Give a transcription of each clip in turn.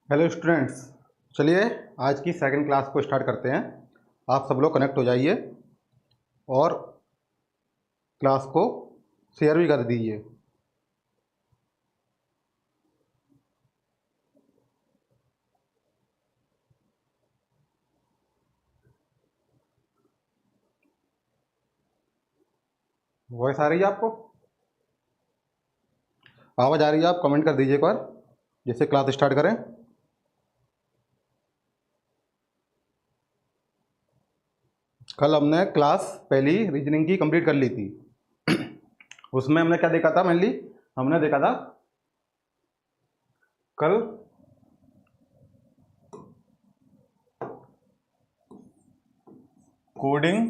Hello students, चलिए आज की सेकंड क्लास को स्टार्ट करते हैं। आप सब लोग कनेक्ट हो जाइए और क्लास को शेयर भी कर दीजिए। वॉइस आ रही है आपको? आवाज़ आ रही है? आप कमेंट कर दीजिए एक बार जिससे क्लास स्टार्ट करें। कल हमने क्लास पहली रीजनिंग की कंप्लीट कर ली थी। उसमें हमने क्या देखा था? मेनली हमने देखा था कल कोडिंग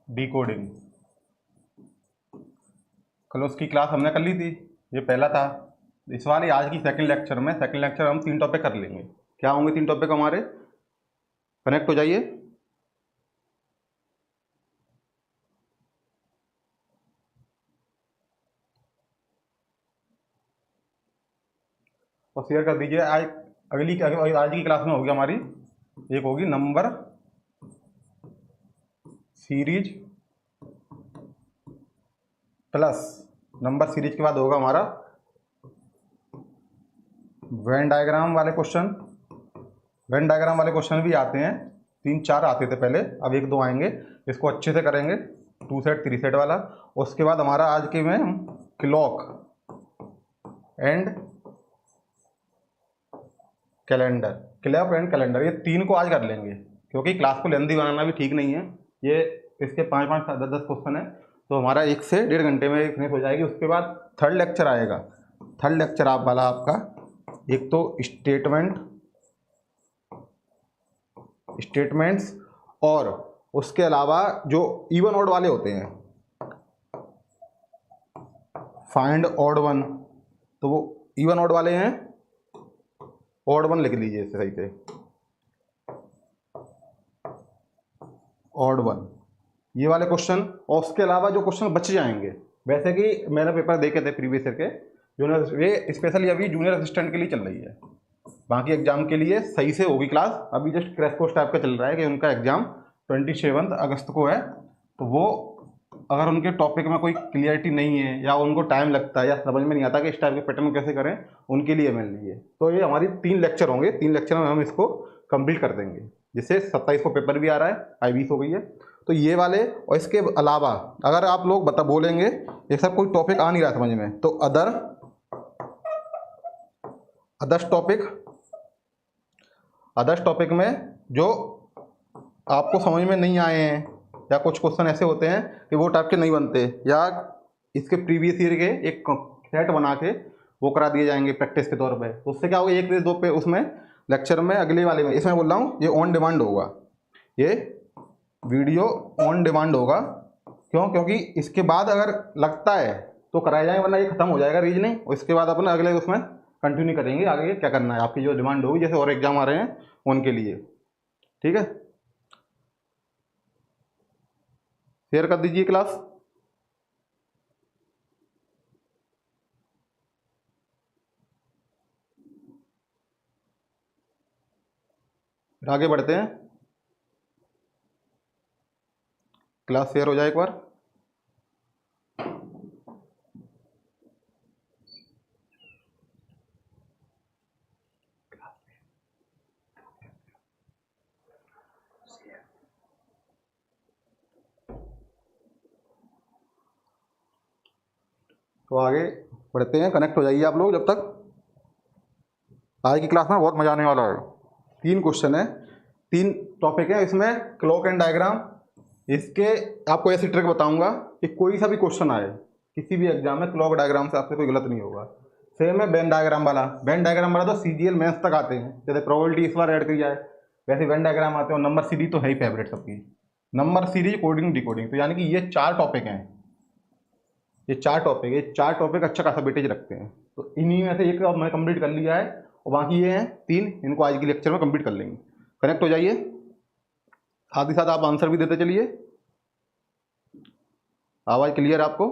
डिकोडिंग। कल उसकी क्लास हमने कर ली थी, ये पहला था। इस वाली आज की सेकंड लेक्चर हम 3 टॉपिक कर लेंगे। क्या होंगे 3 टॉपिक हमारे? कनेक्ट हो जाइए। और शेयर कर दीजिए। आज की क्लास में होगी हमारी, एक होगी number series plus, number series के बाद होगा हमारा वेन डायग्राम वाले क्वेश्चन। वेन डायग्राम वाले क्वेश्चन भी आते हैं, 3-4 आते थे पहले, अब 1-2 आएंगे। इसको अच्छे से करेंगे, 2 सेट 3 सेट वाला। उसके बाद हमारा आज के में clock and calendar, clock and calendar, ये 3 को आज कर लेंगे क्योंकि क्लास को लेंदी बनाना भी ठीक नहीं है। ये इसके 5-5 10-10 क्वेश्चन है, तो हमारा 1 से 1.5 घंटे में फिनिश हो जाएगी। उसके बाद थर्ड लेक्चर आएगा। थर्ड लेक्चर आप वाला आपका एक तो स्टेटमेंट्स और उसके अलावा जो इवन ऑड वाले होते हैं, फाइंड ऑड वन, तो वो इवन ऑड वाले हैं। ऑड वन लिख लीजिए इसे सही से, ऑड वन, ये वाले क्वेश्चन। और उसके अलावा जो क्वेश्चन बच जाएंगे, वैसे कि मैंने पेपर देखे थे प्रीवियस ईयर के, जूनियर, ये स्पेशली अभी जूनियर असिस्टेंट के लिए चल रही है। बाकी एग्जाम के लिए सही से होगी क्लास। अभी जस्ट क्रैश कोर्स टाइप का चल रहा है कि उनका एग्जाम 27 अगस्त को है, तो वो अगर उनके टॉपिक में कोई क्लियरिटी नहीं है या उनको टाइम लगता है या समझ में नहीं आता कि इस टाइप के पैटर्न कैसे करें, उनके लिए मिल रही है। तो ये हमारी 3 लेक्चर होंगे, 3 लेक्चर में हम इसको कंप्लीट कर देंगे। जिससे 27 को पेपर भी आ रहा है, आई20 हो गई है। तो ये वाले, और इसके अलावा अगर आप लोग बोलेंगे ये सब कोई टॉपिक आ नहीं रहा समझ में, तो अदर्स टॉपिक में जो आपको समझ में नहीं आए हैं या कुछ क्वेश्चन ऐसे होते हैं कि वो टाइप के नहीं बनते, या इसके प्रीवियस ईयर के एक सेट बना के वो करा दिए जाएंगे प्रैक्टिस के तौर पे। तो उससे क्या होगा, 1 से 2 पे उसमें लेक्चर में, अगले वाले में, इसमें बोल रहा हूँ ये ऑन डिमांड होगा, ये वीडियो ऑन डिमांड होगा। क्यों? क्योंकि इसके बाद अगर लगता है तो कराया जाएगा, वरना ये खत्म हो जाएगा रीजनिंग, और इसके बाद अपना अगले उसमें कंटिन्यू करेंगे आगे क्या करना है, आपकी जो डिमांड होगी, जैसे और एग्जाम आ रहे हैं उनके लिए। ठीक है, शेयर कर दीजिए क्लास। फिर आगे बढ़ते हैं, क्लास शेयर हो जाए एक बार। तो आगे बढ़ते हैं, कनेक्ट हो जाइए आप लोग जब तक। आज की क्लास में बहुत मजा आने वाला है। 3 क्वेश्चन है, 3 टॉपिक है इसमें, क्लॉक एंड डायग्राम। इसके आपको ऐसी ट्रिक बताऊंगा कि कोई सा भी क्वेश्चन आए किसी भी एग्जाम में, क्लॉक डायग्राम से आपसे कोई गलत नहीं होगा। सेम है वेन डायग्राम वाला तो सीजीएल मेंस तक आते हैं, जैसे प्रोबेबिलिटी इस बार ऐड की जाए, वैसे वेन डायग्राम आते हैं। और नंबर सीरीज तो है ही फेवरेट सबकी, नंबर सीरीज, कोडिंग डिकोडिंग। तो यानी कि ये 4 टॉपिक हैं, ये 4 टॉपिक अच्छा खासा वेटेज रखते हैं। तो इन्हीं में से एक मैंने कंप्लीट कर लिया है, और बाकी ये हैं 3, इनको आज की लेक्चर में कंप्लीट कर लेंगे। कनेक्ट हो जाइए, साथ ही साथ आप आंसर भी देते चलिए। आवाज़ क्लियर आपको?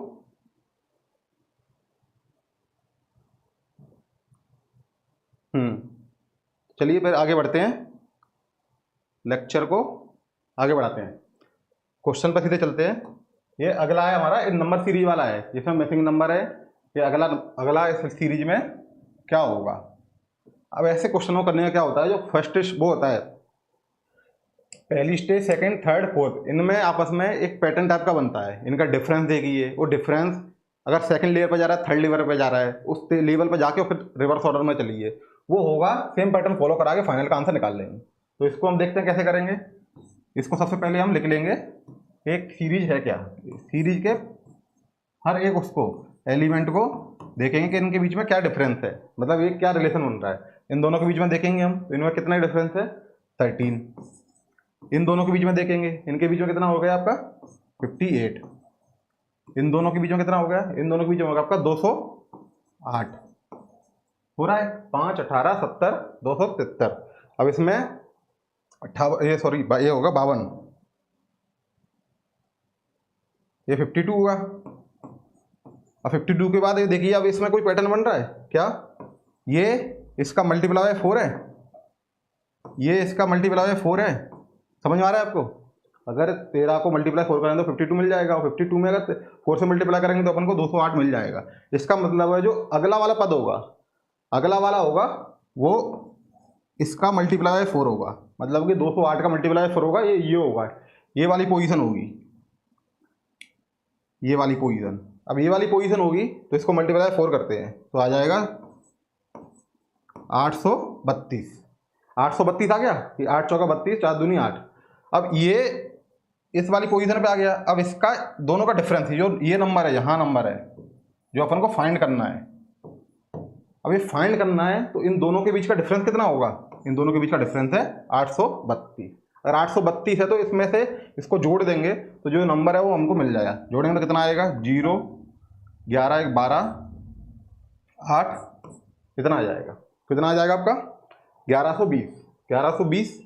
चलिए फिर आगे बढ़ते हैं, लेक्चर को आगे बढ़ाते हैं, क्वेश्चन पर सीधे चलते हैं। ये अगला है हमारा, नंबर सीरीज वाला है, जिसमें मिसिंग नंबर है। ये अगला इस सीरीज में क्या होगा। अब ऐसे क्वेश्चनों करने का क्या होता है, जो फर्स्ट वो होता है पहली स्टेज, सेकंड, थर्ड, फोर्थ, इनमें आपस में एक पैटर्न टाइप का बनता है। इनका डिफरेंस देखिए, वो डिफरेंस अगर सेकंड लेवल पर जा रहा है, थर्ड लेवल पर जा रहा है, उस लेवल पर जाके फिर रिवर्स ऑर्डर में चलिए, वो होगा सेम पैटर्न फॉलो करा के फाइनल का आंसर निकाल लेंगे। तो इसको हम देखते हैं कैसे करेंगे। इसको सबसे पहले हम लिख लेंगे, एक सीरीज है क्या, सीरीज के हर एक उसको एलिमेंट को देखेंगे कि इनके बीच में क्या डिफरेंस है, मतलब ये क्या रिलेशन बन रहा है। इन दोनों के बीच में देखेंगे हम, तो इनमें कितना डिफरेंस है 13। इन दोनों के बीच में देखेंगे, इनके बीच में कितना हो गया आपका 58। इन दोनों के बीच में कितना हो गया, इन दोनों के बीच में होगा आपका 208 हो रहा है। 5, 18, 70, 273। अब इसमें 58, ये सॉरी ये होगा 52, ये 52 होगा। अब 52 के बाद ये देखिए, अब इसमें कोई पैटर्न बन रहा है क्या, ये इसका मल्टीप्लाई 4 है, ये इसका मल्टीप्लाई 4 है। समझ में आ रहा है आपको। अगर 13 को मल्टीप्लाई 4 करें तो 52 मिल जाएगा, और 52 में अगर 4 से मल्टीप्लाई करेंगे तो अपन को 208 मिल जाएगा। इसका मतलब है जो अगला वाला पद होगा, अगला वाला होगा वो इसका मल्टीप्लाई 4 होगा, मतलब कि 208 का मल्टीप्लाई 4 होगा, ये होगा, ये वाली पोजीशन होगी, ये वाली पोजीशन। अब ये वाली पोजीशन होगी तो इसको मल्टीप्लाई 4 करते हैं तो आ जाएगा 832। 832 आ गया, ये 8 चौका 32, 4 दूनी 8। अब ये इस वाली पोजीशन पे आ गया। अब इसका दोनों का डिफरेंस, जो ये नंबर है, यहाँ नंबर है, जो अपन को फाइंड करना है। अब ये फाइंड करना है तो इन दोनों के बीच का डिफरेंस कितना होगा, इन दोनों के बीच का डिफरेंस है 832। अगर 832 है तो इसमें से इसको जोड़ देंगे तो जो नंबर है वो हमको मिल जाएगा। जोड़ेंगे तो कितना आएगा, 0, 11, 1, 12, 8, कितना आ जाएगा, कितना आ जाएगा आपका 1120। 1120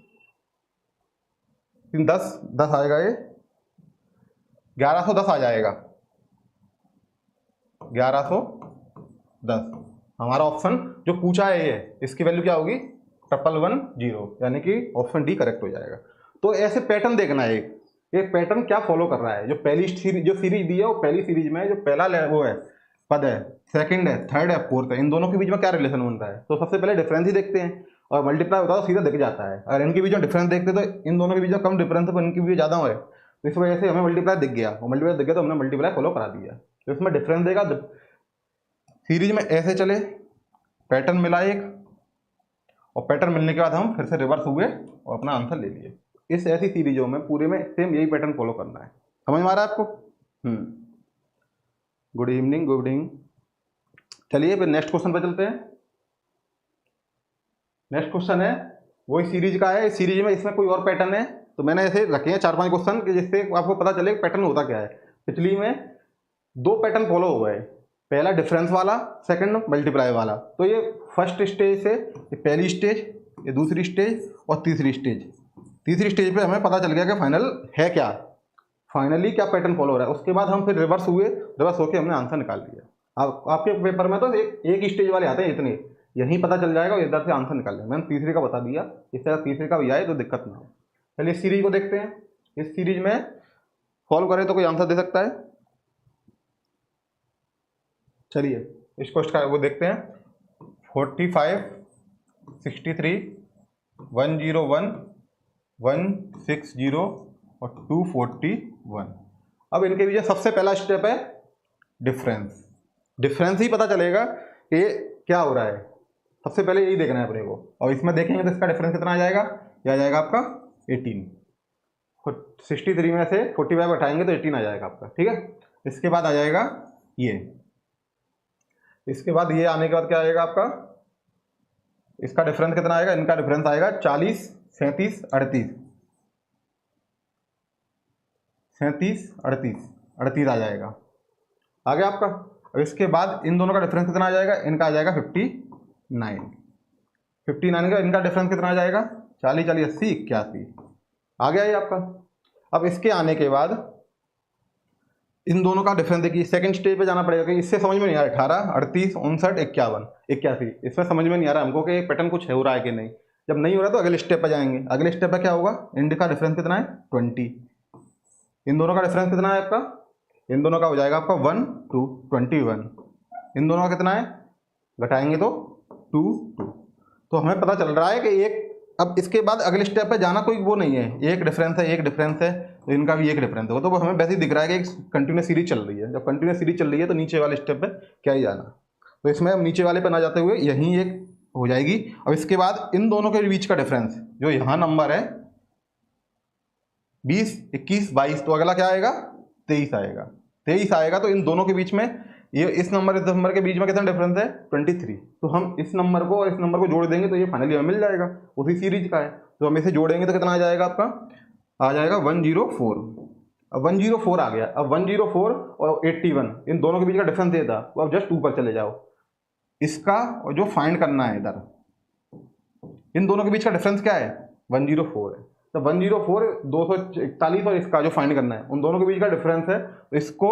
10 आएगा, ये 1110 आ जाएगा, 1110। हमारा ऑप्शन जो पूछा है ये, इसकी वैल्यू क्या होगी 1110, यानी कि ऑप्शन डी करेक्ट हो जाएगा। तो ऐसे पैटर्न देखना है, एक पैटर्न क्या फॉलो कर रहा है। जो पहली सीरीज, जो सीरीज दी है वो पहली सीरीज में जो पहला वो है पद है, सेकंड है, थर्ड है, फोर्थ है, इन दोनों के बीच में क्या रिलेशन बन रहा है। तो सबसे पहले डिफरेंस ही देखते हैं, और मल्टीप्लाई होता है तो सीधा दिख जाता है। अगर इनके बीच में डिफरेंस देखते तो इन दोनों के बीच में कम डिफरेंस है, पर इनके बीच ज़्यादा है, तो इस वजह से हमें मल्टीप्लाई दिख गया, और मल्टीप्लाई दिख गया तो हमने मल्टीप्लाई फॉलो करा दिया। तो इसमें डिफरेंस देगा, सीरीज में ऐसे चले, पैटर्न मिला एक, और पैटर्न मिलने के बाद हम फिर से रिवर्स हुए और अपना आंसर ले लिए। इस ऐसी सीरीजों में पूरे में सेम यही पैटर्न फॉलो करना है। समझ में आ रहा है आपको। Good evening, good evening. चलिए फिर नेक्स्ट क्वेश्चन पर चलते हैं। नेक्स्ट क्वेश्चन है वही सीरीज का है। इस सीरीज में इसमें कोई और पैटर्न है, तो मैंने ऐसे रखे हैं 4-5 क्वेश्चन कि जिससे आपको पता चले पैटर्न होता क्या है। पिछली में 2 पैटर्न फॉलो हो गए, पहला डिफरेंस वाला, सेकंड मल्टीप्लाई वाला। तो ये फर्स्ट स्टेज से, ये पहली स्टेज, ये दूसरी स्टेज और तीसरी स्टेज। तीसरी स्टेज पे हमें पता चल गया कि फाइनल है क्या, फाइनली क्या पैटर्न फॉलो हो रहा है। उसके बाद हम फिर रिवर्स हुए, रिवर्स होकर हमने आंसर निकाल लिया। आपके पेपर में तो एक स्टेज वाले आते हैं इतने, यहीं पता चल जाएगा और इधर से आंसर निकाल लेंगे। मैंने तीसरे का बता दिया, इस तरह तीसरे का भी आए तो दिक्कत ना हो। चलिए इस सीरीज को देखते हैं। इस सीरीज में सॉल्व करें तो कोई आंसर दे सकता है। चलिए इस क्वेश्चन का वो देखते हैं। 45, 63, 101, 160 और 241। अब इनके बीच सबसे पहला स्टेप है डिफरेंस। डिफरेंस ही पता चलेगा कि ये क्या हो रहा है, सबसे पहले यही देखना है अपने को। और इसमें देखेंगे तो इसका डिफरेंस कितना आ जाएगा, यह आ जाएगा आपका 18। 63 में से 45 हटाएंगे तो 18 आ जाएगा आपका, ठीक है। इसके बाद आ जाएगा ये, इसके बाद ये आने के बाद क्या आएगा आपका, इसका डिफरेंस कितना आएगा, इनका डिफरेंस आएगा 40, 37, 38, 37, 38 आ जाएगा, आ गया आपका। अब इसके बाद इन दोनों का डिफरेंस कितना आ जाएगा, इनका आ जाएगा 59। 59 का इनका डिफरेंस कितना आ जाएगा, 40, 40, 80, 81 आ गया ये आपका। अब इसके आने के बाद इन दोनों का डिफरेंस देखिए, सेकंड स्टेज पे जाना पड़ेगा, क्योंकि इससे समझ में नहीं आ रहा। 18, 38, 59, 51, 81, इसमें समझ में नहीं आ रहा हमको कि पैटर्न कुछ हो रहा है कि नहीं। जब नहीं हो रहा तो अगले स्टेप पर जाएंगे। अगले स्टेप पर क्या होगा, इन का डिफरेंस कितना है 20, इन दोनों का डिफरेंस कितना है आपका, इन दोनों का हो जाएगा आपका 1 2 21, इन दोनों का कितना है, घटाएंगे तो 2 2। तो हमें पता चल रहा है कि एक, अब इसके बाद अगले स्टेप पे जाना कोई वो नहीं है, एक डिफरेंस है एक डिफरेंस है, तो इनका भी एक डिफरेंस होगा। तो हमें वैसे ही दिख रहा है कि एक कंटिन्यूस सीरीज चल रही है। जब कंटिन्यूस सीरीज चल रही है तो नीचे वाले स्टेप पे क्या ही जाना। तो इसमें हम नीचे वाले पे ना जाते हुए यहीं एक हो जाएगी। अब इसके बाद इन दोनों के बीच का डिफरेंस जो यहाँ नंबर है 20 21 22, तो अगला क्या आएगा 23 आएगा। 23 आएगा तो इन दोनों के बीच में ये इस नंबर के बीच में कितना डिफरेंस है 23। तो हम इस नंबर को और इस नंबर को जोड़ देंगे तो ये फाइनली हमें मिल जाएगा, उसी सीरीज का है। तो हम इसे जोड़ेंगे तो कितना आ जाएगा आपका, आ जाएगा 104। अब 104 आ गया। अब 104 और 81 इन दोनों के बीच का डिफरेंस ये था, तो अब जस्ट ऊपर चले जाओ, इसका और जो फाइंड करना है इधर, इन दोनों के बीच का डिफरेंस क्या है 104 है। तो 104 241 और इसका जो फाइंड करना है उन दोनों के बीच का डिफरेंस है। तो इसको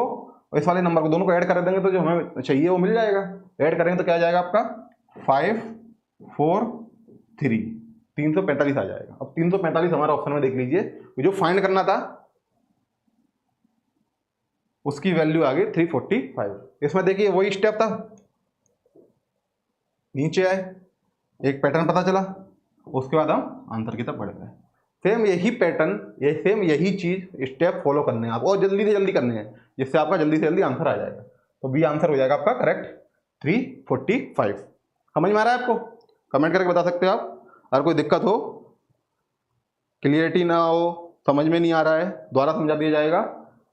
इस वाले नंबर को दोनों को ऐड कर देंगे तो जो हमें चाहिए वो मिल जाएगा। ऐड करेंगे तो क्या आ जाएगा आपका 5 4 3 345 आ जाएगा। अब 345 हमारा ऑप्शन में देख लीजिए, जो फाइंड करना था उसकी वैल्यू आ गई 345। इसमें देखिए वही स्टेप था, नीचे आए, एक पैटर्न पता चला, उसके बाद हम आंसर की तरफ बढ़ गए। सेम यही पैटर्न, ये सेम यही चीज स्टेप फॉलो करने हैं आप, और जल्दी से जल्दी करने हैं, जिससे आपका जल्दी से जल्दी आंसर आ जाएगा। तो बी आंसर हो जाएगा आपका करेक्ट 345। समझ में आ रहा है आपको, कमेंट करके बता सकते हो आप। अगर कोई दिक्कत हो, क्लियरिटी ना हो, समझ में नहीं आ रहा है, दोबारा समझा दिया जाएगा।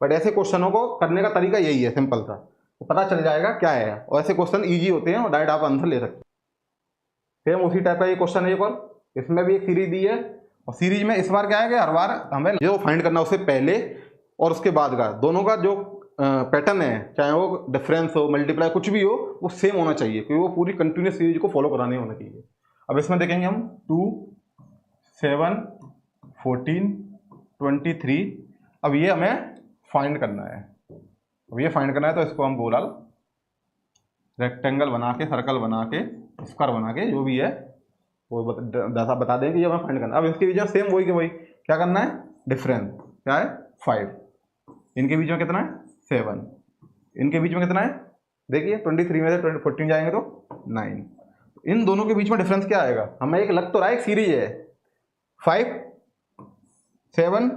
बट ऐसे क्वेश्चनों को करने का तरीका यही है, सिंपल सा, तो पता चल जाएगा क्या है। और ऐसे क्वेश्चन ईजी होते हैं और डायरेक्ट आप आंसर ले सकते हैं। सेम उसी टाइप का ये क्वेश्चन है एक और, इसमें भी एक सीरीज दी है, और सीरीज में इस बार क्या है कि हर बार हमें जो फाइंड करना उससे पहले और उसके बाद का दोनों का जो पैटर्न है, चाहे वो डिफरेंस हो मल्टीप्लाई कुछ भी हो, वो सेम होना चाहिए, क्योंकि वो पूरी कंटिन्यूस सीरीज को फॉलो कराने होना चाहिए। अब इसमें देखेंगे हम 2 7 14 23। अब ये हमें फाइंड करना है। अब ये फाइंड करना है तो इसको हम गोल रेक्टेंगल बना के, सर्कल बना के, स्क्वायर बना के, जो भी है वो बता दें कि ये हमें फाइंड करना है। अब इसके बीच में सेम वही के वही क्या करना है, डिफरेंस क्या है 5, इनके बीच में कितना है 7, इनके बीच में कितना है देखिए 23 में से 14 जाएंगे तो 9। इन दोनों के बीच में डिफरेंस क्या आएगा, हमें एक लग तो रहा है, एक सीरीज है 5 7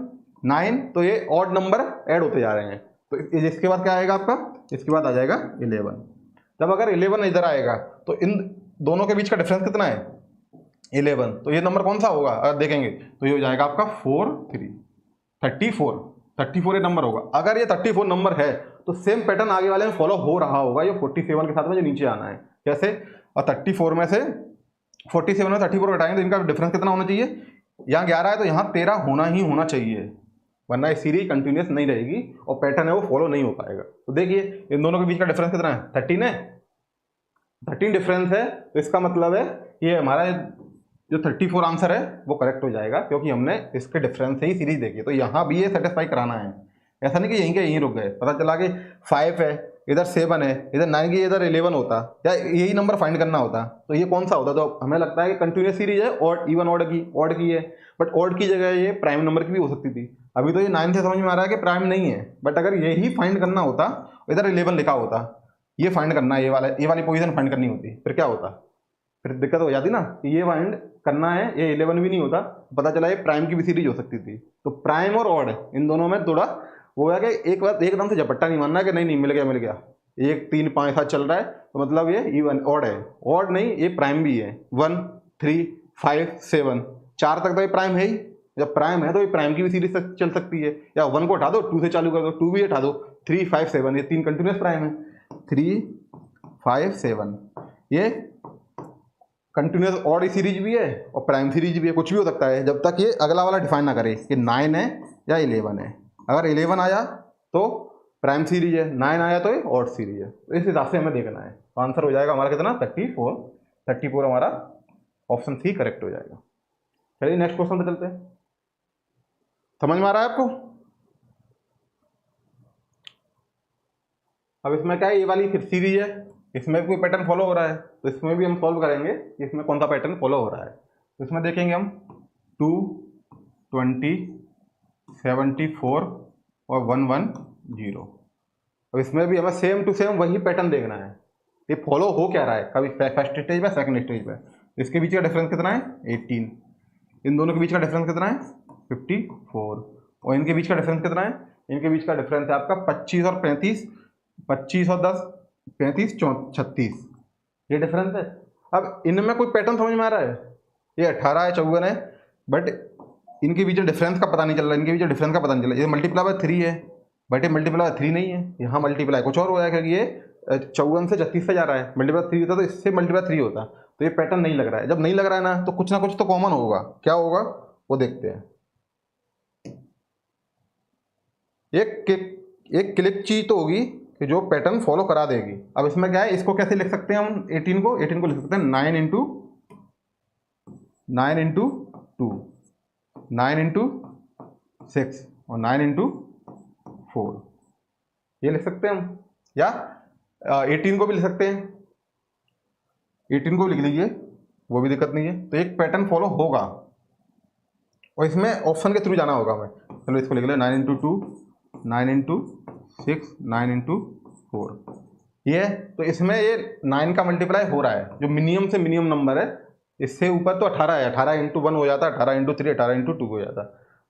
9, तो ये ऑड नंबर ऐड होते जा रहे हैं। तो इसके बाद क्या आएगा आपका, इसके बाद आ जाएगा 11। जब अगर 11 इधर आएगा तो इन दोनों के बीच का डिफरेंस कितना है 11, तो ये नंबर कौन सा होगा अगर देखेंगे तो ये हो जाएगा आपका 4 3 34 ये नंबर होगा। अगर ये 34 नंबर है तो सेम पैटर्न आगे वाले में फॉलो हो रहा होगा, ये 47 के साथ में जो नीचे आना है। कैसे, और 34 में से 47 में 34 घटाएंगे तो इनका डिफरेंस कितना होना चाहिए, यहाँ 11 है तो यहाँ 13 होना ही होना चाहिए, वरना ये सीरीज कंटिन्यूस नहीं रहेगी और पैटर्न है वो फॉलो नहीं हो पाएगा। तो देखिए इन दोनों के बीच का डिफरेंस कितना है 13 है, 13 डिफरेंस है, तो इसका मतलब है ये हमारा जो 34 आंसर है वो करेक्ट हो जाएगा, क्योंकि हमने इसके डिफरेंस से ही सीरीज देखी। तो यहाँ भी ये सेटिस्फाई कराना है, ऐसा नहीं कि यहीं के यहीं रुक गए। पता चला कि 5 है, इधर 7 है, इधर 9 की इधर 11 होता, या यही नंबर फाइंड करना होता तो ये कौन सा होता। तो हमें लगता है कि कंटिन्यूस सीरीज है, और इवन ऑड की है, बट ऑड की जगह ये प्राइम नंबर की भी हो सकती थी। अभी तो ये 9 से समझ में आ रहा है कि प्राइम नहीं है, बट अगर यही फाइंड करना होता, इधर 11 लिखा होता, ये फाइंड करना है, ये वाली पोजीशन फाइंड करनी होती, फिर क्या होता, फिर दिक्कत हो जाती ना। ये फाइंड करना है, ये 11 भी नहीं होता, पता चला ये प्राइम की भी सीरीज हो सकती थी। तो प्राइम और ऑड इन दोनों में थोड़ा वो है कि एक बार एकदम से झपट्टा नहीं मानना कि नहीं मिल गया, 1 3 5 7 चल रहा है तो मतलब ये इवन ऑड है, ऑड नहीं ये प्राइम भी है। 1 3 5 7 4 तक तो ये प्राइम है ही, जब प्राइम है तो ये प्राइम की भी सीरीज चल सकती है। या 1 को हटा दो, 2 से चालू कर दो, 2 भी हटा दो, 3 5 7 ये 3 कंटिन्यूस प्राइम है। 3 5 7 ये कंटिन्यूस ऑड सीरीज भी है और प्राइम सीरीज भी है, कुछ भी हो सकता है जब तक ये अगला वाला डिफाइन ना करे कि 9 है या 11 है। अगर 11 आया तो प्राइम सीरीज है, 9 आया तो ये ऑड सीरीज है। तो इस हिसाब से हमें देखना है। तो आंसर हो जाएगा हमारा कितना 34 हमारा ऑप्शन सी करेक्ट हो जाएगा। चलिए नेक्स्ट क्वेश्चन पे चलते हैं। समझ में आ रहा है आपको। अब इसमें क्या है, ये वाली फिर सीरीज है, इसमें भी कोई पैटर्न फॉलो हो रहा है, तो इसमें भी हम सॉल्व करेंगे कि इसमें कौन सा पैटर्न फॉलो हो रहा है। तो इसमें देखेंगे हम 2, 20, 74 और 110। अब इसमें भी हमें सेम टू सेम वही पैटर्न देखना है, ये फॉलो हो क्या रहा है, कभी फर्स्ट स्टेज पे सेकंड स्टेज पे। इसके बीच का डिफरेंस कितना है 18, इन दोनों के बीच का डिफरेंस कितना है 54, और इनके बीच का डिफरेंस कितना है, इनके बीच का डिफरेंस है आपका 25 और 35, 25 और 10, 35, 36, ये डिफरेंस है। अब इनमें कोई पैटर्न समझ में आ रहा है, ये 18 है 54 है, बट इनके बीच डिफरेंस का पता नहीं चल रहा, इनके बीच डिफरेंस का पता नहीं चल रहा। ये मल्टीप्लाई बाय 3 है, बट ये मल्टीप्लाई बाय 3 नहीं है, यहाँ मल्टीप्लाई कुछ और हो रहा है, क्योंकि ये 54 से 36 से जा रहा है, मल्टीप्लाई 3 होता तो इससे मल्टीप्लाई 3 होता, तो ये पैटर्न नहीं लग रहा है। जब नहीं लग रहा है ना, तो कुछ तो कॉमन होगा, क्या होगा वो देखते हैं। एक क्लिक चीज तो होगी कि जो पैटर्न फॉलो करा देगी। अब इसमें क्या है, इसको कैसे लिख सकते हैं हम, 18 को लिख सकते हैं 9 इंटू 2, 9 इंटू 6 और 9 इंटू 4, ये लिख सकते हैं हम, या 18 को भी लिख सकते हैं, 18 को लिख लीजिए, वो भी दिक्कत नहीं है। तो एक पैटर्न फॉलो होगा और इसमें ऑप्शन के थ्रू जाना होगा हमें। चलो इसको लिख ले, 9 इंटू 2, 9 इंटू 6, 9 इंटू 4, ये है। तो इसमें ये 9 का मल्टीप्लाई हो रहा है, जो मिनिमम से मिनिमम नंबर है, इससे ऊपर तो 18 है, 18 इंटू 1 हो जाता, 18 इंटू 3, 18 इंटू 2 हो जाता,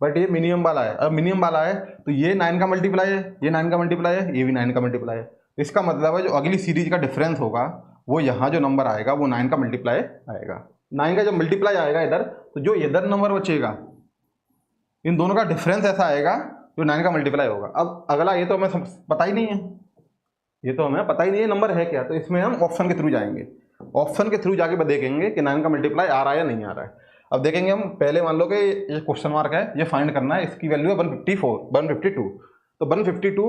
बट ये मिनिमम वाला है। अब मिनिमम वाला है तो ये 9 का मल्टीप्लाई है, ये 9 का मल्टीप्लाई है, ये भी 9 का मल्टीप्लाई है। इसका मतलब है जो अगली सीरीज का डिफरेंस होगा, वो यहाँ जो नंबर आएगा वो 9 का मल्टीप्लाई आएगा। 9 का जब मल्टीप्लाई आएगा इधर, तो जो इधर नंबर बचेगा, इन दोनों का डिफरेंस ऐसा आएगा जो 9 का मल्टीप्लाई होगा। अब अगला ये तो हमें पता ही नहीं है, ये तो हमें पता ही नहीं है नंबर है क्या, तो इसमें हम ऑप्शन के थ्रू जाएंगे, ऑप्शन के थ्रू जाके देखेंगे कि 9 का मल्टीप्लाई आ रहा है या नहीं आ रहा है। अब देखेंगे हम, पहले मान लो कि ये क्वेश्चन मार्क है, ये फाइंड करना है, इसकी वैल्यू है 152, तो 152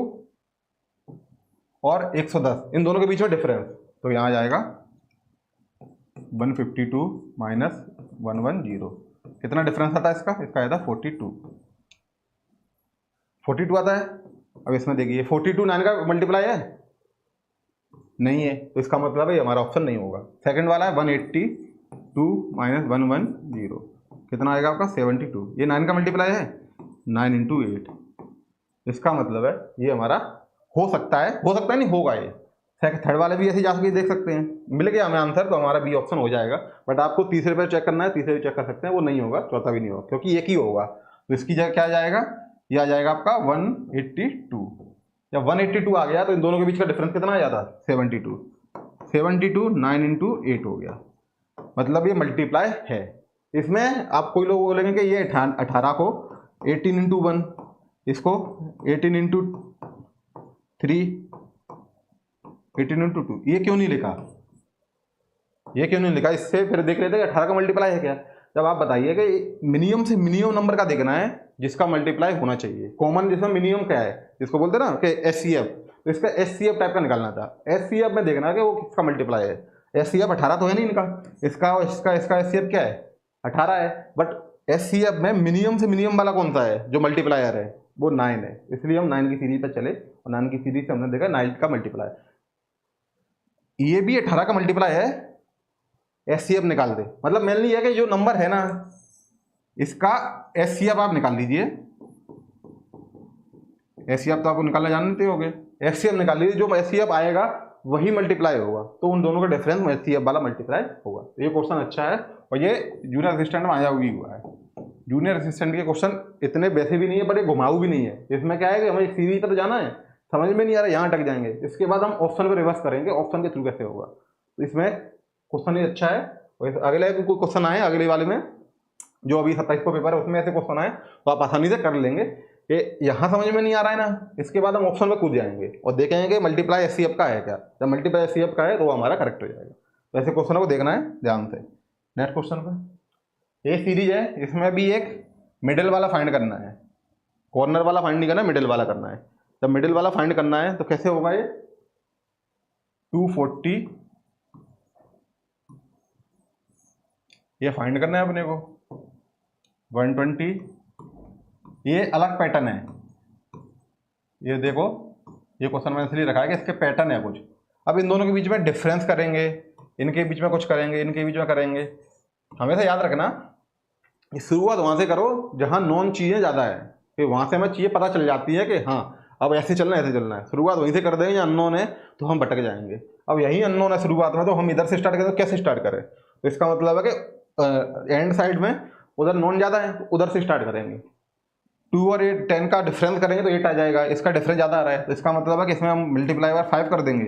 और 110, इन दोनों के बीच में डिफरेंस, तो यहाँ जाएगा 152 माइनस 110, कितना डिफरेंस आता है इसका आता है 42 आता है। अब इसमें देखिए 42 9 का मल्टीप्लाई है नहीं है, तो इसका मतलब है हमारा ऑप्शन नहीं होगा। सेकंड वाला है 182 माइनस 110, कितना आएगा आपका 72, ये 9 का मल्टीप्लाई है, 9 इंटू 8, इसका मतलब है ये हमारा हो सकता है नहीं होगा ये। थर्ड वाले भी ऐसे जा सकते देख सकते हैं, मिल गया हमें आंसर, तो हमारा बी ऑप्शन हो जाएगा। बट आपको तीसरे पे चेक करना है, तीसरे पे चेक कर सकते हैं, वो नहीं होगा, चौथा भी नहीं होगा, क्योंकि एक ही होगा। तो इसकी जगह क्या जाएगा, ये आ जाएगा आपका 182। जब 182 आ गया तो इन दोनों के बीच का डिफरेंस कितना आ जाता, 72, 9 इंटू 8 हो गया, मतलब ये मल्टीप्लाई है। इसमें आप कोई लोग बोलेंगे कि ये 18 को 18 इंटू 1, इसको 18 इंटू 3, 18 इंटू 2, ये क्यों नहीं लिखा, इससे फिर देख लेते हैं 18 का मल्टीप्लाई है क्या। जब आप बताइए कि मिनिमम से मिनिमम नंबर का देखना है जिसका मल्टीप्लाई होना चाहिए, कॉमन जिसमें मिनिमम क्या है, जिसको बोलते हैं ना कि SCF, तो इसका SCF टाइप का निकालना था। SCF में देखना है कि वो किसका मल्टीप्लाई है। SCF 18 तो है नहीं इनका, इसका SCF क्या है 18 है, बट SCF में मिनिमम से मिनिमम वाला कौन सा है जो मल्टीप्लायर है, वो 9 है। इसलिए हम 9 की सीरीज पर चले और 9 की सीरीज से हमने देखा 9 का मल्टीप्लाई, ये भी 18 का मल्टीप्लाई है, SCF निकाल दे। मतलब मेनली है कि जो नंबर है ना, इसका SCF आप निकाल लीजिए, SCF तो आपको निकालना जानते होगे, SCF निकाल लीजिए, जो SCF आएगा वही मल्टीप्लाई होगा, तो उन दोनों का डिफरेंस SCF वाला मल्टीप्लाई होगा। तो ये क्वेश्चन अच्छा है और ये जूनियर असिस्टेंट में आया हुआ है। जूनियर असिस्टेंट के क्वेश्चन इतने वैसे भी नहीं है, बड़े घुमाऊ भी नहीं है। इसमें क्या है कि हमें सीरीज पर जाना है, समझ में नहीं आ रहा, यहाँ अटक जाएंगे, इसके बाद हम ऑप्शन पर रिवर्स करेंगे, ऑप्शन के थ्रू कैसे होगा। तो इसमें क्वेश्चन ही अच्छा है। और अगले कोई क्वेश्चन आए अगले वाले में, जो अभी 27 को पेपर है उसमें ऐसे क्वेश्चन आए तो आप आसानी से कर लेंगे कि यहाँ समझ में नहीं आ रहा है ना, इसके बाद हम ऑप्शन पे कूद जाएंगे और देखेंगे कि मल्टीप्लाई SCF का है क्या। जब मल्टीप्लाई SCF का है तो वो हमारा करेक्ट हो जाएगा। तो ऐसे क्वेश्चनों को देखना है ध्यान से। नेक्स्ट क्वेश्चन पे, ये सीरीज है, इसमें भी एक मिडिल वाला फाइंड करना है, कॉर्नर वाला फाइंड नहीं करना, मिडिल वाला करना है। जब मिडिल वाला फाइंड करना है तो कैसे होगा, ये 240 ये फाइंड करना है अपने को, 120, ये अलग पैटर्न है। ये देखो, ये क्वेश्चन मैंने इसलिए रखा है कि इसके पैटर्न है कुछ। अब इन दोनों के बीच में डिफरेंस करेंगे, इनके बीच में कुछ करेंगे, इनके बीच में करेंगे। हमेशा याद रखना शुरुआत वहाँ से करो जहाँ नॉन चीज़ें ज़्यादा है, फिर वहाँ से हमें चीज़ें पता चल जाती है कि हाँ अब ऐसे चलना है, ऐसे चलना है। शुरुआत वहीं से कर देंगे, अननोन है तो हम भटक जाएंगे। अब यही अननोन है शुरुआत में, तो हम इधर से स्टार्ट करें तो कैसे स्टार्ट करें? तो इसका मतलब है कि एंड साइड में उधर नॉन ज़्यादा है, तो उधर से स्टार्ट करेंगे। 2 और 8 10 का डिफरेंस करेंगे तो 8 आ जाएगा, इसका डिफरेंस ज़्यादा आ रहा है, तो इसका मतलब है कि इसमें हम मल्टीप्लाई बाय 5 कर देंगे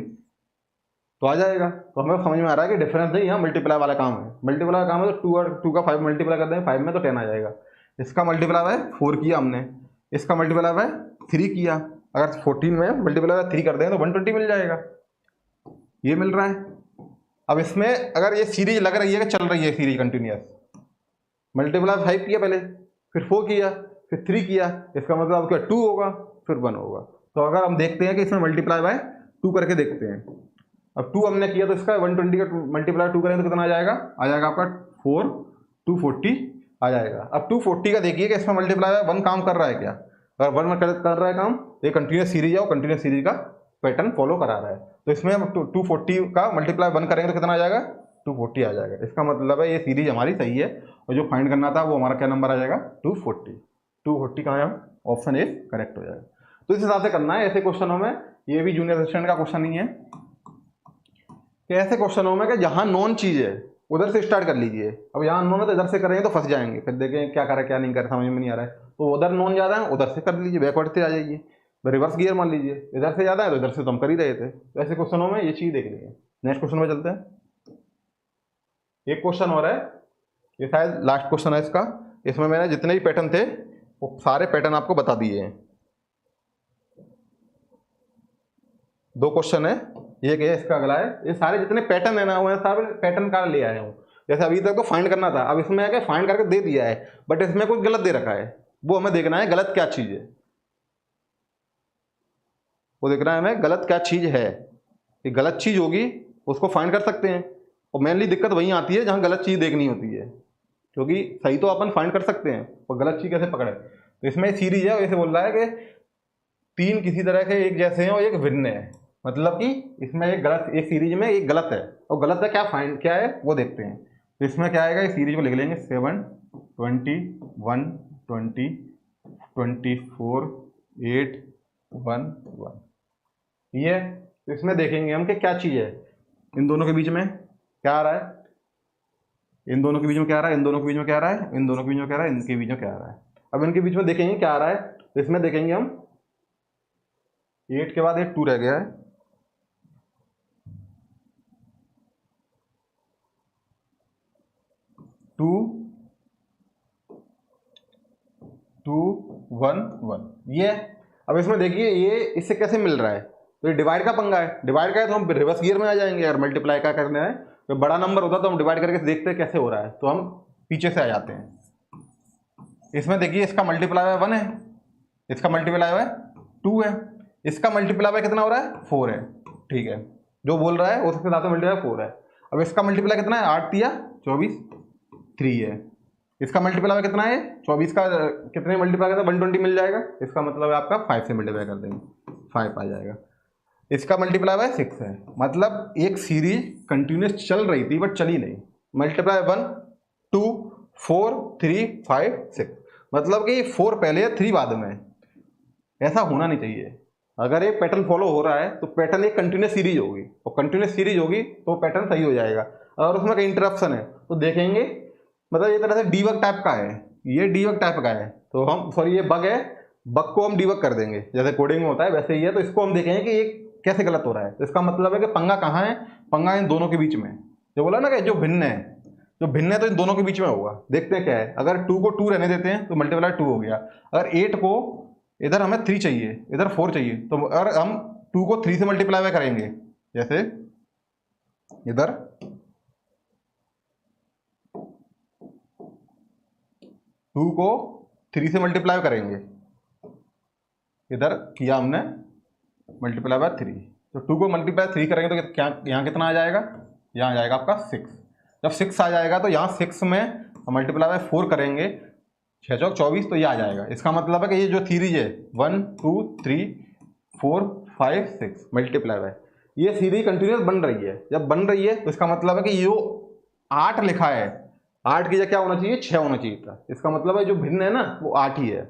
तो आ जाएगा। तो हमें समझ में आ रहा है कि डिफरेंस नहीं, यहाँ मल्टीप्लाई वाला काम है। मल्टीप्लाई का काम है तो 2 और 2 का 5 मल्टीप्लाई कर देंगे 5 में तो 10 आ जाएगा। इसका मल्टीप्लाई बाय 4 किया हमने, इसका मल्टीप्लाई बाय 3 किया, अगर 14 में मल्टीप्लाई बाय 3 कर देंगे तो 120 मिल जाएगा, ये मिल रहा है। अब इसमें अगर ये सीरीज लग रही है कि चल रही है सीरीज कंटिन्यूस, मल्टीप्लाई 5 किया पहले, फिर 4 किया, फिर 3 किया, इसका मतलब क्या 2 होगा, फिर 1 होगा। तो अगर हम देखते हैं कि इसमें मल्टीप्लाई बाय 2 करके देखते हैं, अब 2 हमने किया तो इसका 120 का मल्टीप्लाई 2 करेंगे तो कितना आ जाएगा? आ जाएगा आपका 4 240 आ जाएगा। अब 240 का देखिए कि इसमें मल्टीप्लाई बाय 1 काम कर रहा है क्या? अगर 1 में कर रहा है काम, ये कंटिन्यूस सीरीज है, वो कंटिन्यूस सीरीज का पैटर्न फॉलो करा रहा है। तो इसमें हम 240 का मल्टीप्लाई 1 करेंगे तो कितना आ जाएगा? 240 आ जाएगा। इसका मतलब है ये सीरीज हमारी सही है, और जो फाइंड करना था वो हमारा क्या नंबर आ जाएगा? 240। 240 कहाँ है? ऑप्शन ए करेक्ट हो जाएगा। तो इस हिसाब से करना है ऐसे क्वेश्चनों में। ये भी जूनियर असिस्टेंट का क्वेश्चन नहीं है कि ऐसे क्वेश्चनों में कि जहाँ नॉन चीज है उधर से स्टार्ट कर लीजिए। अब यहाँ नॉन है तो इधर से करेंगे तो फंस जाएंगे, फिर देखें क्या करें क्या नहीं करें, समझ में नहीं आ रहा है। तो उधर नॉन ज़्यादा है उधर से कर लीजिए, बैकवर्ड से आ जाइए, रिवर्स गियर मान लीजिए। इधर से ज़्यादा है तो इधर से तो हम कर ही रहे थे। तो ऐसे क्वेश्चनों में ये चीज़ देख लीजिए। नेक्स्ट क्वेश्चन में चलते हैं। एक क्वेश्चन और है, ये शायद लास्ट क्वेश्चन है इसका। इसमें मैंने जितने भी पैटर्न थे वो सारे पैटर्न आपको बता दिए हैं। 2 क्वेश्चन है, एक है इसका, अगला है। ये सारे जितने पैटर्न है ना वो सारे पैटर्न का ले आया हूँ। जैसे अभी तक तो फाइंड करना था, अब इसमें है कि फाइंड करके दे दिया है, बट इसमें कुछ गलत दे रखा है, वो हमें देखना है गलत क्या चीज़ है। वो देखना है हमें गलत क्या चीज़ है। ये गलत चीज़ होगी उसको फाइंड कर सकते हैं, और मेनली दिक्कत वहीं आती है जहाँ गलत चीज़ देखनी होती है, क्योंकि सही तो अपन फाइंड कर सकते हैं और गलत चीज़ कैसे पकड़े। तो इसमें सीरीज है, ऐसे बोल रहा है कि 3 किसी तरह के एक जैसे हैं और एक भिन्न है। मतलब कि इसमें एक गलत, एक सीरीज में एक गलत है, और गलत है क्या, फाइंड क्या है वो देखते हैं। तो इसमें क्या आएगा, इस सीरीज को लिख लेंगे 7 20 1 20 24 8 1 1, ये। तो इसमें देखेंगे हम कि क्या चीज़ है, इन दोनों के बीच में क्या आ रहा है, इन दोनों के बीच में क्या आ रहा है, इन दोनों के बीच में क्या आ रहा है, इन दोनों के बीच में क्या आ रहा है, इनके बीच में क्या आ रहा है। अब इनके बीच में देखेंगे क्या आ रहा है, तो इसमें देखेंगे हम 8 के बाद एक 2 रह गया है, 2 2 1 1, ये। अब इसमें देखिए ये इससे कैसे मिल रहा है, तो ये डिवाइड का पंगा है। डिवाइड का है तो हम रिवर्स गियर में आ जाएंगे, यार मल्टीप्लाई का करना है तो बड़ा नंबर होता तो हम डिवाइड करके देखते हैं कैसे हो रहा है, तो हम पीछे से आ जाते हैं। इसमें देखिए इसका मल्टीप्लाई बाय 1 है, इसका मल्टीप्लाई बाय 2 है, इसका मल्टीप्लाई बाय कितना हो रहा है, 4 है। ठीक है, जो बोल रहा है उसके साथ मल्टीप्लाई 4 है। अब इसका मल्टीप्लाई कितना है, 8 दिया 24 3 है। इसका मल्टीप्लाई कितना है, 24 का कितने मल्टीप्लाई करता है 120 मिल जाएगा। इसका मतलब है आपका 5 से मल्टीप्लाई कर देंगे 5 आ जाएगा। इसका मल्टीप्लाई बाय 6 है, मतलब एक सीरीज कंटिन्यूस चल रही थी बट चली नहीं। मल्टीप्लाई 1 2 4 3 5 6, मतलब कि 4 पहले है 3 बाद में। ऐसा होना नहीं चाहिए। अगर एक पैटर्न फॉलो हो रहा है तो पैटर्न एक कंटिन्यूस सीरीज होगी, और कंटिन्यूस सीरीज होगी तो पैटर्न सही हो जाएगा। अगर उसमें कहीं इंटरप्शन है तो देखेंगे, मतलब ये तरह से डीबग टाइप का है, ये डीबग टाइप का है, तो हम सॉरी ये बग है, बग को हम डीबग कर देंगे, जैसे कोडिंग में होता है वैसे ही है। तो इसको हम देखेंगे कि ये कैसे गलत हो रहा है। तो इसका मतलब है कि पंगा कहाँ है, पंगा इन दोनों के बीच में। जो बोला ना कि जो भिन्न है, जो भिन्न है तो इन दोनों के बीच में होगा। देखते हैं क्या है। अगर 2 को 2 रहने देते हैं तो मल्टीप्लाई 2 हो गया। अगर 8 को, इधर हमें 3 चाहिए इधर 4 चाहिए, तो अगर हम 2 को 3 से मल्टीप्लाई करेंगे, जैसे इधर 2 को 3 से मल्टीप्लाई करेंगे, इधर किया हमने मल्टीप्लाई बाय 3, तो 2 को मल्टीप्लाई 3 करेंगे तो क्या यहाँ कितना आ जाएगा, यहाँ आ जाएगा आपका 6। जब 6 आ जाएगा तो यहाँ 6 में मल्टीप्लाई बाय 4 करेंगे, 6 चौक 24, तो ये आ जाएगा। इसका मतलब है कि ये जो सीरीज है 1 2 3 4 5 6 मल्टीप्लाई बाय, ये सीरीज कंटिन्यूस बन रही है। जब बन रही है तो इसका मतलब है कि ये 8 लिखा है 8 की जगह क्या होना चाहिए, 6 होना चाहिए था। इसका मतलब है जो भिन्न है ना वो 8 ही है।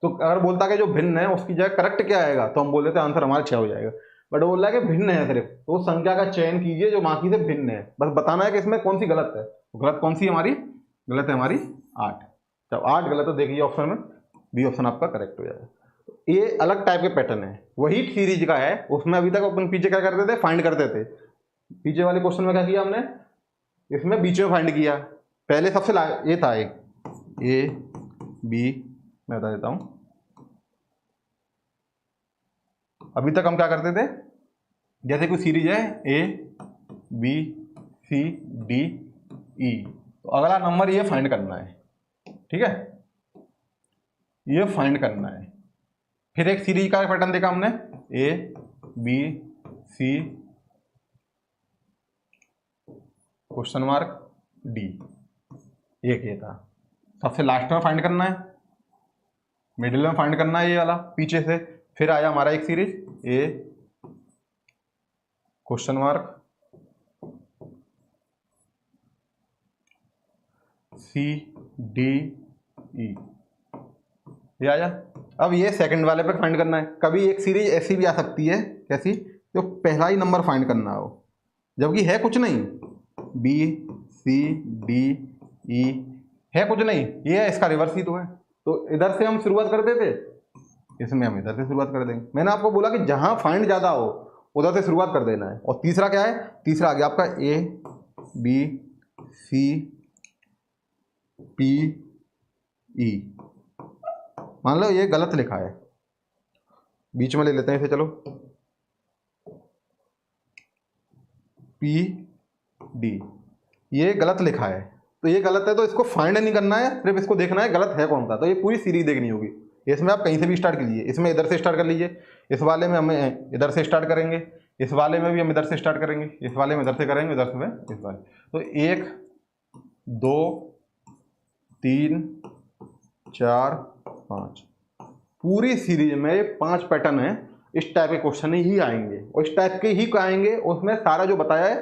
तो अगर बोलता कि जो भिन्न है उसकी जगह करेक्ट क्या आएगा, तो हम बोल देते आंसर हमारा 6 हो जाएगा। बट बोल रहा है कि भिन्न है सिर्फ, तो उस संख्या का चयन कीजिए जो बाकी से भिन्न है। बस बताना है कि इसमें कौन सी गलत है। तो गलत कौन सी है हमारी, गलत है हमारी 8। जब 8 गलत है देखिए ऑप्शन में बी ऑप्शन आपका करेक्ट हो जाएगा। ये अलग टाइप के पैटर्न है, वही सीरीज का है। उसमें अभी तक अपन पीछे क्या करते थे, फाइंड करते थे। पीछे वाले क्वेश्चन में क्या किया हमने, इसमें बीच में फाइंड किया। पहले सबसे ये था एक ए बी, मैं बता देता हूं। अभी तक हम क्या करते थे, जैसे कोई सीरीज है ए बी सी डी ई, तो अगला नंबर ये फाइंड करना है, ठीक है, ये फाइंड करना है। फिर एक सीरीज का पैटर्न देखा हमने, A B C question mark D, एक ये था। सबसे लास्ट में फाइंड करना है, मिडिल में फाइंड करना है ये वाला पीछे से। फिर आया हमारा एक series A question mark C D E, ये आया। अब ये सेकंड वाले पे फाइंड करना है। कभी एक सीरीज ऐसी भी आ सकती है, कैसी, जो पहला ही नंबर फाइंड करना हो, जबकि है कुछ नहीं, बी सी डी ई है कुछ नहीं, ये है इसका रिवर्स ही तो है। तो इधर से हम शुरुआत करते थे, इसमें हम इधर से शुरुआत कर देंगे। मैंने आपको बोला कि जहां फाइंड ज्यादा हो उधर से शुरुआत कर देना है। और तीसरा क्या है, तीसरा आ गया आपका ए बी सी पी ई। मान लो ये गलत लिखा है, बीच में ले लेते हैं इसे, चलो पी डी, ये गलत लिखा है। तो ये गलत है, तो इसको फाइंड नहीं करना है, सिर्फ इसको देखना है गलत है कौन सा। तो ये पूरी सीरीज देखनी होगी। इसमें आप कहीं से भी स्टार्ट कीजिए, इसमें इधर से स्टार्ट कर लीजिए, इस वाले में हम इधर से स्टार्ट करेंगे, इस वाले में भी हम इधर से स्टार्ट करेंगे, इस वाले में इधर से करेंगे, इधर से इस वाले। तो 1 2 3 4 5 पूरी सीरीज में 5 पैटर्न है। इस टाइप के क्वेश्चन ही आएंगे और इस टाइप के ही आएंगे। उसमें सारा जो बताया है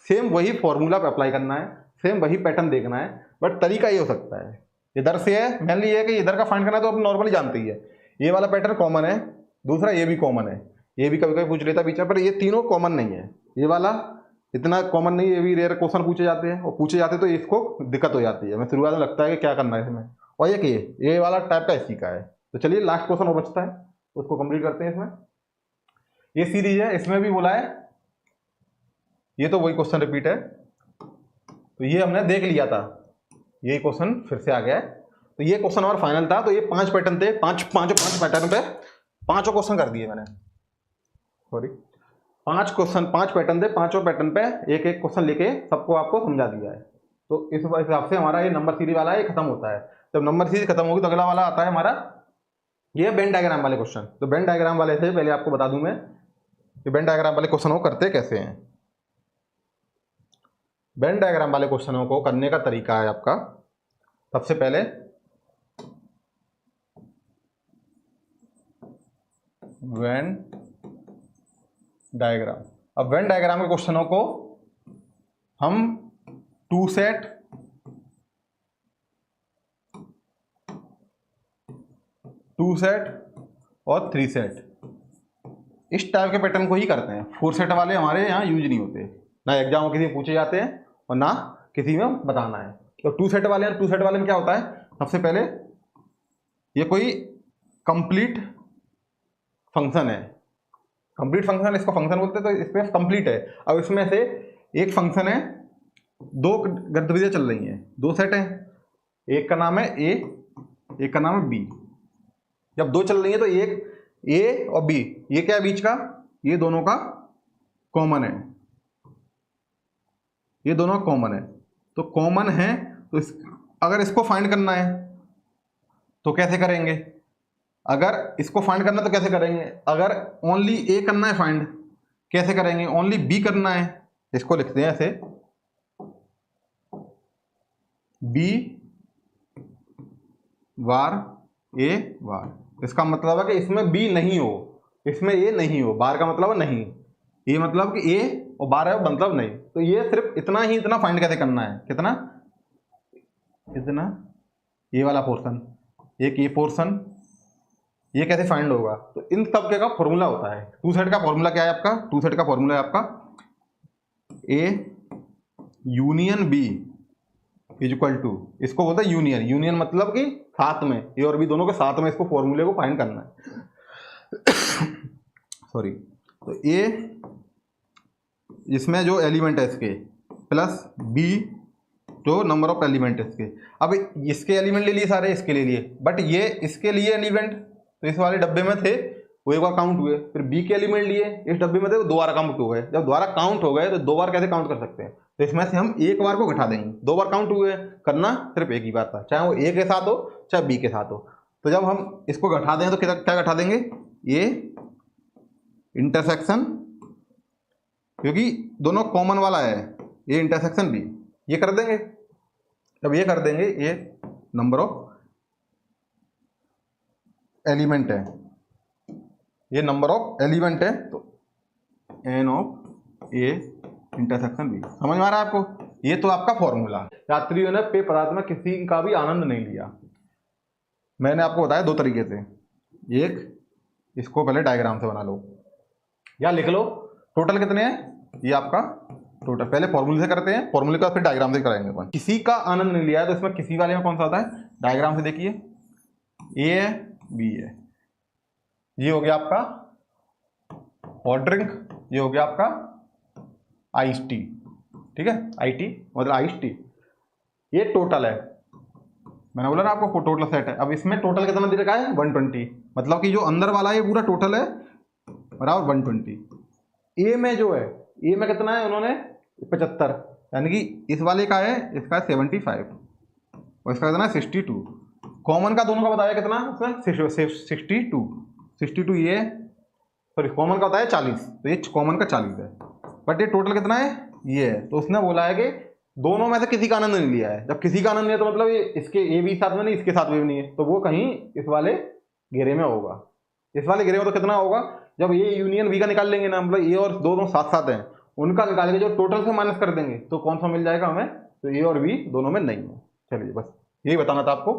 सेम वही फॉर्मूला पे अप्लाई करना है, सेम वही पैटर्न देखना है। बट तरीका ये हो सकता है, इधर से है मेनली ये कि इधर का फाइंड करना तो आप नॉर्मली जानते ही है। ये वाला पैटर्न कॉमन है, दूसरा ये भी कॉमन है, ये भी कभी कभी पूछ लेता पीछे, पर ये तीनों कॉमन नहीं है। ये वाला इतना कॉमन नहीं है, ये भी रेयर क्वेश्चन पूछे जाते हैं, और पूछे जाते तो इसको दिक्कत हो जाती है। मैं शुरुआत में लगता है कि क्या करना है इसमें। और ये वाला टाइप का इसी का है। तो चलिए लास्ट क्वेश्चन और बचता है, उसको कंप्लीट करते हैं। इसमें ये सीरीज है, इसमें भी बोला है, ये तो वही क्वेश्चन रिपीट है। तो ये हमने देख लिया था, ये क्वेश्चन फिर से आ गया है। तो ये क्वेश्चन हमारा फाइनल था। तो ये 5 पैटर्न थे, पांच पैटर्न पे 5 क्वेश्चन कर दिए मैंने, सॉरी 5 क्वेश्चन 5 पैटर्न थे, 5 पैटर्न पे एक एक क्वेश्चन लेके सबको आपको समझा दिया है। तो इस हिसाब से हमारा ये नंबर सीरीज वाला ये खत्म होता है। जब नंबर सीरीज खत्म होगी तो अगला वाला आता है हमारा ये वेन डायग्राम वाले क्वेश्चन। तो वेन डायग्राम वाले से पहले आपको बता दूं मैं कि वेन डायग्राम वाले क्वेश्चन को करते कैसे हैं। वेन डायग्राम वाले क्वेश्चनों को करने का तरीका है आपका, सबसे पहले वेन डायग्राम। अब वेन डायग्राम के क्वेश्चनों को हम 2 सेट, 2 सेट और 3 सेट इस टाइप के पैटर्न को ही करते हैं। 4 सेट वाले हमारे यहाँ यूज नहीं होते, ना एग्जाम में किसी में पूछे जाते हैं और ना किसी में बताना है। तो 2 सेट वाले हैं, 2 सेट वाले में क्या होता है, सबसे पहले ये कोई कंप्लीट फंक्शन है, कंप्लीट फंक्शन इसको फंक्शन बोलते हैं, तो इसमें कंप्लीट है। अब इसमें से एक फंक्शन है, 2 गतिविधियां चल रही हैं, 2 सेट हैं, एक का नाम है ए, एक का नाम है बी। जब 2 चल रही है तो एक ए और बी, ये क्या है बीच का, ये दोनों का कॉमन है, ये दोनों कॉमन है। तो कॉमन है तो अगर इसको फाइंड करना है तो कैसे करेंगे, अगर इसको फाइंड करना है तो कैसे करेंगे, अगर ओनली ए करना है फाइंड कैसे करेंगे, ओनली बी करना है, इसको लिखते हैं ऐसे बी वार ए वार। इसका मतलब है कि इसमें बी नहीं हो, इसमें ए नहीं हो, बार का मतलब है नहीं, ये मतलब कि ए और बार है मतलब नहीं। तो ये सिर्फ इतना ही, इतना फाइंड कैसे करना है, कितना इतना ये वाला पोर्शन, एक ये पोर्शन, ये कैसे फाइंड होगा? तो इन सब के का फॉर्मूला होता है। टू साइड का फॉर्मूला क्या है आपका? टू साइड का फॉर्मूला है आपका A union B is equal to, इसको बोलते हैं यूनियन। यूनियन मतलब कि साथ में, ए और बी दोनों के साथ में इसको फॉर्मूले को फाइंड करना है। सॉरी। तो ए इसमें जो एलिमेंट है इसके प्लस बी जो नंबर ऑफ एलिमेंट है इसके। अब इसके एलिमेंट ले लिए सारे, इसके ले लिए, बट ये इसके लिए एलिमेंट तो इस वाले डब्बे में थे वो एक बार काउंट हुए, फिर बी के एलिमेंट लिए इस डब्बे में थे वो दो बार काउंट हो गए। जब दोबारा काउंट हो गए तो दो बार कैसे काउंट कर सकते हैं? तो इसमें से हम एक बार को घटा देंगे, दो बार काउंट हुए, करना सिर्फ एक ही बार था, चाहे वो ए के साथ हो चाहे बी के साथ हो। तो जब हम इसको घटा दें तो क्या घटा देंगे? ये इंटरसेक्शन, क्योंकि दोनों कॉमन वाला है, ये इंटरसेक्शन बी, ये कर देंगे। जब ये कर देंगे, ये नंबर ऑफ एलिमेंट है, ये नंबर ऑफ एलिमेंट है, तो n of A intersection B. समझ में आ रहा है आपको? ये तो आपका फॉर्मूला। यात्रियों ने पेय पदार्थ में किसी का भी आनंद नहीं लिया। मैंने आपको बताया दो तरीके से, एक इसको पहले डायग्राम से बना लो या लिख लो। टोटल कितने हैं? ये आपका टोटल पहले फॉर्मूले से करते हैं, फॉर्मूले का फिर डायग्राम से कराएंगे अपन। किसी का आनंद नहीं लिया है तो इसमें किसी वाले में कौन सा होता है? डायग्राम से देखिए, ए है बी है, ये हो गया आपका हॉट ड्रिंक, ये हो गया आपका आइस टी, ठीक है, आई टी मतलब आइस टी। ये टोटल है, मैंने बोला ना आपको टोटल सेट है। अब इसमें टोटल कितना दे रखा है? 120, मतलब कि जो अंदर वाला है पूरा टोटल है बराबर 120। ए में जो है, ए में कितना है उन्होंने? 75, यानी कि इस वाले का है, इसका है 75 और इसका कितना है? 62। कॉमन का दोनों का बताया कितना? उसमें 62 ये, सॉरी कॉमन का होता है 40, तो ये कॉमन का 40 है, बट ये टोटल कितना है? ये है। तो उसने बोला है कि दोनों में से किसी का आनंद नहीं लिया है। जब किसी का आनंद लिया तो मतलब ये इसके ए भी साथ में नहीं, इसके साथ में भी नहीं है, तो वो कहीं इस वाले घेरे में होगा। इस वाले घेरे में तो कितना होगा? जब ये यूनियन बी का निकाल लेंगे ना, मतलब ए और दोनों साथ साथ हैं, उनका निकाल के जो टोटल से माइनस कर देंगे तो कौन सा मिल जाएगा हमें? तो ए और बी दोनों में नहीं है। चलिए बस यही बताना था आपको।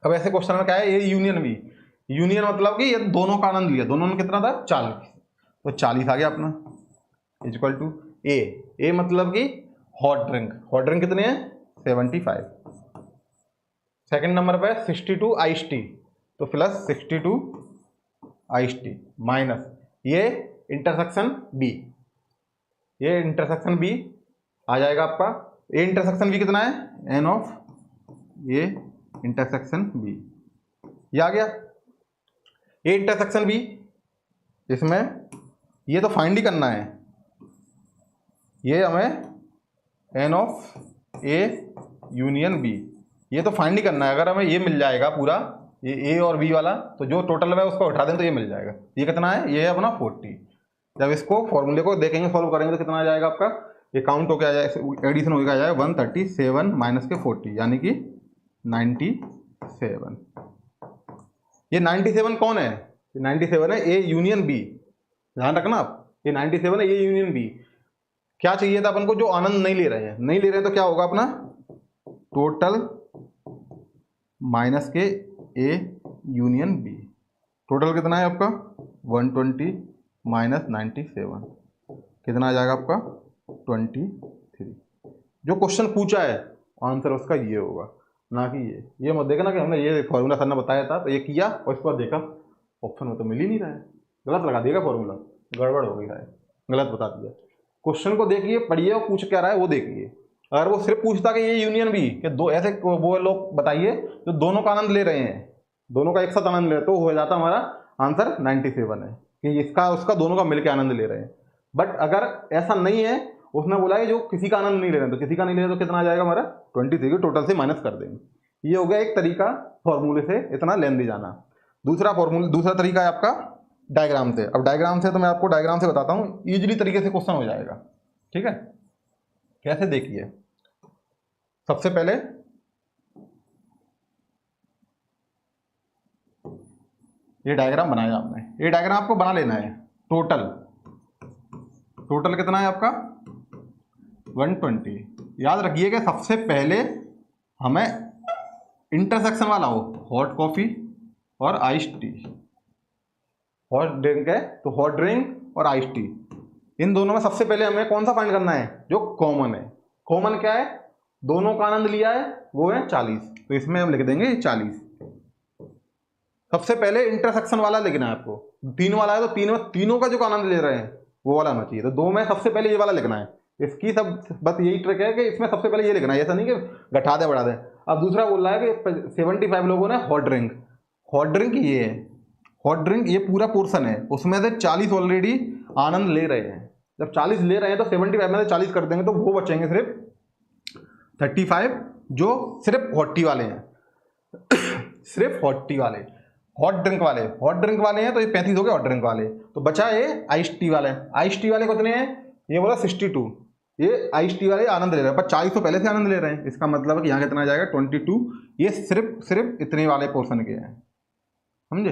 अब ऐसे क्वेश्चन में क्या है? ये यूनियन बी, यूनियन मतलब कि ये दोनों का आनंद लिया, दोनों में कितना था? 40, तो 40 आ गया अपना इज इक्वल टू ए। ए मतलब कि हॉट ड्रिंक, हॉट ड्रिंक कितने हैं? 75। सेकंड नंबर पे 62 आइस टी, तो प्लस 62 आइस टी माइनस ये इंटरसेक्शन बी, ये इंटरसेक्शन बी आ जाएगा आपका। ए इंटरसेक्शन बी कितना है? एन ऑफ ये इंटरसेक्शन बी, ये आ गया। ए इंटरसेक्शन बी, इसमें ये तो फाइंड ही करना है, ये हमें n of A union B, ये तो फाइंड ही करना है। अगर हमें ये मिल जाएगा पूरा, ये ए और बी वाला, तो जो टोटल है उसको उठा दें तो ये मिल जाएगा। ये कितना है? ये है अपना 40। जब इसको फॉर्मूले को देखेंगे, सॉल्व करेंगे तो कितना आ जाएगा आपका? ये काउंट होकर आ जाएगा, एडिशन होकर आ जाएगा 137 माइनस के 40, यानी कि 97। ये 97 कौन है? ये 97 है ए यूनियन बी, ध्यान रखना आप, ये 97 है ए यूनियन बी। क्या चाहिए था अपन को? जो आनंद नहीं ले रहे हैं, नहीं ले रहे हैं तो क्या होगा अपना? टोटल माइनस के ए यूनियन बी। टोटल कितना है आपका? 120 माइनस 97, कितना आ जाएगा आपका? 23। जो क्वेश्चन पूछा है आंसर उसका ये होगा, ना कि ये मत देखना कि हमने ये फॉर्मूला सर ने बताया था तो ये किया और इसके बाद देखा ऑप्शन में तो मिल ही नहीं रहा है, गलत लगा देगा फॉर्मूला, गड़बड़ हो गया है, गलत बता दिया। क्वेश्चन को देखिए, पढ़िए और पूछ क्या रहा है वो देखिए। अगर वो सिर्फ पूछता कि ये यूनियन बी कि दो ऐसे वो लोग बताइए जो दोनों का आनंद ले रहे हैं, दोनों का एक साथ आनंद ले रहे, तो हो जाता हमारा आंसर 97 है कि इसका उसका दोनों का मिलकर आनंद ले रहे हैं। बट अगर ऐसा नहीं है, उसने बोला है जो किसी का आनंद नहीं ले रहे हैं, तो किसी का नहीं ले रहे तो कितना आ जाएगा हमारा? 23 के टोटल से माइनस कर देंगे। ये हो गया एक तरीका फॉर्मूले से इतना लेन दे जाना। दूसरा तरीका है आपका डायग्राम से। अब डायग्राम से तो मैं आपको डायग्राम से बताता हूँ, ईजिली तरीके से क्वेश्चन हो जाएगा, ठीक है। कैसे? देखिए, सबसे पहले ये डायग्राम बनाया आपने, ये डायग्राम आपको बना लेना है। टोटल कितना है आपका? 120। याद रखिएगा सबसे पहले हमें इंटरसेक्शन वाला हो, हॉट कॉफ़ी और आइस टी। हॉट ड्रिंक है तो हॉट ड्रिंक और आइस टी, इन दोनों में सबसे पहले हमें कौन सा फाइंड करना है, जो कॉमन है। कॉमन क्या है, दोनों का आनंद लिया है, वो है 40, तो इसमें हम लिख देंगे 40। सबसे पहले इंटरसेक्शन वाला लिखना है आपको, 3 वाला है तो तीनों का जो आनंद ले रहे हैं वो वाला होना चाहिए। तो 2 में सबसे पहले ये वाला लिखना है। इसकी सब बस यही ट्रिक है कि इसमें सबसे पहले ये लिखना है, ऐसा नहीं कि घटा दे बढ़ा दे। अब दूसरा बोल रहा है कि 75 लोगों ने हॉट ड्रिंक, हॉट ड्रिंक ये है, हॉट ड्रिंक ये पूरा पोर्शन है, उसमें से 40 ऑलरेडी आनंद ले रहे हैं। जब 40 ले रहे हैं तो 75 में से 40 कर देंगे तो वो बचेंगे सिर्फ 35 जो सिर्फ हॉट टी वाले हैं सिर्फ हॉट टी वाले, हॉट ड्रिंक वाले हैं, तो ये 35 हो गए हॉट ड्रिंक वाले। तो बचा ये आइस टी वाले। आइस टी वाले कितने हैं, ये बोला 62, ये आइस टी वाले आनंद ले रहे हैं, पर 40 तो पहले से आनंद ले रहे हैं। इसका मतलब है कि यहाँ कितना आ जाएगा 22, ये सिर्फ इतने वाले पोर्शन के हैं, समझे।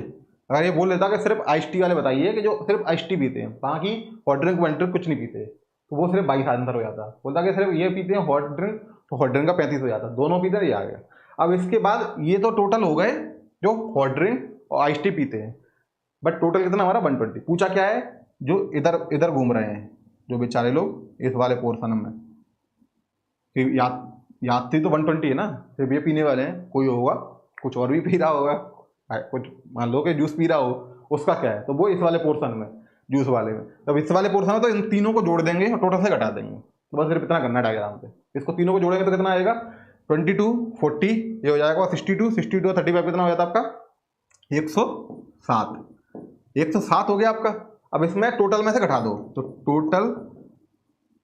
अगर ये बोल लेता कि सिर्फ आइस टी वाले बताइए कि जो सिर्फ आइस टी पीते हैं, बाकी हॉट ड्रिंक वन ड्रिंक कुछ नहीं पीते, तो वो सिर्फ 22 आंसर हो जाता। बोलता कि सिर्फ ये पीते हैं हॉट ड्रिंक, तो हॉट ड्रिंक का 35 हो जाता, दोनों पीते हैं, ये आ गया। अब इसके बाद ये तो टोटल हो गए जो हॉट ड्रिंक और आइस टी पीते हैं, बट टोटल कितना हमारा 120। पूछा क्या है, जो इधर इधर घूम रहे हैं जो बेचारे लोग इस वाले पोर्शन में, कि यात्री तो 120 है ना, सिर्फ ये पीने वाले हैं, कोई होगा कुछ और भी पी रहा होगा, कुछ मान लो कि जूस पी रहा हो, उसका क्या है, तो वो इस वाले पोर्शन में, जूस वाले में। तब इस वाले पोर्शन में तो इन तीनों को जोड़ देंगे और टोटल से घटा देंगे, तो बस सिर्फ इतना करना है डायग्राम पे। इसको तीनों को जोड़ेंगे तो कितना आएगा 22, 40, ये हो जाएगा 62 और 35 कितना हो जाता है आपका 107, 107 हो गया आपका। अब इसमें टोटल में से घटा दो, तो टोटल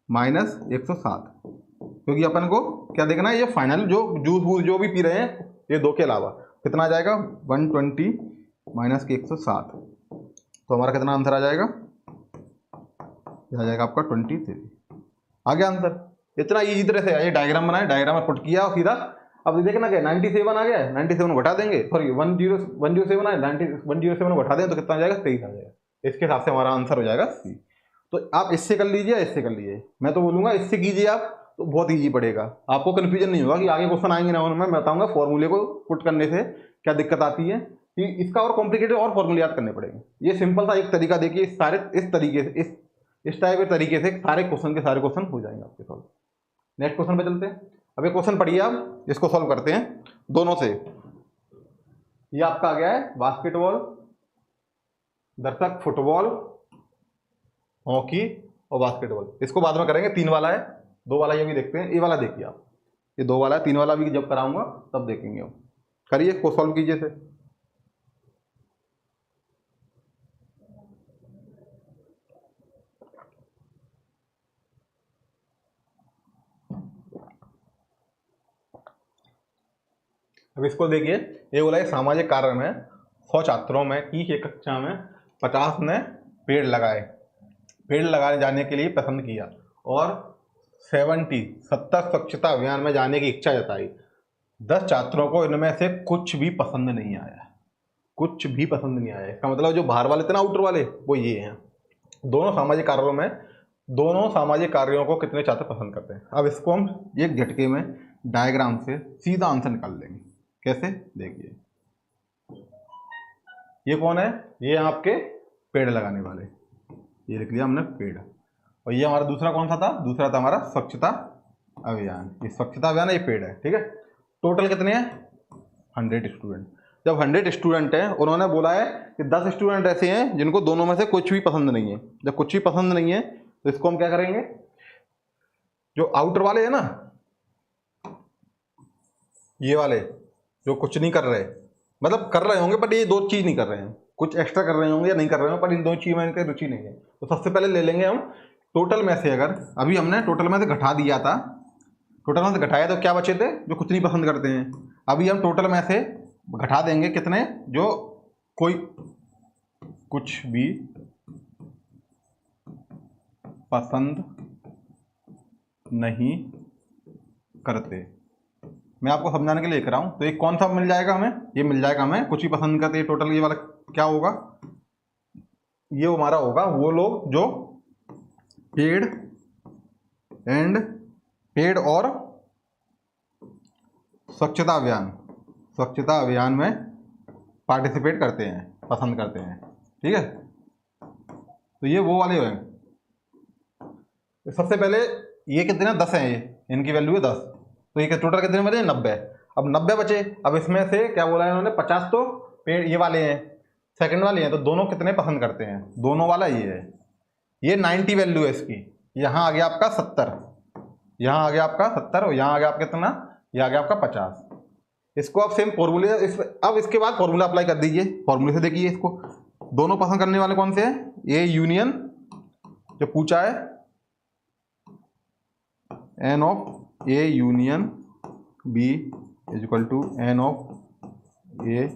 माइनस 107, क्योंकि अपन को क्या देखना है, ये फाइनल जो जूस वूस जो भी पी रहे हैं ये 2 के अलावा कितना आ जाएगा 120 माइनस के 107, तो हमारा कितना आंसर आ जाएगा, ये आ जाएगा आपका 23। आ गया आंसर। इतना इजी तरह से ये डायग्राम बनाए, डायग्राम में पुट किया और सीधा। अब देखना क्या 97 आ गया है, 97 को घटा देंगे, सॉरी 107 आए, 107 को घटा दें तो कितना आ जाएगा 23 आ जाएगा। इसके हिसाब से हमारा आंसर हो जाएगा सी। तो आप इससे कर लीजिए, इससे कर लीजिए, मैं तो बोलूँगा इससे कीजिए आप, तो बहुत ईजी पड़ेगा, आपको कन्फ्यूजन नहीं होगा कि आगे क्वेश्चन आएंगे ना, मैं बताऊंगा फॉर्मूले को पुट करने से क्या दिक्कत आती है, कि इसका और कॉम्प्लिकेटेड और फॉर्मूले याद करने पड़ेंगे। ये सिंपल सा एक तरीका देखिए, सारे इस तरीके से इस टाइप के तरीके से सारे क्वेश्चन के सारे क्वेश्चन हो जाएंगे आपके सॉल्व। नेक्स्ट क्वेश्चन पे चलते हैं। अब ये क्वेश्चन पढ़िए आप, इसको सॉल्व करते हैं दोनों से। ये आपका आ गया है बास्केटबॉल, दर्शक फुटबॉल, हॉकी और बास्केटबॉल, इसको बाद में करेंगे। 3 वाला है, 2 वाला ये भी देखते हैं। ये वाला देखिए आप, ये 2 वाला है, 3 वाला भी जब कराऊंगा तब देखेंगे हम। करिए, इसको सॉल्व कीजिए से। अब इसको देखिए, ये बोला है सामाजिक कार्य में 100 छात्रों में की एक कक्षा में 50 ने पेड़ लगाए जाने के लिए पसंद किया और 70 स्वच्छता अभियान में जाने की इच्छा जताई। 10 छात्रों को इनमें से कुछ भी पसंद नहीं आया, कुछ भी पसंद नहीं आया। इसका मतलब जो बाहर वाले थे ना, आउटर वाले, वो ये हैं। दोनों सामाजिक कार्यों को कितने छात्र पसंद करते हैं। अब इसको हम एक झटके में डायग्राम से सीधा आंसर निकाल लेंगे। कैसे, देखिए, ये कौन है, ये आपके पेड़ लगाने वाले, ये लिख लिया हमने पेड़। और ये हमारा दूसरा कौन सा था, दूसरा था हमारा स्वच्छता अभियान। ये स्वच्छता अभियान है, ये पेड़ है, ठीक है। टोटल कितने हैं 100 स्टूडेंट। जब 100 स्टूडेंट हैं, उन्होंने बोला है कि 10 स्टूडेंट ऐसे हैं जिनको दोनों में से कुछ भी पसंद नहीं है। जब कुछ भी पसंद नहीं है तो इसको हम क्या करेंगे, जो आउटर वाले हैं ना, ये वाले जो कुछ नहीं कर रहे, मतलब कर रहे होंगे बट ये 2 चीज नहीं कर रहे हैं, कुछ एक्स्ट्रा कर रहे होंगे या नहीं कर रहे होंगे, पर इन 2 चीज में इनकी रुचि नहीं है। तो सबसे पहले ले लेंगे हम टोटल में से। अगर अभी हमने टोटल में से घटा दिया था, टोटल में से घटाया तो क्या बचे थे, जो कुछ नहीं पसंद करते हैं। अभी हम टोटल में से घटा देंगे कितने, जो कोई कुछ भी पसंद नहीं करते। मैं आपको समझाने के लिए लिख रहा हूं। तो एक कौन सा मिल जाएगा हमें, ये मिल जाएगा हमें कुछ ही पसंद करते। टोटल ये वाला क्या होगा, ये हमारा होगा वो लोग जो पेड़ और स्वच्छता अभियान में पार्टिसिपेट करते हैं, पसंद करते हैं। ठीक है, तो ये वो वाले हैं। सबसे पहले ये कितने 10 हैं, ये इनकी वैल्यू है 10, तो ये टोटल कितने बचे 90। अब 90 बचे, अब इसमें से क्या बोला है इन्होंने 50 तो पेड़ ये वाले हैं, सेकंड वाले हैं, तो दोनों कितने पसंद करते हैं, दोनों वाला ये है। ये 90 वैल्यू है इसकी, यहाँ आ गया आपका 70, यहाँ आ गया आपका 70 और यहाँ आ गया आपका कितना, ये आ गया आपका 50। इसको आप सेम फॉर्मूले अब इसके बाद फॉर्मूला अप्लाई कर दीजिए। फॉर्मूले से देखिए इसको, दोनों पसंद करने वाले कौन से हैं, ए यूनियन जो पूछा है, N of A union B is equal to N of A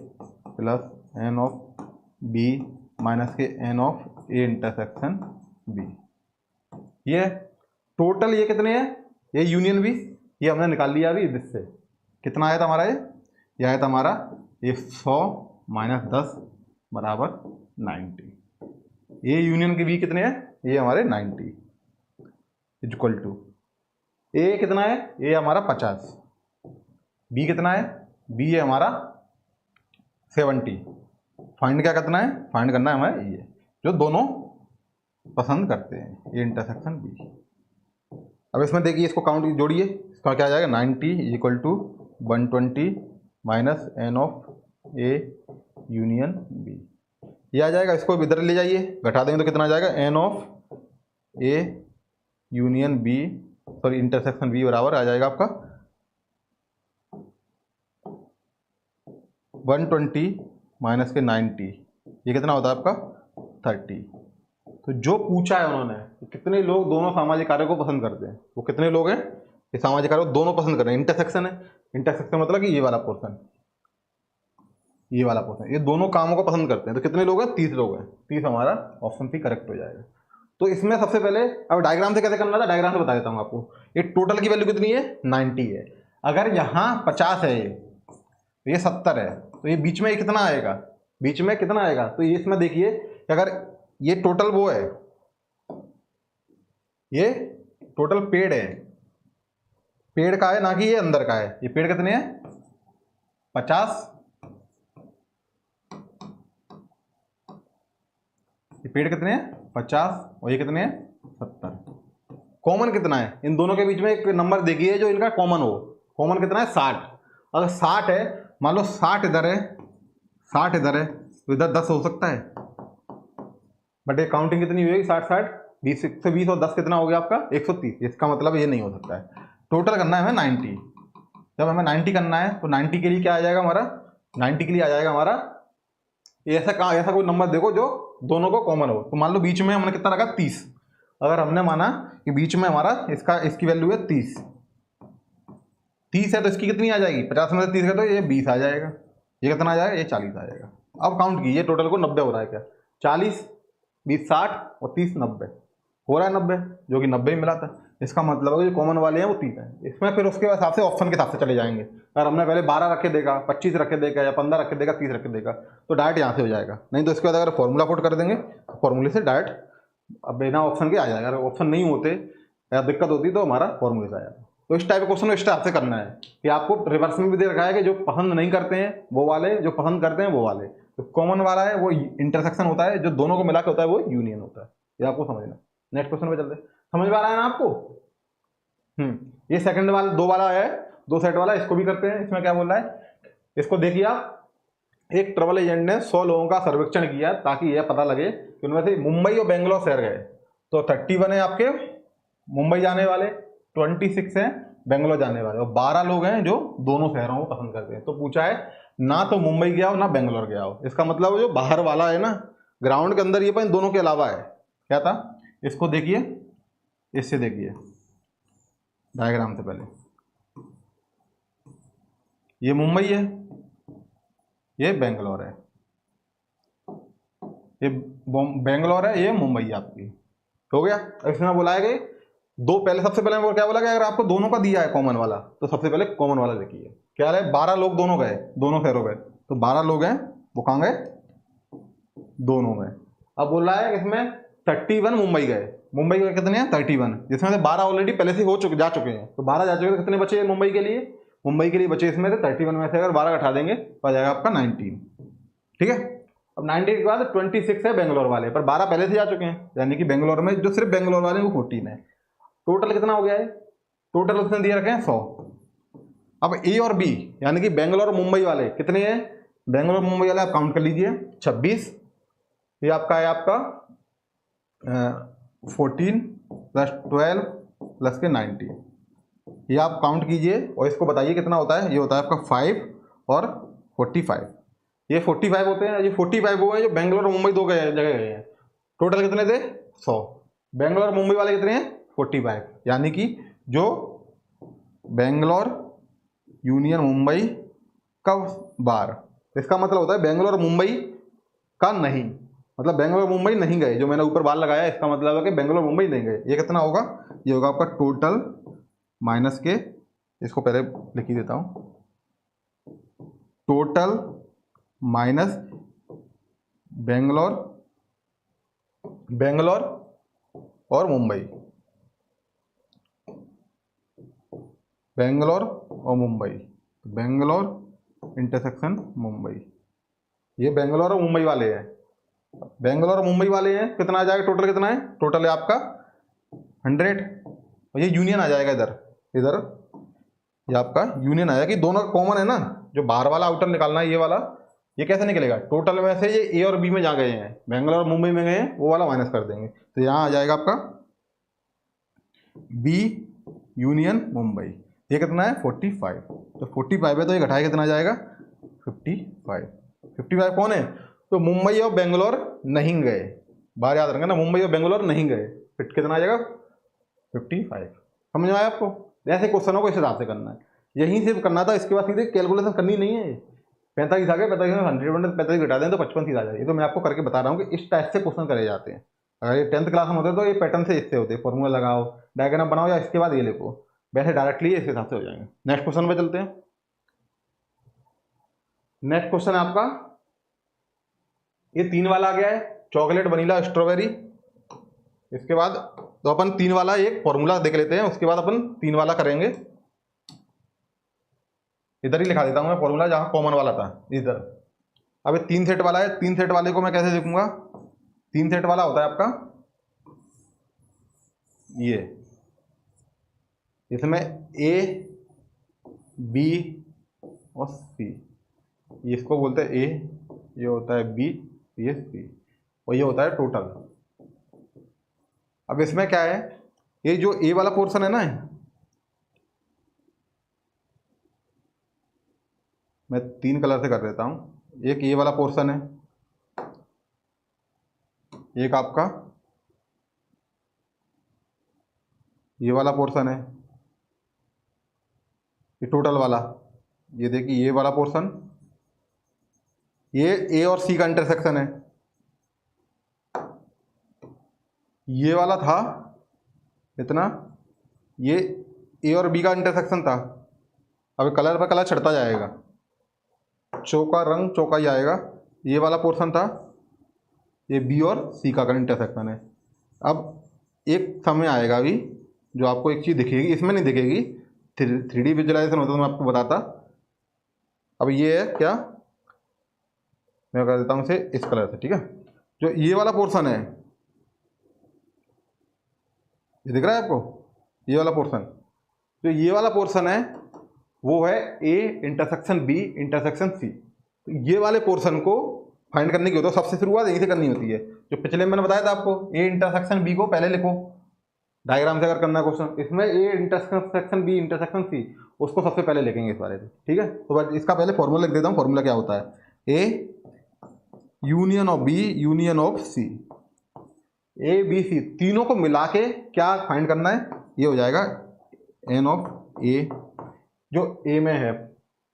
plus N of B minus के N of A intersection B. ये टोटल ये कितने हैं, ये यूनियन बी, ये हमने निकाल लिया अभी इससे, कितना आया था हमारा, ये आया था हमारा ये 100 माइनस 10 बराबर 90। ए यूनियन के बी कितने हैं, ये हमारे 90 इज इक्वल टू ए कितना है, ए हमारा 50, बी कितना है, बी है हमारा 70। फाइंड क्या करना है, फाइंड करना है हमें ये जो दोनों पसंद करते हैं, ए इंटरसेक्शन बी। अब इसमें देखिए इसको काउंट जोड़िए, इसका क्या आ जाएगा 90 is equal to 120 minus n of A union B, ये आ जाएगा। इसको इधर ले जाइए, घटा देंगे तो कितना आ जाएगा, n of A union B sorry intersection B बराबर आ जाएगा आपका 120 माइनस के 90, ये कितना होता है आपका 30। तो जो पूछा है उन्होंने कितने लोग दोनों सामाजिक कार्यों को पसंद करते हैं, वो कितने लोग हैं, ये सामाजिक कार्य दोनों पसंद कर रहे हैं। इंटरसेक्शन है, इंटरसेक्शन मतलब कि ये वाला पोर्शन, ये वाला पोर्शन, ये दोनों कामों को पसंद करते हैं। तो कितने लोग हैं, 30 लोग हैं, 30 हमारा ऑप्शन सी करेक्ट हो जाएगा। तो इसमें सबसे पहले अब डायग्राम से कैसे करना था, डायग्राम से बता देता हूँ आपको। ये टोटल की वैल्यू कितनी है 90 है, अगर यहाँ 50 है तो ये 70 है, तो ये बीच में ये कितना आएगा, बीच में कितना आएगा, तो ये इसमें देखिए अगर ये टोटल वो है, ये टोटल पेड़ है, पेड़ का है ना कि ये अंदर का है। ये पेड़ कितने हैं 50, ये पेड़ कितने हैं 50 और ये कितने हैं 70। कॉमन कितना है इन दोनों के बीच में, एक नंबर देखिए जो इनका कॉमन हो। कॉमन कितना है 60। अगर 60 है, मान लो 60 इधर है, 60 इधर है, तो इधर 10 हो सकता है, बट ये काउंटिंग कितनी हुई 60 60 20 120 और 10 कितना हो गया आपका 130। इसका मतलब ये नहीं हो सकता है। टोटल करना है हमें 90। जब हमें 90 करना है तो 90 के लिए क्या आ जाएगा हमारा, 90 के लिए आ जाएगा हमारा ऐसा कोई नंबर देखो जो दोनों को कॉमन हो। तो मान लो बीच में हमने कितना रखा 30, अगर हमने माना कि बीच में हमारा इसकी वैल्यू है 30 है, तो इसकी कितनी आ जाएगी 50 में से 30 का, तो ये 20 आ जाएगा, ये कितना आ जाएगा, ये 40 आ जाएगा। अब काउंट कीजिए टोटल को 90 हो रहा है क्या, 40 20 60 और 30 90 हो रहा है 90, जो कि 90 ही मिला था। इसका मतलब है जो कॉमन वाले हैं वो 30 है। इसमें फिर उसके हिसाब से ऑप्शन के हिसाब से चले जाएंगे। अगर हमने पहले 12 रखे देगा, 25 रखे देगा या 15 रखे देगा, 30 रखे देगा, तो डायरेक्ट यहाँ से हो जाएगा। नहीं तो इसके बाद अगर फॉर्मूला पुट कर देंगे तो फॉर्मूले से डायरेक्ट अब बिना ऑप्शन के आ जाएगा। अगर ऑप्शन नहीं होते या दिक्कत होती तो हमारा फॉर्मूले से आ जाएगा। तो इस टाइप के क्वेश्चन इस टाइप से करना है कि आपको रिवर्स में भी दे रखा है कि जो पसंद नहीं करते हैं वो वाले, जो पसंद करते हैं वो वाले। तो कॉमन वाला है वो इंटरसेक्शन होता है, जो दोनों को मिला के होता है वो यूनियन होता है। ये आपको समझना। नेक्स्ट क्वेश्चन पे चलते हैं। समझ में आ रहा है ना आपको? ये सेकंड वाला 2 वाला है, 2 सेट वाला, इसको भी करते हैं। इसमें क्या बोल रहा है, इसको देखिए आप। एक ट्रैवल एजेंट ने 100 लोगों का सर्वेक्षण किया ताकि यह पता लगे कि उनमें से मुंबई और बेंगलोर शहर गए। तो 31 है आपके मुंबई जाने वाले, 26 हैं बेंगलोर जाने वाले, और 12 लोग हैं जो दोनों शहरों को पसंद करते हैं। तो पूछा है ना तो मुंबई गया हो ना बेंगलोर गया हो। इसका मतलब जो बाहर वाला है ना, ग्राउंड के अंदर, ये पर इन दोनों के अलावा है। क्या था, इसको देखिए, इससे देखिए डायग्राम से पहले, ये मुंबई है, ये बेंगलोर है, ये बेंगलोर है, ये मुंबई आपकी हो गया। इसमें बोला है कि दो, पहले सबसे पहले वो क्या बोला कि अगर आपको दोनों का दिया है कॉमन वाला, तो सबसे पहले कॉमन वाला देखिए। क्या है, 12 लोग दोनों गए, दोनों शहरों गए, तो 12 लोग हैं वो कहाँ गए, दोनों गए। अब बोल रहा है इसमें 31 मुंबई गए। मुंबई के कितने हैं 31, जिसमें से 12 ऑलरेडी पहले से जा चुके हैं। तो 12 जा चुके हैं, कितने बचे मुंबई के लिए, मुंबई के लिए बचे इसमें से 31 में से अगर 12 घटा देंगे तो आ जाएगा आपका 19। ठीक है, अब 19 के बाद 26 है बेंगलोर वाले, पर 12 पहले से जा चुके हैं, यानी कि बेंगलोर में जो सिर्फ बेंगलोर वाले हैं वो 14 है। टोटल कितना हो गया है? टोटल उसने दिए रखे हैं 100। अब ए और बी यानी कि बेंगलोर और मुंबई वाले कितने हैं? बेंगलोर मुंबई वाले आप काउंट कर लीजिए 26, ये आपका है आपका 14 प्लस 12 प्लस के 90, ये आप काउंट कीजिए और इसको बताइए कितना होता है। ये होता है आपका 5 और 45, ये 45 होते हैं। ये 45 वो है जो बेंगलोर और मुंबई दो जगह गए हैं। टोटल कितने थे? 100। बेंगलोर और मुंबई वाले कितने हैं? 45, यानी कि जो बेंगलोर यूनियन मुंबई का बार, इसका मतलब होता है बेंगलोर मुंबई का नहीं, मतलब बेंगलोर मुंबई नहीं गए, जो मैंने ऊपर बार लगाया इसका मतलब है कि बेंगलोर मुंबई नहीं गए। ये कितना होगा? ये होगा आपका टोटल माइनस के, इसको पहले लिख ही देता हूं, टोटल माइनस बेंगलोर और मुंबई, बेंगलोर और मुंबई, बेंगलोर इंटरसेक्शन मुंबई, ये बेंगलोर और मुंबई वाले हैं। बेंगलोर और मुंबई वाले हैं, कितना आ जाएगा? टोटल कितना है? टोटल है आपका 100, और ये यूनियन आ जाएगा इधर, ये आपका यूनियन आया कि दोनों कॉमन है ना, जो बाहर वाला आउटर निकालना है ये वाला, ये कैसे निकलेगा? टोटल में से ये ए और बी में जहाँ गए हैं, बेंगलोर और मुंबई में गए हैं, वो वाला माइनस कर देंगे, तो यहाँ आ जाएगा आपका बी यूनियन मुंबई। ये कितना है? 45, तो 45 है तो ये घटाए कितना जाएगा? 55। 55 कौन है? तो मुंबई और बेंगलोर नहीं गए, बाहर याद रखना, मुंबई और बेंगलोर नहीं गए, फिर कितना आ जाएगा? 55। समझ में आया आपको? ऐसे क्वेश्चनों को इस हिसाब से करना है, यहीं से करना था, इसके बाद सीधे कैलकुलेशन करनी नहीं है। 45 आ गए, 45 में 100 45 घटा दें तो 55 सीधा आ जाए। ये तो मैं आपको करके बता रहा हूँ कि इस टाइप से क्वेश्चन करे जाते हैं। अगर ये 10th क्लास में होते तो ये पैटर्न से इससे होते, फॉर्मूला लगाओ, डायग्राम बनाओ, या इसके बाद ये लिखो, वैसे डायरेक्टली इस हिसाब से हो जाएंगे। नेक्स्ट क्वेश्चन पे चलते हैं। नेक्स्ट क्वेश्चन है आपका, ये 3 वाला आ गया है, चॉकलेट वनीला स्ट्रॉबेरी। इसके बाद तो अपन 3 वाला एक फॉर्मूला देख लेते हैं, उसके बाद अपन 3 वाला करेंगे। इधर ही लिखा देता हूं मैं फॉर्मूला, जहां कॉमन वाला था इधर। अब ये 3 सेट वाला है, 3 सेट वाले को मैं कैसे लिखूंगा? 3 सेट वाला होता है आपका ये, इसमें ए बी और सी, इसको बोलते हैं ए, ये होता है बी, ये सी, और ये होता है टोटल। अब इसमें क्या है, ये जो ए वाला पोर्शन है ना, मैं 3 कलर से कर देता हूं। एक ये वाला पोर्शन है, एक आपका ये वाला पोर्शन है, ये टोटल वाला, ये देखिए ये वाला पोर्शन, ये ए और सी का इंटरसेक्शन है, ये वाला था इतना, ये ए और बी का इंटरसेक्शन था। अब कलर पर कलर चढ़ता जाएगा, चौका रंग चौका ही आएगा। ये वाला पोर्शन था, ये बी और सी का इंटरसेक्शन है। अब एक समय आएगा अभी जो आपको एक चीज़ दिखेगी, इसमें नहीं दिखेगी, 3D विजुअलाइजेशन होता तो मैं आपको बताता। अब ये है क्या, मैं कर देता हूँ इसे इस कलर से, ठीक है। जो ये वाला पोर्शन है, ये दिख रहा है आपको, ये वाला पोर्शन, जो ये वाला पोर्शन है वो है A intersection B intersection C. तो ये वाले पोर्शन को फाइंड करने की होता है, सबसे शुरुआत यहीं से करनी होती है। जो पिछले मैंने बताया था आपको, ए इंटरसेक्शन बी को पहले लिखो डायग्राम से अगर करना है क्वेश्चन, इसमें A intersection B intersection C, उसको सबसे पहले लिखेंगे इस बारे में, ठीक है। तो बस इसका पहले फॉर्मूला लिख देता हूँ। फॉर्मूला क्या होता है? A union of B union of C, A B C तीनों को मिला के क्या फाइंड करना है? ये हो जाएगा एन ऑफ ए, जो ए में है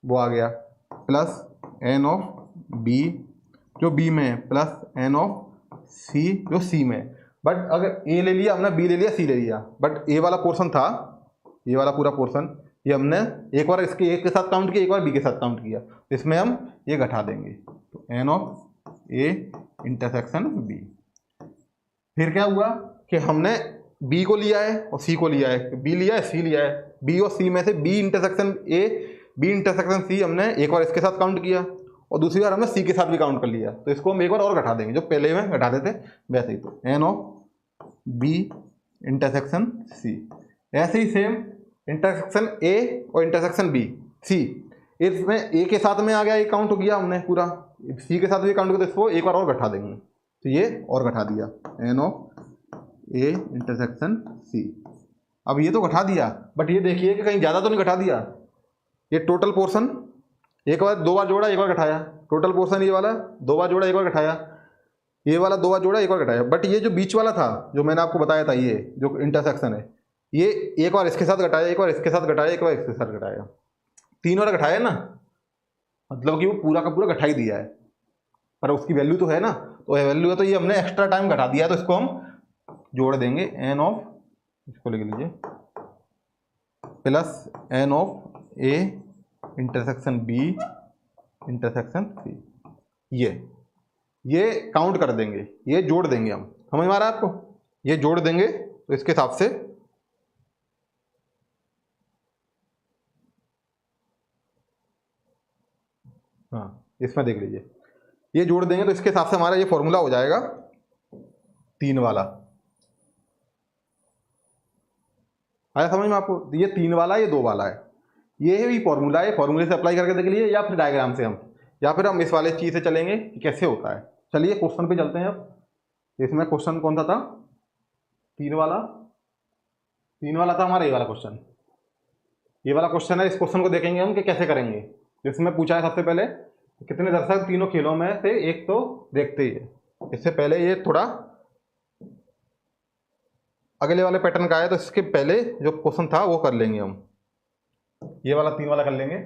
वो आ गया, प्लस एन ऑफ बी जो बी में है, प्लस एन ऑफ सी जो सी में है। बट अगर ए ले लिया हमने, बी ले लिया, सी ले लिया, बट ए वाला पोर्शन था, ये वाला पूरा पोर्शन, ये हमने एक बार इसके ए के साथ काउंट किया, एक बार बी के साथ काउंट किया, इसमें हम ये घटा देंगे, तो n of A intersection B. फिर क्या हुआ कि हमने बी को लिया है और सी को लिया है, बी लिया है सी लिया है, बी और सी में से B intersection A B intersection C हमने एक बार इसके साथ काउंट किया और दूसरी बार हमने सी के साथ भी काउंट कर लिया, तो इसको हम एक बार और घटा देंगे, जो पहले में घटा देते वैसे ही। तो n of B intersection C. ऐसे ही सेम इंटरसेक्शन ए और इंटरसेक्शन बी सी, इसमें ए के साथ में आ गया, ये काउंट हो गया हमने पूरा, सी के साथ भी काउंट किया, तो इसको एक बार और घटा देंगे, तो ये और घटा दिया n of A intersection C. अब ये तो घटा दिया, बट ये देखिए कि कहीं ज़्यादा तो नहीं घटा दिया। ये टोटल पोर्शन एक बार दो बार जोड़ा एक बार घटाया, टोटल पोर्शन ये वाला दो बार जोड़ा एक बार घटाया, ये वाला दो बार जोड़ा एक बार घटाया, बट ये जो बीच वाला था जो मैंने आपको बताया था, ये जो इंटरसेक्शन है, ये एक बार इसके साथ घटाया, एक बार इसके साथ घटाया, एक बार इसके साथ घटाया, 3 बार घटाया ना, मतलब कि वो पूरा का पूरा घटा ही दिया है, पर उसकी वैल्यू तो है ना, तो वैल्यू है, तो ये हमने एक्स्ट्रा टाइम घटा दिया है, तो इसको हम जोड़ देंगे एन ऑफ, इसको लिख लीजिए, plus N of A intersection B intersection C. ये काउंट कर देंगे, ये जोड़ देंगे हम, समझ में आ रहा है आपको, ये जोड़ देंगे, तो इसके हिसाब से हाँ इसमें देख लीजिए, ये जोड़ देंगे तो इसके हिसाब से हमारा ये फॉर्मूला हो जाएगा 3 वाला। आया समझ में आपको, ये 3 वाला ये 2 वाला है, ये भी फॉर्मूला है, फॉर्मूले से अप्लाई करके देख लीजिए, या फिर डायग्राम से हम, या फिर हम इस वाले चीज़ से चलेंगे कि कैसे होता है। चलिए क्वेश्चन पे चलते हैं अब। इसमें क्वेश्चन कौन सा था, 3 वाला था हमारा, ये वाला क्वेश्चन, ये वाला क्वेश्चन है। इस क्वेश्चन को देखेंगे हम कि कैसे करेंगे। इसमें पूछा है सबसे पहले कितने दर्शक तीनों खेलों में से एक तो देखते ही है। इससे पहले ये थोड़ा अगले वाले पैटर्न का है, तो इसके पहले जो क्वेश्चन था वो कर लेंगे हम, ये वाला 3 वाला कर लेंगे,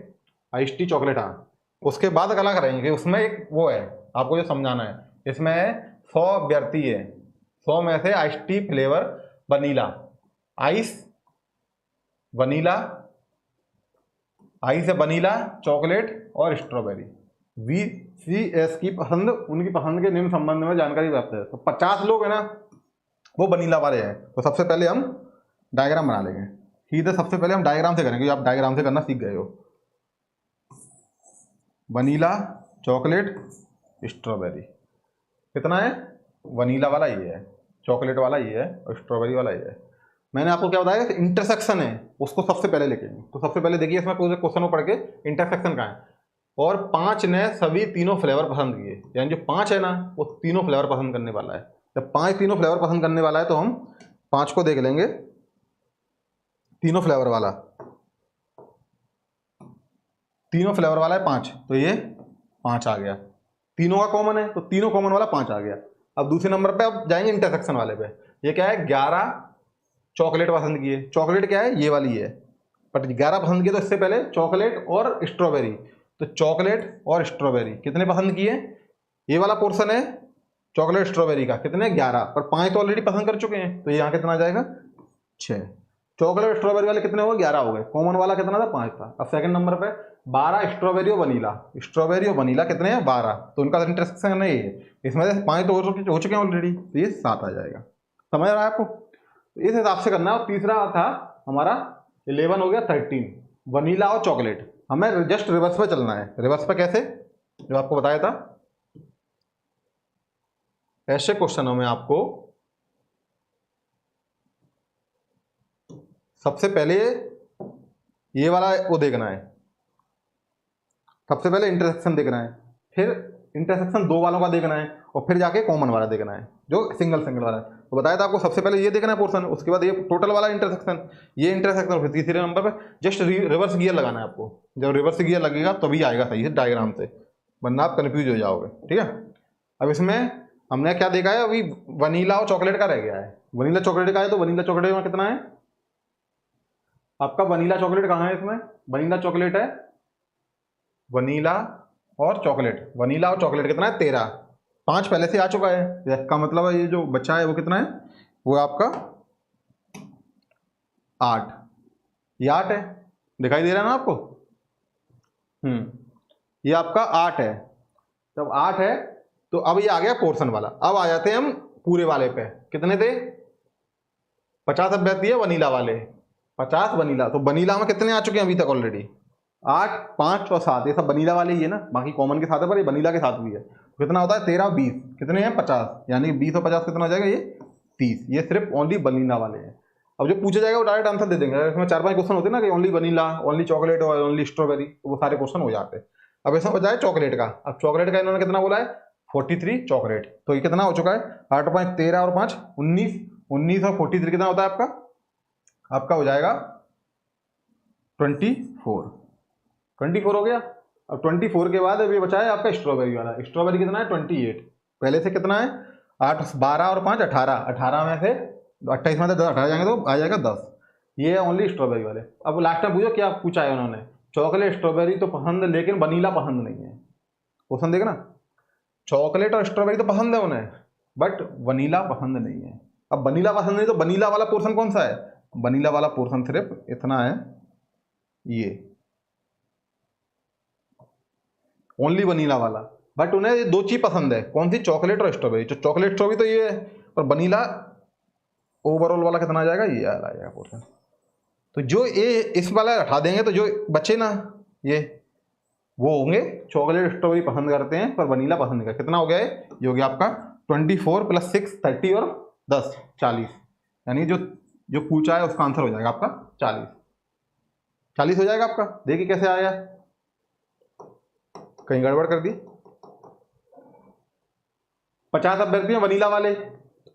आइस टी चॉकलेट। हाँ, उसके बाद अगला करेंगे कि उसमें एक वो है, आपको जो समझाना है, इसमें 100 अभ्यर्थी है, 100 में से ice tea flavour vanilla, ice vanilla, ice है वनीला, चॉकलेट और स्ट्रॉबेरी, VCS की पसंद, उनकी पसंद के निम्न संबंध में जानकारी प्राप्त है। तो 50 लोग है ना वो वनीला वाले हैं, तो सबसे पहले हम डायग्राम बना लेंगे। सीधे सबसे पहले हम डायग्राम से करेंगे, आप डायग्राम से करना सीख गए हो। वनीला, चॉकलेट, स्ट्रॉबेरी, कितना है, वनीला वाला ये है, चॉकलेट वाला ये है और स्ट्रॉबेरी वाला ये है। मैंने आपको क्या बताया कि इंटरसेक्शन है उसको सबसे पहले लिखेंगे। तो सबसे पहले देखिए इसमें पूरे क्वेश्चन को पढ़ के इंटरसेक्शन का है, और 5 ने सभी तीनों फ्लेवर पसंद किए, यानी जो 5 है ना वो तीनों फ्लेवर पसंद करने वाला है। जब 5 तीनों फ्लेवर पसंद करने वाला है तो हम 5 को देख लेंगे, तीनों फ्लेवर वाला, तीनों फ्लेवर वाला है 5, तो ये 5 आ गया, तीनों का कॉमन है तो तीनों कॉमन वाला 5 आ गया। अब दूसरे नंबर पे अब जाएंगे इंटरसेक्शन वाले पे। ये क्या है, 11 चॉकलेट पसंद किए, चॉकलेट क्या है ये वाली है, बट 11 पसंद किए, तो इससे पहले चॉकलेट और स्ट्रॉबेरी, तो चॉकलेट और स्ट्रॉबेरी कितने पसंद किए, ये वाला पोर्शन है चॉकलेट स्ट्रॉबेरी का, कितने 11, पर 5 तो ऑलरेडी पसंद कर चुके हैं, तो यहाँ कितना आ जाएगा 6। चॉकलेट स्ट्रॉबेरी वाले कितने हो गए, 11 हो गए, कॉमन वाला कितना था 5 था। अब सेकंड नंबर पे 12 स्ट्रॉबेरी और वनीला, स्ट्रॉबेरी और वनीला कितने हैं 12, तो उनका इंटरसेक्शन नहीं है, इसमें से 5 तो हो चुके हैं ऑलरेडी, तो ये 7 आ जाएगा। समझ रहा है आपको, तो इस हिसाब से करना है। और तीसरा था हमारा 11 हो गया 13, वनीला और चॉकलेट। हमें जस्ट रिवर्स पे चलना है। रिवर्स पे कैसे, जो आपको बताया था, ऐसे क्वेश्चनों में आपको सबसे पहले ये वाला वो देखना है, सबसे पहले इंटरसेक्शन देखना है, फिर इंटरसेक्शन 2 वालों का देखना है, और फिर जाके कॉमन वाला देखना है जो सिंगल वाला है। तो बताया था आपको सबसे पहले ये देखना है पोर्शन, उसके बाद ये टोटल वाला इंटरसेक्शन, ये इंटरसेक्शन, फिर तीसरे नंबर पे जस्ट रिवर्स गियर लगाना है आपको। जब रिवर्स गियर लगेगा तभी आएगा सही है डायग्राम से, वरना आप कन्फ्यूज हो जाओगे। ठीक है, अब इसमें हमने क्या देखा है, अभी वनीला और चॉकलेट का रह गया है। वनीला चॉकलेट का है, तो वनीला चॉकलेट में कितना है आपका, वनीला चॉकलेट कहाँ है इसमें, वनीला चॉकलेट है, वनीला और चॉकलेट, वनीला और चॉकलेट कितना है 13, 5 पहले से आ चुका है, इसका मतलब है ये जो बच्चा है वो कितना है, वो आपका 8, ये 8 है, दिखाई दे रहा है ना आपको, ये आपका 8 है। जब 8 है तो अब ये आ गया पोर्शन वाला। अब आ जाते हैं हम पूरे वाले पे, कितने थे 50 अभ्यर्थी है वनीला वाले, 50 वनीला, तो वनीला में कितने आ चुके हैं अभी तक ऑलरेडी, 8, 5 और 7 ये सब वनीला वाले ही है ना, बाकी कॉमन के साथ है पर ये वनीला के साथ भी है। तो कितना होता है 13 और 20 कितने हैं 50, यानी 20 और 50 कितना हो जाएगा ये 30। ये सिर्फ ओनली वनीला वाले हैं। अब जो पूछा जाएगा वो डायरेक्ट आंसर दे देंगे। इसमें 4-5 क्वेश्चन होते हैं ना कि ओनली वनीला, ओनली चॉकलेट और ओनली स्ट्रॉबेरी, तो वो सारे क्वेश्चन हो जाते हैं। अब इसमें बचा है चॉकलेट का। अब चॉकलेट का इन्होंने कितना बोला है 43 चॉकलेट, तो ये कितना हो चुका है 8 और 5 13 और 5 19, 19 और 43 कितना होता है आपका हो जाएगा 24 हो गया। अब 24 के बाद अभी बचा है आपका स्ट्रॉबेरी वाला। स्ट्रॉबेरी कितना है 28, पहले से कितना है 8 12 और 5 18, 18 में से 28 में से 10 18 जाएंगे तो आ जाएगा 10। ये है ओनली स्ट्रॉबेरी वाले। अब लास्ट में पूछो क्या पूछा है उन्होंने, चॉकलेट स्ट्रॉबेरी तो पसंद है लेकिन वनीला पसंद नहीं है। क्वेश्चन देखना, चॉकलेट और स्ट्रॉबेरी तो पसंद है उन्हें बट वनीला पसंद नहीं है। अब वनीला पसंद नहीं तो वनीला वाला पोर्शन कौन सा है, वनीला वाला पोर्शन सिर्फ इतना है, ये ओनली वनीला वाला। बट उन्हें ये दो चीज पसंद है, कौन सी, चॉकलेट और स्ट्रॉबेरी। तो चॉकलेट स्ट्रॉबेरी तो ये है, पर वनीला ओवरऑल वाला कितना आ जाएगा, ये आ जाएगा पोर्शन। तो जो ये इस वाला हटा देंगे तो जो बचे ना ये वो होंगे चॉकलेट स्ट्रॉबेरी पसंद करते हैं पर वनीला पसंद नहीं करते। कितना हो गया ये हो गया आपका 24 + 6 30 और 10 40, यानी जो पूछा है उसका आंसर हो जाएगा आपका 40 हो जाएगा आपका। देखिए कैसे आया, कहीं गड़बड़ कर दी। 50 अभ्यर्थी हैं वनीला वाले,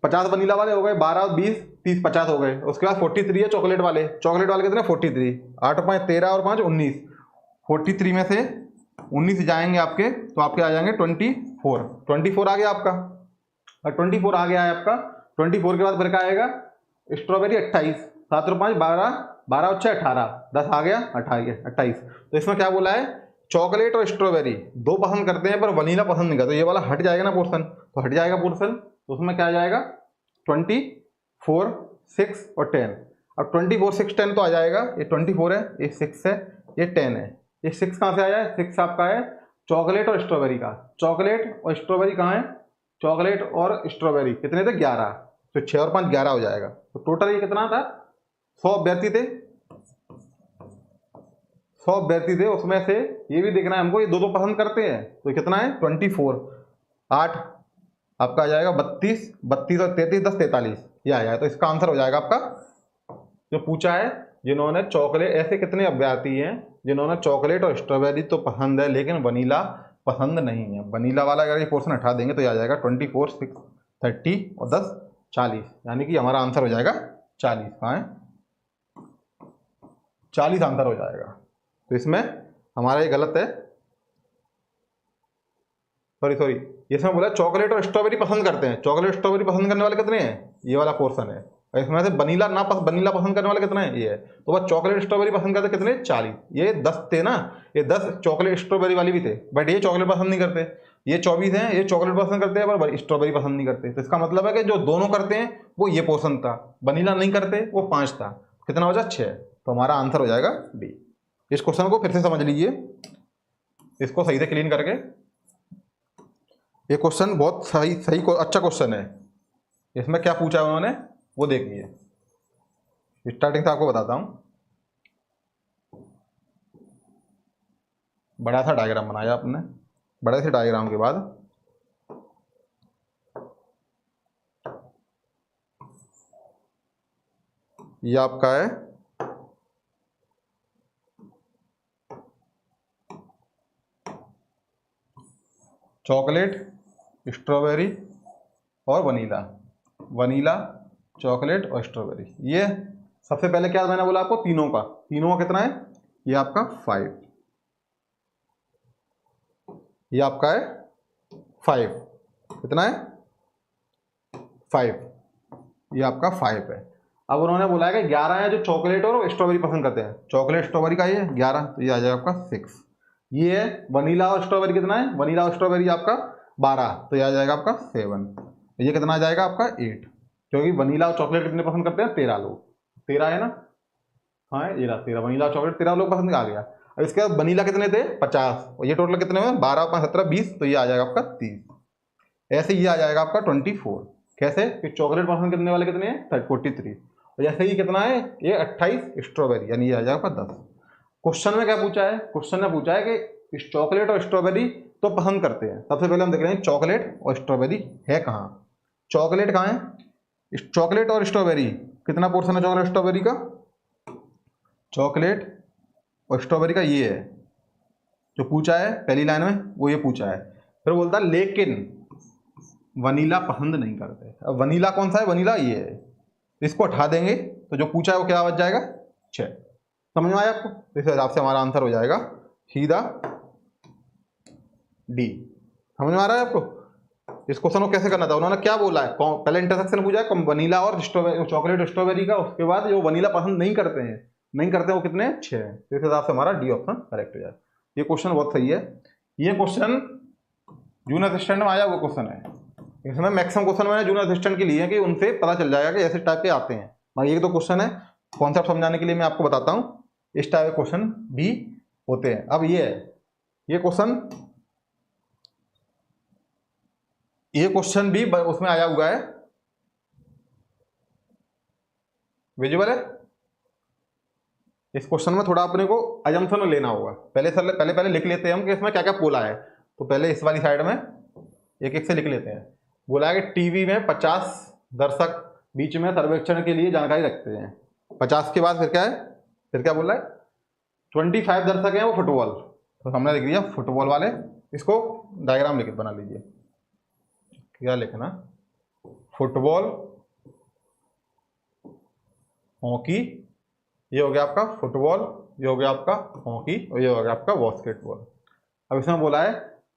50 वनीला वाले हो गए, 12 और 20 30 50 हो गए। उसके बाद 43 है चॉकलेट वाले कितने 43, 8 और 5 13 और 5 19, 43 में से 19 जाएंगे आपके तो आपके आ जाएंगे 24 आ गया आपका। और 24 आ गया है आपका, 24 के बाद फिर क्या आएगा स्ट्रॉबेरी 28, 7 और 5 12, 12 और 6 18, 10 आ गया 28। तो इसमें क्या बोला है, चॉकलेट और स्ट्रॉबेरी दो पसंद करते हैं पर वनीला पसंद नहीं करते। ये वाला हट जाएगा ना पोर्शन, तो हट जाएगा पोर्शन, तो उसमें क्या आ जाएगा 24 6 और 10। अब 24 6 10 तो आ जाएगा, ये 24 है, ये 6 है, ये 10 है। ये 6 कहाँ से आया है, 6 आपका है चॉकलेट और स्ट्रॉबेरी का। चॉकलेट और स्ट्रॉबेरी कहाँ है, चॉकलेट और स्ट्रॉबेरी कितने थे 11, तो 6 और 5 11 हो जाएगा। तो टोटल ये कितना था 100 अभ्यर्थी थे, 100 अभ्यर्थी थे, उसमें से ये भी देखना है हमको ये दो पसंद करते हैं। तो कितना है 24 8 आपका आ जाएगा 32 और 33 10 43, ये आ जाएगा। तो इसका आंसर हो जाएगा आपका जो पूछा है, जिन्होंने चॉकलेट, ऐसे कितने अभ्यर्थी हैं जिन्होंने चॉकलेट और स्ट्रॉबेरी तो पसंद है लेकिन वनीला पसंद नहीं है। वनीला वाला अगर ये पोर्शन हटा देंगे तो ये आ जाएगा 24 6 30 और 10 40, यानी कि हमारा आंसर हो जाएगा 40। हाँ 40 आंसर हो जाएगा। तो इसमें हमारा ये गलत है, सॉरी इसमें बोला चॉकलेट और स्ट्रॉबेरी पसंद करते हैं। चॉकलेट स्ट्रॉबेरी पसंद करने वाले कितने हैं, ये वाला पोर्शन है। और इसमें से वनीला पसंद करने वाले कितने हैं, ये है। तो बस चॉकलेट स्ट्रॉबेरी पसंद करते कितने 40, ये 10 थे ना, ये 10 चॉकलेट स्ट्रॉबेरी वाली भी थे बट ये चॉकलेट पसंद नहीं करते। ये 24 हैं, ये चॉकलेट पसंद करते हैं पर स्ट्रॉबेरी पसंद नहीं करते। तो इसका मतलब है कि जो दोनों करते हैं वो ये पोर्शन था, वनीला नहीं करते वो 5 था। कितना हो जाए 6, तो हमारा आंसर हो जाएगा डी। इस क्वेश्चन को फिर से समझ लीजिए, इसको सही से क्लीन करके। ये क्वेश्चन बहुत सही अच्छा क्वेश्चन है। इसमें क्या पूछा है उन्होंने वो देखिए, स्टार्टिंग से आपको बताता हूं। बड़ा सा डायग्राम बनाया आपने, बड़े से डायग्राम के बाद ये आपका है चॉकलेट स्ट्रॉबेरी और वनीला चॉकलेट और स्ट्रॉबेरी। ये सबसे पहले क्या मैंने बोला आपको, तीनों का कितना है, ये आपका 5, ये आपका है 5, कितना है 5, ये आपका 5 है। अब उन्होंने बोला है कि 11 है जो चॉकलेट और स्ट्रॉबेरी पसंद करते हैं। चॉकलेट स्ट्रॉबेरी का ये 11, तो ये आ जाएगा आपका 6। ये है वनीला और स्ट्रॉबेरी कितना है, वनीला और स्ट्रॉबेरी आपका 12, तो ये आ जाएगा आपका 7। ये कितना आ जाएगा आपका 8, क्योंकि वनीला और चॉकलेट कितने पसंद करते हैं 13 लोग, 13 है ना, हाँ ये 13 वनीला और चॉकलेट 13 लोग पसंद आ गया। अब इसके बाद वनीला कितने थे 50, और ये टोटल कितने हुए 12 5 17 20, तो ये आ जाएगा आपका 30। ऐसे ये आ जाएगा आपका 24। कैसे कि चॉकलेट पसंद करने वाले कितने हैं 43, और जैसे ही कितना है ये 28 स्ट्रॉबेरी, यानी ये आ जाएगा आपका 10। क्वेश्चन में क्या पूछा है, क्वेश्चन ने पूछा है कि चॉकलेट और स्ट्रॉबेरी तो पसंद करते हैं। सबसे पहले हम देख रहे हैं चॉकलेट और स्ट्रॉबेरी है कहाँ। चॉकलेट कहाँ है, चॉकलेट और स्ट्रॉबेरी कितना पोर्शन है चॉकलेट स्ट्रॉबेरी का, चॉकलेट और स्ट्रॉबेरी का ये है जो पूछा है पहली लाइन में, वो ये पूछा है। फिर बोलता है लेकिन वनीला पसंद नहीं करते। अब वनीला कौन सा है, वनीला ये है, इसको हटा देंगे तो जो पूछा है वो क्या बच जाएगा, 6। समझ में आया आपको, इस हिसाब से हमारा आंसर हो जाएगा सीधा डी। समझ में आ रहा है आपको। इस क्वेश्चन को कैसे करना था, उन्होंने क्या बोला है, पहले इंटरसेक्शन पूछा है वनीला और चॉकलेट स्ट्रॉबेरी का, उसके बाद जो वनीला पसंद नहीं करते हैं वो कितने 6 हैं। तो इस हिसाब से हमारा डी ऑप्शन करेक्ट हो जाए। ये क्वेश्चन बहुत सही है। ये क्वेश्चन जूनियर असिस्टेंट में आया हुआ क्वेश्चन है, इसमें मैक्सिमम क्वेश्चन मैंने जूनियर असिस्टेंट के लिए है कि उनसे पता चल जाएगा कि ऐसे टाइप के आते हैं। मगर ये तो क्वेश्चन है कॉन्सेप्ट समझाने के लिए मैं आपको बताता हूँ, इस टाइप के क्वेश्चन भी होते हैं। अब ये क्वेश्चन भी उसमें आया हुआ है, विजुअल है। इस क्वेश्चन में थोड़ा अपने को अजम्पशन लेना होगा, पहले लिख लेते हैं हम कि इसमें क्या क्या बोला है। तो पहले इस वाली साइड में एक एक से लिख लेते हैं। बोला है कि टीवी में 50 दर्शक बीच में सर्वेक्षण के लिए जानकारी रखते हैं। 50 के बाद फिर क्या है, फिर क्या बोला है, 25 दर्शक हैं वो फुटबॉल, तो हमने लिख दिया फुटबॉल वाले। इसको डायग्राम लिख बना लीजिए, क्या लिखना, फुटबॉल, हॉकी, ये हो गया आपका फुटबॉल, ये हो गया आपका हॉकी, और ये हो गया आपका बास्केटबॉल। अब इसमें बोला है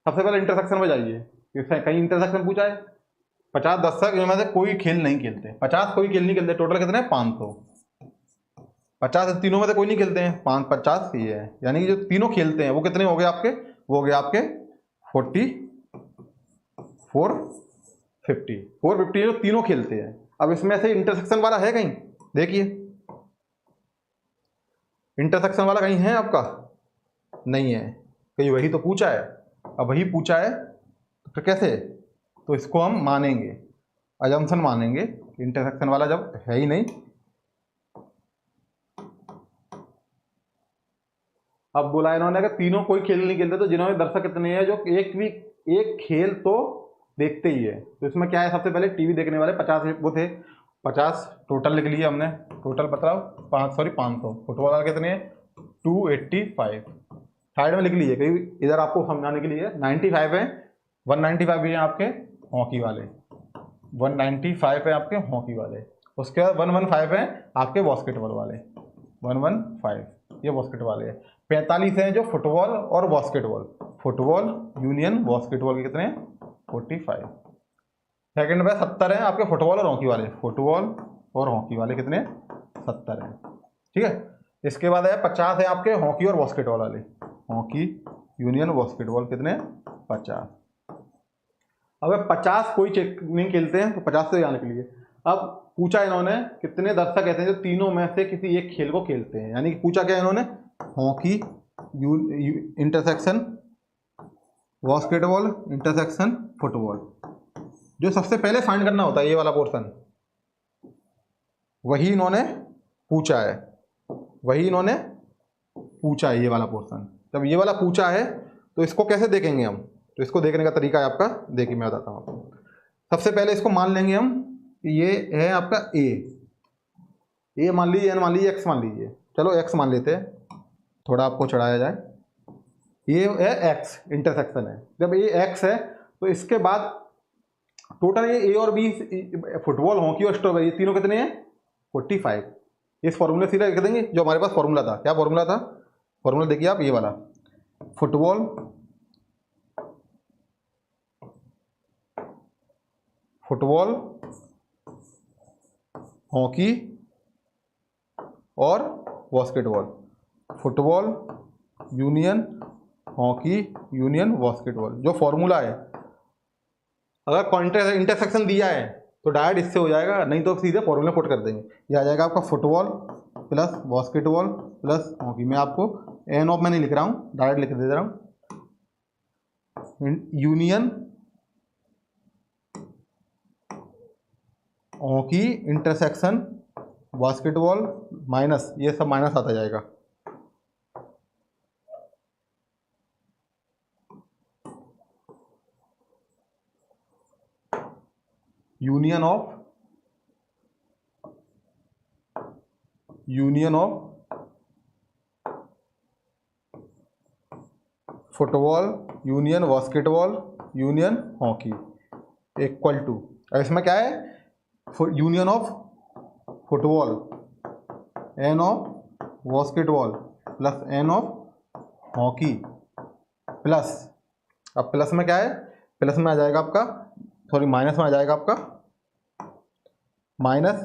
सबसे पहले इंटरसेक्शन में जाइए, कहीं इंटरसेक्शन पूछा है। 50 दर्शक इनमें से कोई खेल नहीं खेलते, 50 कोई खेल नहीं खेलते, टोटल कितने हैं 500। 50 तीनों में से कोई नहीं खेलते हैं, 50 ये है, यानी कि जो तीनों खेलते हैं वो कितने हो गए आपके, वो हो गए आपके 450 जो तीनों खेलते हैं। अब इसमें से इंटरसेक्शन वाला है कहीं, देखिए इंटरसेक्शन वाला कहीं है आपका, नहीं है, कहीं वही तो पूछा है। अब वही पूछा है तो कैसे, तो इसको हम मानेंगे, अजम्पशन मानेंगे, इंटरसेक्शन वाला जब है ही नहीं। अब बोला इन्होंने कि तीनों कोई खेल नहीं खेलते, तो जिन्होंने दर्शक कितने हैं जो एक खेल तो देखते ही है। तो इसमें क्या है, सबसे पहले टीवी देखने वाले 50 वो थे, 50 टोटल लिख लिया हमने, टोटल बताओ 500। फुटबॉल वाले कितने हैं 285, साइड में लिख लीजिए कहीं इधर आपको समझाने के लिए। 95 है, 195 भी है आपके हॉकी वाले, 195 है आपके हॉकी वाले। उसके बाद 115 है आपके बास्केटबॉल वाले, 115 ये बास्केट वाले हैं। 45 हैं जो फुटबॉल और बास्केटबॉल, फुटबॉल यूनियन बास्केटबॉल के कितने हैं 45। सेकंड पे 70 हैं आपके फुटबॉल और हॉकी वाले, फुटबॉल और हॉकी वाले कितने 70 हैं, ठीक है। इसके बाद है 50 है आपके हॉकी और बास्केटबॉल वाले, हॉकी यूनियन बास्केटबॉल कितने 50। अगर 50 कोई नहीं खेलते हैं तो 50 से जाने के लिए अब पूछा इन्होंने कितने दर्शक ऐसे हैं जो तीनों में से किसी एक खेल को खेलते हैं, यानी कि पूछा क्या इन्होंने, hockey intersection basketball intersection football. जो सबसे पहले फाइंड करना होता है ये वाला पोर्शन, वही इन्होंने पूछा है, ये वाला पोर्शन। जब ये वाला पूछा है तो इसको कैसे देखेंगे हम, तो इसको देखने का तरीका है आपका, देखिए मैं बताता हूँ आपको। सबसे पहले इसको मान लेंगे हम, ये है आपका ए मान लीजिए, एन मान लीजिए, एक्स मान लीजिए, चलो एक्स मान लेते हैं, थोड़ा आपको चढ़ाया जाए। ये है एक्स इंटरसेक्शन है, जब ये एक्स है तो इसके बाद टोटल ये ए और बी फुटबॉल हॉकी और स्ट्रॉबेरी तीनों कितने हैं 45। इस फॉर्मूले सीधा लिख देंगे जो हमारे पास फॉर्मूला था। क्या फॉर्मूला था, फॉर्मूला देखिए आप, ये वाला फुटबॉल हॉकी और basketball, football union hockey union basketball. जो फॉर्मूला है अगर इंटरसेक्शन दिया है तो डायरेक्ट इससे हो जाएगा, नहीं तो सीधे फॉर्मूला पुट कर देंगे। ये आ जाएगा आपका football plus basketball plus hockey. मैं आपको एन ऑफ में नहीं लिख रहा हूँ, डायरेक्ट लिख दे रहा हूँ, union hockey intersection basketball minus, ये सब माइनस आता जाएगा, union of football union basketball union hockey equal to, अब इसमें क्या है, union of football n of basketball plus N of hockey plus, अब प्लस में क्या है, प्लस में आ जाएगा आपका, सॉरी माइनस में आ जाएगा आपका minus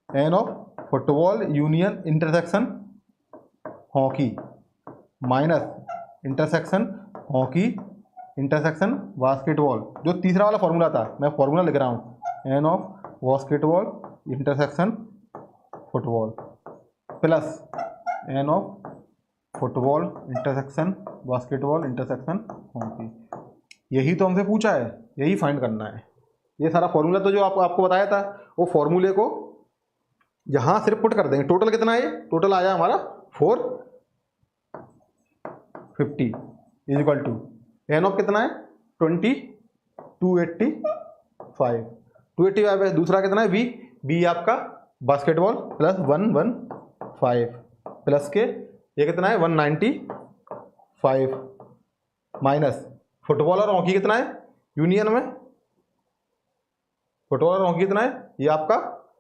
n of football union intersection hockey minus intersection hockey intersection basketball, जो तीसरा वाला फॉर्मूला था, मैं फॉर्मूला लिख रहा हूँ, n of basketball intersection football plus N of football intersection basketball intersection hockey. यही तो हमसे पूछा है, यही फाइंड करना है। ये सारा फॉर्मूला तो जो आपको बताया था, वो फॉर्मूले को यहाँ सिर्फ पुट कर देंगे। टोटल कितना है, टोटल आया हमारा 450 is equal to N of कितना है 285 है। दूसरा कितना है बी आपका बास्केटबॉल प्लस 115 प्लस के ये कितना है 195 माइनस फुटबॉल और हॉकी कितना है यूनियन में, फुटबॉल और हॉकी कितना है ये आपका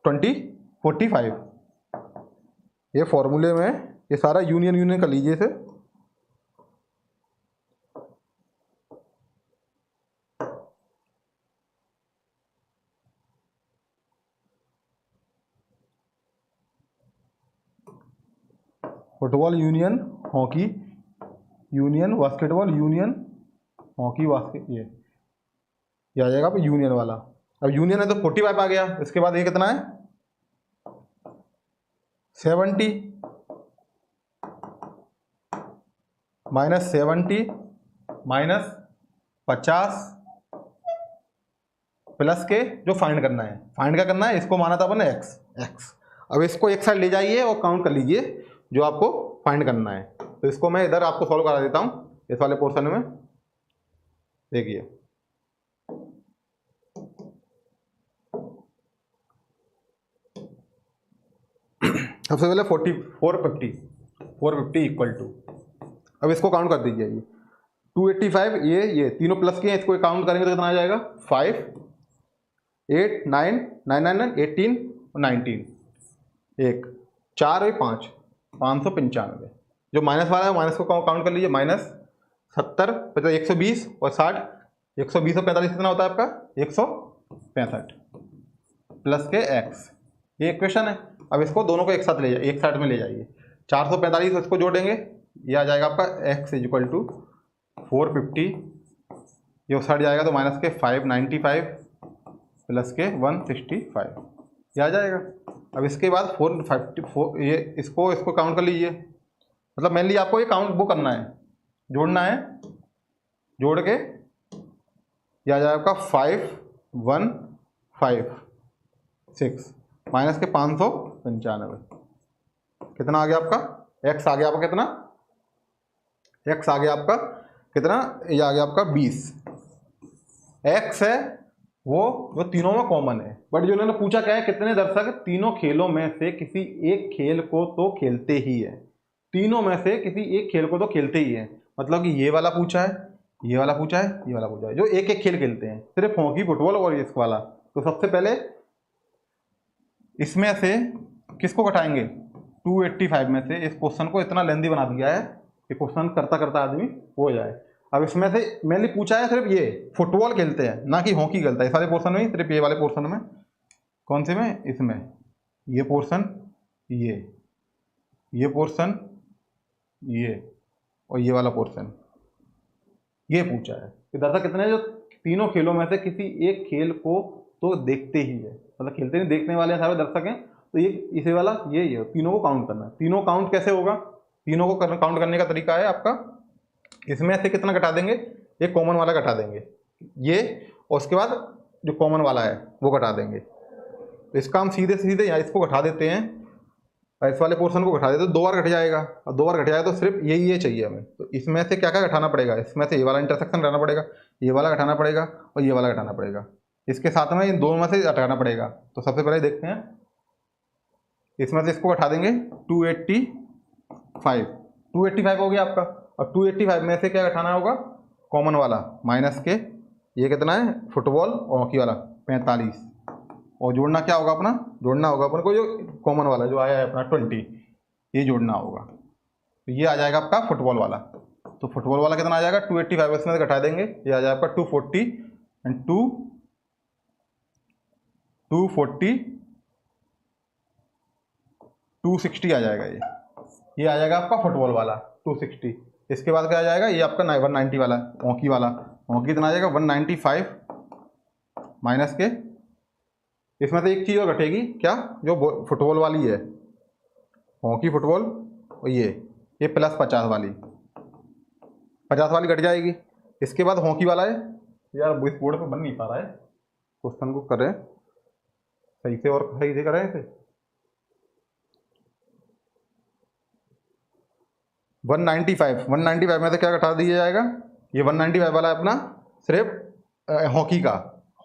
45। ये फॉर्मूले में ये सारा यूनियन कर लीजिए इसे। Football union hockey union basketball union hockey basket, ये आ जाएगा अब यूनियन वाला। अब यूनियन है तो 45 आ गया। इसके बाद ये कितना है 70 माइनस 70 माइनस 50 प्लस के जो फाइंड करना है, फाइंड क्या करना है, इसको माना था अपन एक्स। अब इसको एक साइड ले जाइए और काउंट कर लीजिए जो आपको फाइंड करना है। तो इसको मैं इधर आपको सॉल्व करा देता हूँ इस वाले पोर्शन में। देखिए सबसे पहले 450 इक्वल टू, अब इसको काउंट कर दीजिए। ये 285 ये तीनों प्लस के हैं, इसको काउंट करेंगे तो कितना आ जाएगा 5 8 9 9 9 9 18 और 19 एक 4 और 5 595। जो माइनस वाला है माइनस को काउंट कर लीजिए, माइनस 70 120 और 60 120 और 45 कितना होता है आपका 165 प्लस के एक्स। ये इक्वेशन है। अब इसको दोनों को एक साथ ले जाइए, एक साइड में ले जाइए। 445 इसको जोड़ेंगे, ये आ जाएगा आपका एक्स इज इक्वल टू 450, ये उस साइड जाएगा तो माइनस के 595 प्लस के 165 ये आ जाएगा। अब इसके बाद 454 ये इसको काउंट कर लीजिए। मतलब मेनली आपको ये काउंट वो करना है, जोड़ना है, जोड़ के ये आ जाएगा आपका 5156 माइनस के 595 कितना आ गया आपका एक्स आ गया आपका कितना, एक्स आ गया आपका कितना, ये आ गया आपका 20। एक्स है वो जो तीनों में कॉमन है, बट जो उन्होंने पूछा क्या है कितने दर्शक तीनों खेलों में से किसी एक खेल को तो खेलते ही है, तीनों में से किसी एक खेल को तो खेलते ही है। मतलब कि ये वाला पूछा है, ये वाला पूछा है, ये वाला पूछा है, जो एक एक खेल खेलते हैं सिर्फ हॉकी फुटबॉल और इस वाला। तो सबसे पहले इसमें से किसको घटाएंगे 285 में से। इस क्वेश्चन को इतना लेंदी बना दिया है कि क्वेश्चन करता करता आदमी हो जाए। अब इसमें से मेनली पूछा है सिर्फ ये फुटबॉल खेलते हैं ना कि हॉकी खेलता है। इस वाले पोर्शन में सिर्फ ये वाले पोर्शन में, कौन से में, इसमें ये पोर्शन, ये पोर्शन, ये और ये वाला पोर्शन ये पूछा है कि दर्शक कितने जो तीनों खेलों में से किसी एक खेल को तो देखते ही है, मतलब खेलते नहीं देखने वाले सारे दर्शक हैं। तो ये इसे वाला ये तीनों को काउंट करना है। तीनों काउंट कैसे होगा, तीनों को काउंट करने का तरीका है आपका, इसमें से कितना घटा देंगे, एक कॉमन वाला घटा देंगे ये, और उसके बाद जो कॉमन वाला है वो घटा देंगे। तो इसका हम सीधे सीधे यहाँ इसको घटा देते हैं और इस वाले पोर्शन को घटा देते हैं। 2 बार घट जाएगा और 2 बार घट जाएगा तो सिर्फ ये चाहिए हमें। तो इसमें से क्या क्या घटाना पड़ेगा, इसमें से ये वाला इंटरसेक्शन घटाना पड़ेगा, ये वाला घटाना पड़ेगा और ये वाला घटाना पड़ेगा। इसके साथ में इन दोनों में से हटाना पड़ेगा। तो सबसे पहले देखते हैं, इसमें से इसको हटा देंगे 285, 285 हो गया आपका। और 285 में से क्या हटाना होगा, कॉमन वाला माइनस के, ये कितना है फुटबॉल और हॉकी वाला 45, और जोड़ना क्या होगा अपना, जोड़ना होगा अपन को जो कॉमन वाला जो आया है अपना 20, ये जोड़ना होगा। तो ये आ जाएगा आपका फुटबॉल वाला। तो फुटबॉल वाला कितना आ जाएगा 285, इसमें से घटा देंगे, ये आ जाएगा आपका 240 एंड 240 260 आ जाएगा। ये आ जाएगा आपका फुटबॉल वाला 260। इसके बाद क्या आ जाएगा, ये आपका 190 वाला हॉकी वाला, हॉकी कितना आ जाएगा 195 माइनस के, इसमें से एक चीज़ और घटेगी क्या, जो फुटबॉल वाली है हॉकी फुटबॉल, और ये प्लस 50 वाली, 50 वाली घट जाएगी। इसके बाद हॉकी वाला है, यार इस बोर्ड पे बन नहीं पा रहा है, क्वेश्चन को करें सही से और सही से करें इसे। 195 में से क्या घटा दिया जाएगा, ये 195 वाला है अपना सिर्फ हॉकी का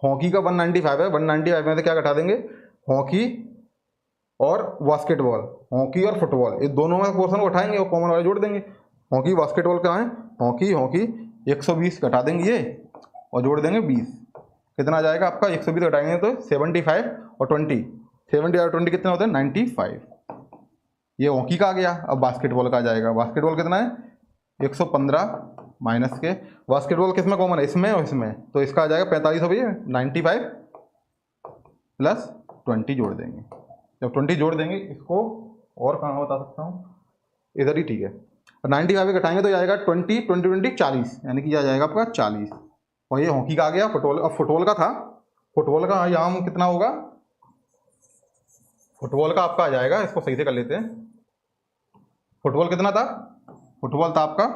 195 है। 195 में से क्या घटा देंगे, हॉकी और बास्केटबॉल, हॉकी और फुटबॉल, ये दोनों में पोर्शन को उठाएंगे और कॉमन वाले जोड़ देंगे। हॉकी बास्केटबॉल कहाँ है, हॉकी 120 घटा देंगे ये और जोड़ देंगे 20, कितना आ जाएगा आपका 120 घटाएंगे तो 75 और 20, 70 और 20 कितने होते हैं 95। ये हॉकी का आ गया। अब बास्केटबॉल का आ जाएगा, बास्केटबॉल कितना है 115 माइनस के, बास्केटबॉल किसमें कॉमन है, इसमें और इसमें, तो इसका आ जाएगा 45 हो भैया 95 प्लस 20 जोड़ देंगे। जब 20 जोड़ देंगे इसको, और कहाँ बता सकता हूँ, इधर ही ठीक है। 95 घटाएंगे तो आएगा 20 20 20 40, यानी कि आ जाएगा आपका 40। और ये हॉकी का आ गया। फुटबॉल, अब फुटबॉल का था, फुटबॉल का यहाँ कितना होगा, फुटबॉल का आपका आ जाएगा, इसको सही से कर लेते हैं। फुटबॉल कितना था, फुटबॉल था आपका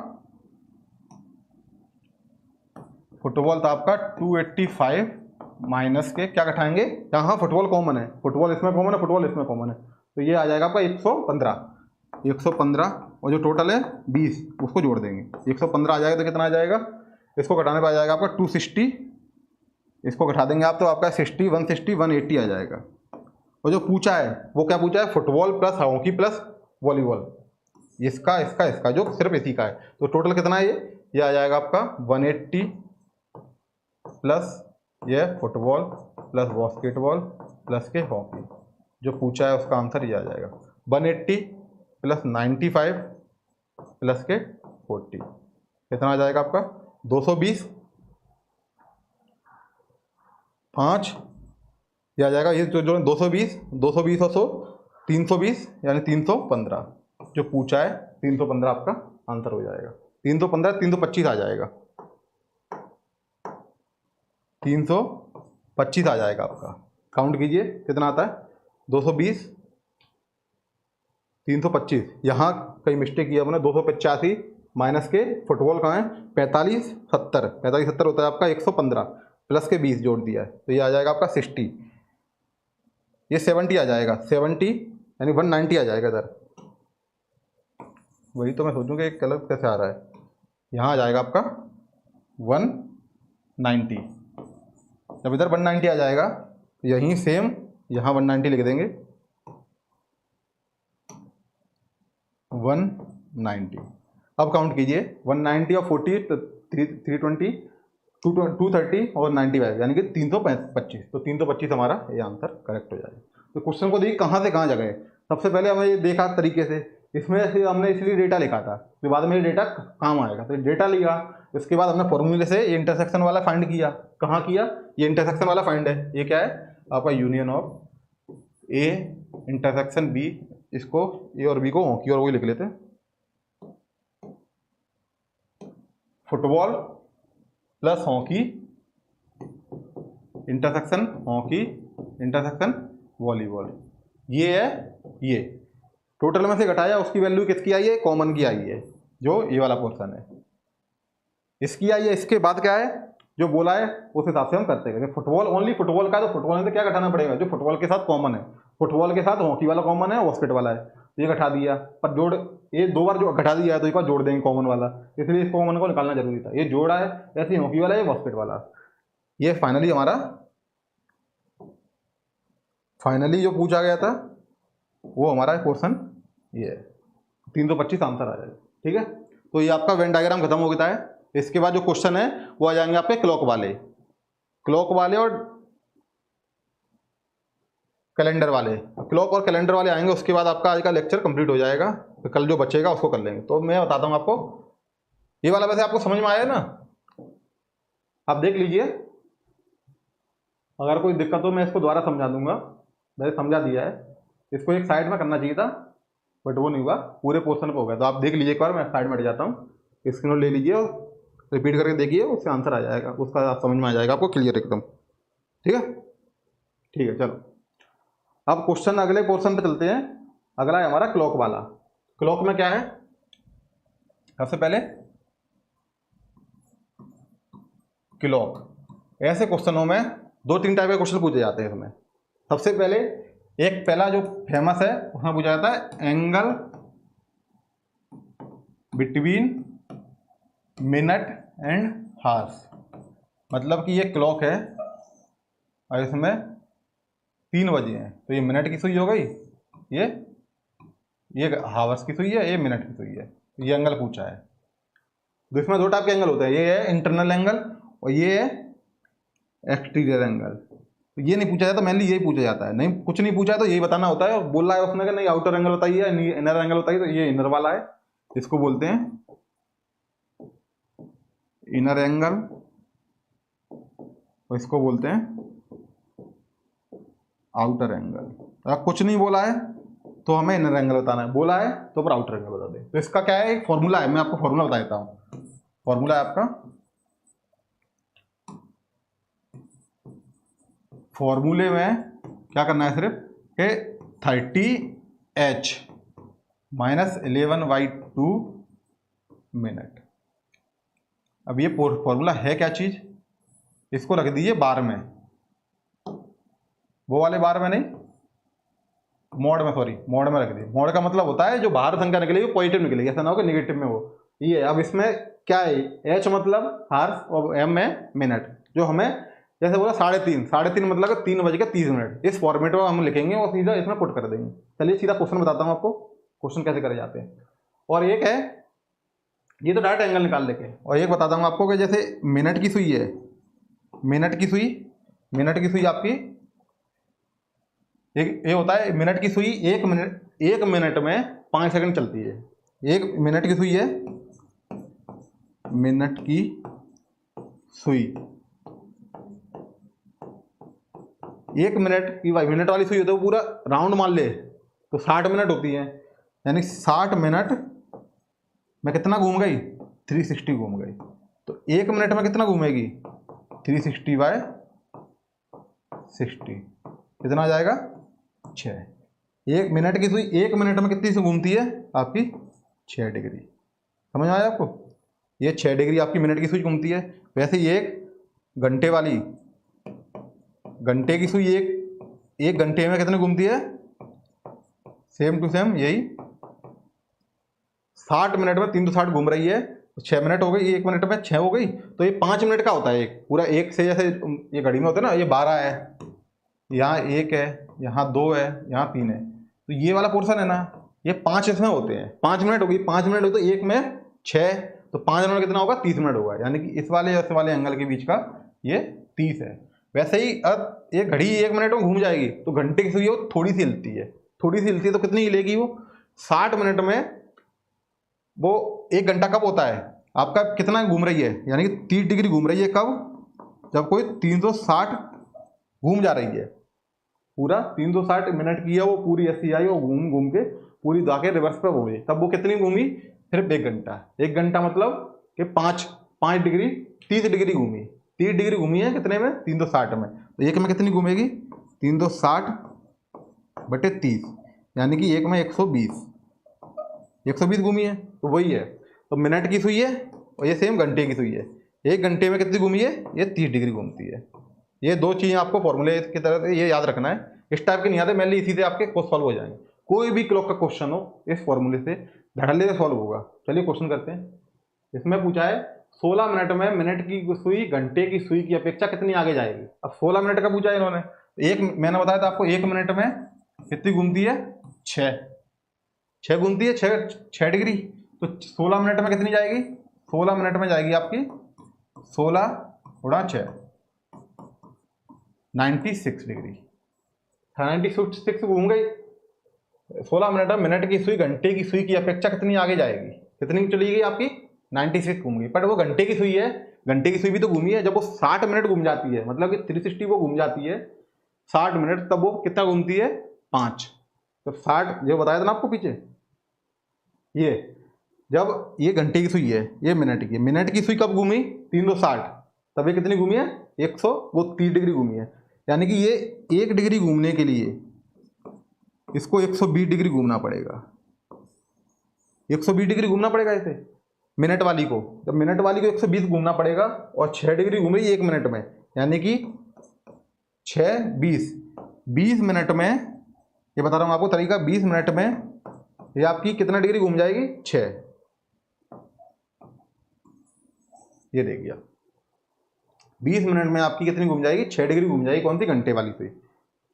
285 माइनस के, क्या घटाएंगे यहाँ फुटबॉल कॉमन है, फुटबॉल इसमें कॉमन है, फुटबॉल इसमें कॉमन है, तो ये आ जाएगा आपका 115 और जो टोटल है 20 उसको जोड़ देंगे। 115 आ जाएगा तो कितना आ जाएगा, इसको घटाने पर आ जाएगा आपका 260, इसको घटा देंगे आप तो आपका 60 160 180 आ जाएगा। और जो पूछा है वो क्या पूछा है, football plus hockey plus volleyball, इसका जो सिर्फ इसी का है, तो टोटल कितना है ये आ जाएगा आपका 180 प्लस ये फुटबॉल प्लस बास्केटबॉल प्लस के हॉकी, जो पूछा है उसका आंसर ये आ जाएगा 180 प्लस 95 प्लस के 40, कितना आ जाएगा आपका 220 5, ये आ जाएगा, ये जो 220 और 100 320 यानी 315, जो पूछा है 315 आपका आंसर हो जाएगा। 315 325 आ जाएगा, 325 आ जाएगा आपका। काउंट कीजिए कितना आता है, 220 325, यहाँ कई मिस्टेक किया आपने, 285 माइनस के फुटबॉल कहाँ है 45 70 होता है आपका 115 प्लस के 20 जोड़ दिया है, तो ये आ जाएगा आपका 60, ये 70 आ जाएगा 70 यानी 190 आ जाएगा इधर। वही तो मैं सोचूं कि गलत कैसे आ रहा है, यहाँ आ जाएगा आपका 190, जब इधर 190 आ जाएगा यहीं सेम यहाँ 190 लिख देंगे 190। अब काउंट कीजिए 190 और 40 तो 320 230 और 95 यानी कि 325, तो 325 हमारा ये आंसर करेक्ट हो जाएगा। तो क्वेश्चन को देखिए कहाँ से कहाँ जगह है। सबसे पहले हमें ये देखा तरीके से, इसमें से हमने इसलिए डेटा लिखा था फिर बाद में ये डेटा काम आएगा, तो डेटा लिया, इसके बाद हमने फॉर्मूले से ये इंटरसेक्शन वाला फाइंड किया। कहाँ किया, ये इंटरसेक्शन वाला फाइंड है, ये क्या है आपका union of A intersection B, इसको ए और बी को हॉकी और वो लिख लेते हैं, football plus hockey intersection hockey intersection volleyball, ये है, ये टोटल में से घटाया उसकी वैल्यू किसकी आई है, कॉमन की आई है, जो ये वाला पोर्शन है इसकी आई है। इसके बाद क्या है जो बोला है उस हिसाब से हम करते हैं। फुटबॉल ओनली फुटबॉल का, तो फुटबॉल में से क्या घटाना पड़ेगा, जो फुटबॉल के साथ कॉमन है, फुटबॉल के साथ हॉकी वाला कॉमन है, बास्केट वाला है, तो ये घटा दिया, पर जोड़ ये दो बार जो घटा दिया है तो एक बार जोड़ देंगे कॉमन वाला, इसलिए इस कॉमन को निकालना जरूरी था। ये जोड़ा है, ऐसे हॉकी वाला है, बास्केट वाला, ये फाइनली हमारा फाइनली जो पूछा गया था वो हमारा क्वेश्चन ये है, 325 आंसर आ जाएगा। ठीक है, तो ये आपका वेन डायग्राम खत्म हो गया है। इसके बाद जो क्वेश्चन है वो आ जाएंगे आपके क्लॉक वाले और कैलेंडर वाले। क्लॉक और कैलेंडर वाले आएंगे, उसके बाद आपका आज का लेक्चर कंप्लीट हो जाएगा। तो कल जो बचेगा उसको कर लेंगे। तो मैं बताता हूँ आपको, ये वाला वैसे आपको समझ में आया ना, आप देख लीजिए। अगर कोई दिक्कत हो मैं इसको दोबारा समझा दूंगा, मैंने समझा दिया है। इसको एक साइड में करना चाहिए था बट वो नहीं हुआ, पूरे पोर्शन पे हो गया। तो आप देख लीजिए एक बार, मैं साइड में हट जाता हूँ, स्क्रीन ले लीजिए और रिपीट करके देखिए, उससे आंसर आ जाएगा, उसका समझ में आ जाएगा आपको क्लियर एकदम। ठीक है, ठीक है, चलो अब क्वेश्चन अगले पोर्शन पे चलते हैं। अगला है हमारा क्लॉक वाला। क्लॉक में क्या है, सबसे पहले क्लॉक, ऐसे क्वेश्चनों में 2-3 टाइप के क्वेश्चन पूछे जाते हैं इसमें। सबसे पहले एक पहला जो फेमस है उसमें पूछा जाता है angle between minute and hours. मतलब कि ये क्लॉक है और इसमें 3 बजे हैं, तो ये मिनट की सुई हो गई, ये हावर्स की सुई है, ये मिनट की सुई है। ये एंगल पूछा है। तो इसमें 2 टाइप के एंगल होते हैं, ये है इंटरनल एंगल और ये है एक्सटीरियर एंगल। तो ये नहीं पूछा जाता, मेनली यही पूछा जाता है। नहीं कुछ नहीं पूछा है तो यही बताना होता है। और बोल रहा है उसने कि नहीं आउटर एंगल बताइए, इनर एंगल बताइए, तो ये इनर वाला है, इसको बोलते हैं इनर एंगल, और इसको बोलते हैं आउटर एंगल। अगर कुछ नहीं बोला है तो हमें इनर एंगल बताना है, बोला है तो फिर आउटर एंगल बता दे। तो इसका क्या है, एक फॉर्मूला है, मैं आपको फॉर्मूला बता देता हूँ। फॉर्मूला है आपका, फॉर्मूले में क्या करना है सिर्फ कि 30h - 11/2 मिनट। अब ये फॉर्मूला है क्या चीज, इसको रख दीजिए बार में, वो वाले बार में नहीं, मोड में, सॉरी मोड में रख दिए। मोड का मतलब होता है जो बाहर संख्या निकलेगी वो पॉजिटिव निकलेगी, ऐसा ना हो कि नेगेटिव में हो। ये अब इसमें क्या है, एच मतलब हार्स और एम में मिनट। जो हमें जैसे बोला 3:30 मतलब 3:30। इस फॉर्मेट में हम लिखेंगे और सीधा इसमें पुट कर देंगे। चलिए सीधा क्वेश्चन बताता हूँ आपको, क्वेश्चन कैसे करे जाते हैं। और एक है, ये तो डायरेक्ट एंगल निकाल लेके, और एक बताता हूँ आपको कि जैसे मिनट की सुई है, मिनट की सुई आपकी एक ये होता है, मिनट की सुई 1 मिनट में 5 सेकंड चलती है। 1 मिनट की सुई है, मिनट की सुई 1 मिनट की, भाई मिनट वाली सुई होती है वो पूरा राउंड मान ले तो 60 मिनट होती है। यानी 60 मिनट में कितना घूम गई, 360 घूम गई। तो 1 मिनट में कितना घूमेगी, 360/60 कितना आ जाएगा, 6। 1 मिनट की सुई 1 मिनट में कितनी से घूमती है आपकी, 6 डिग्री। समझ में आया आपको, ये 6 डिग्री आपकी मिनट की सुई घूमती है। वैसे ये घंटे वाली, घंटे की सुई एक घंटे में कितने घूमती है, सेम टू सेम यही 60 मिनट में 360 घूम रही है। 6 मिनट हो गई, 1 मिनट में 6 हो गई, तो ये 5 मिनट का होता है एक पूरा। एक से जैसे ये घड़ी में होता है ना, ये 12 है, यहाँ 1 है, यहाँ 2 है, यहाँ 3 है, तो ये वाला पोर्शन है ना, ये 5 इसमें होते हैं। 5 मिनट हो गई, 5 मिनट हो तो 1 में 6, तो 5 मिनट कितना होगा, 30 मिनट होगा। यानी कि इस वाले इस वाले एंगल के बीच का ये 30 है। वैसे ही अब ये घड़ी 1 मिनट में घूम जाएगी तो घंटे की सुई वो थोड़ी सी हिलती है, तो कितनी हिलेगी वो, 60 मिनट में वो 1 घंटा कब होता है आपका, कितना घूम रही है, यानी कि 30 डिग्री घूम रही है। कब, जब कोई 360 घूम जा रही है, पूरा 360 मिनट की है वो पूरी ऐसी आई, वो घूम घूम के पूरी जाके रिवर्स पे घूमी, तब वो कितनी घूमी, सिर्फ 1 घंटा। 1 घंटा मतलब कि 5 डिग्री 30 डिग्री घूमी, 30 डिग्री घूमी है कितने में, 360 में। तो 1 में कितनी घूमेगी, 360/30, यानी कि 1 में 120 घूमी है, तो वही है। तो मिनट की सुई है और ये सेम घंटे की सुई है। 1 घंटे में कितनी घूमी है, ये 30 डिग्री घूमती है। ये 2 चीज़ें आपको फॉर्मूले की तरह से ये याद रखना है। इस टाइप के नहीं आते, मेनली इसी से आपके क्वेश्चन सॉल्व हो जाएंगे। कोई भी क्लॉक का क्वेश्चन हो इस फॉर्मूले से धड़ल्ले से सॉल्व होगा। चलिए क्वेश्चन करते हैं। इसमें पूछा है 16 मिनट में मिनट की सुई घंटे की सुई की अपेक्षा कितनी आगे जाएगी। अब 16 मिनट का पूछा है इन्होंने, एक मैंने बताया था आपको 1 मिनट में कितनी घूमती है, 6 घूमती है, 6 डिग्री। तो 16 मिनट में कितनी जाएगी, 16 मिनट में जाएगी आपकी 16 गुणा 6, 96 डिग्री। 96 घूम गई। 16 मिनट में मिनट की सुई घंटे की सुई की अपेक्षा कितनी आगे जाएगी, कितनी चली गई आपकी, 96 घूम गई। पर वो घंटे की सुई है, घंटे की सुई भी तो घूमी है। जब वो 60 मिनट घूम जाती है, मतलब कि 360 वो घूम जाती है 60 मिनट, तब वो कितना घूमती है, 5। तो 60 जो बताया था ना आपको पीछे, ये जब ये घंटे की सुई है, ये मिनट की सुई कब घूमी, 360, तब ये कितनी घूमी है, 130 डिग्री घूमी है। यानी कि ये 1 डिग्री घूमने के लिए इसको 120 डिग्री घूमना पड़ेगा, 120 डिग्री घूमना पड़ेगा इसे, मिनट वाली को। जब मिनट वाली को 120 घूमना पड़ेगा और 6 डिग्री घूम रही है 1 मिनट में, यानी कि 6 20 मिनट में, ये बता रहा हूँ आपको तरीका, 20 मिनट में ये आपकी कितना डिग्री घूम जाएगी, 6। ये देखिए 20 मिनट में आपकी कितनी घूम जाएगी, 6 डिग्री घूम जाएगी। कौन सी, घंटे वाली सुई।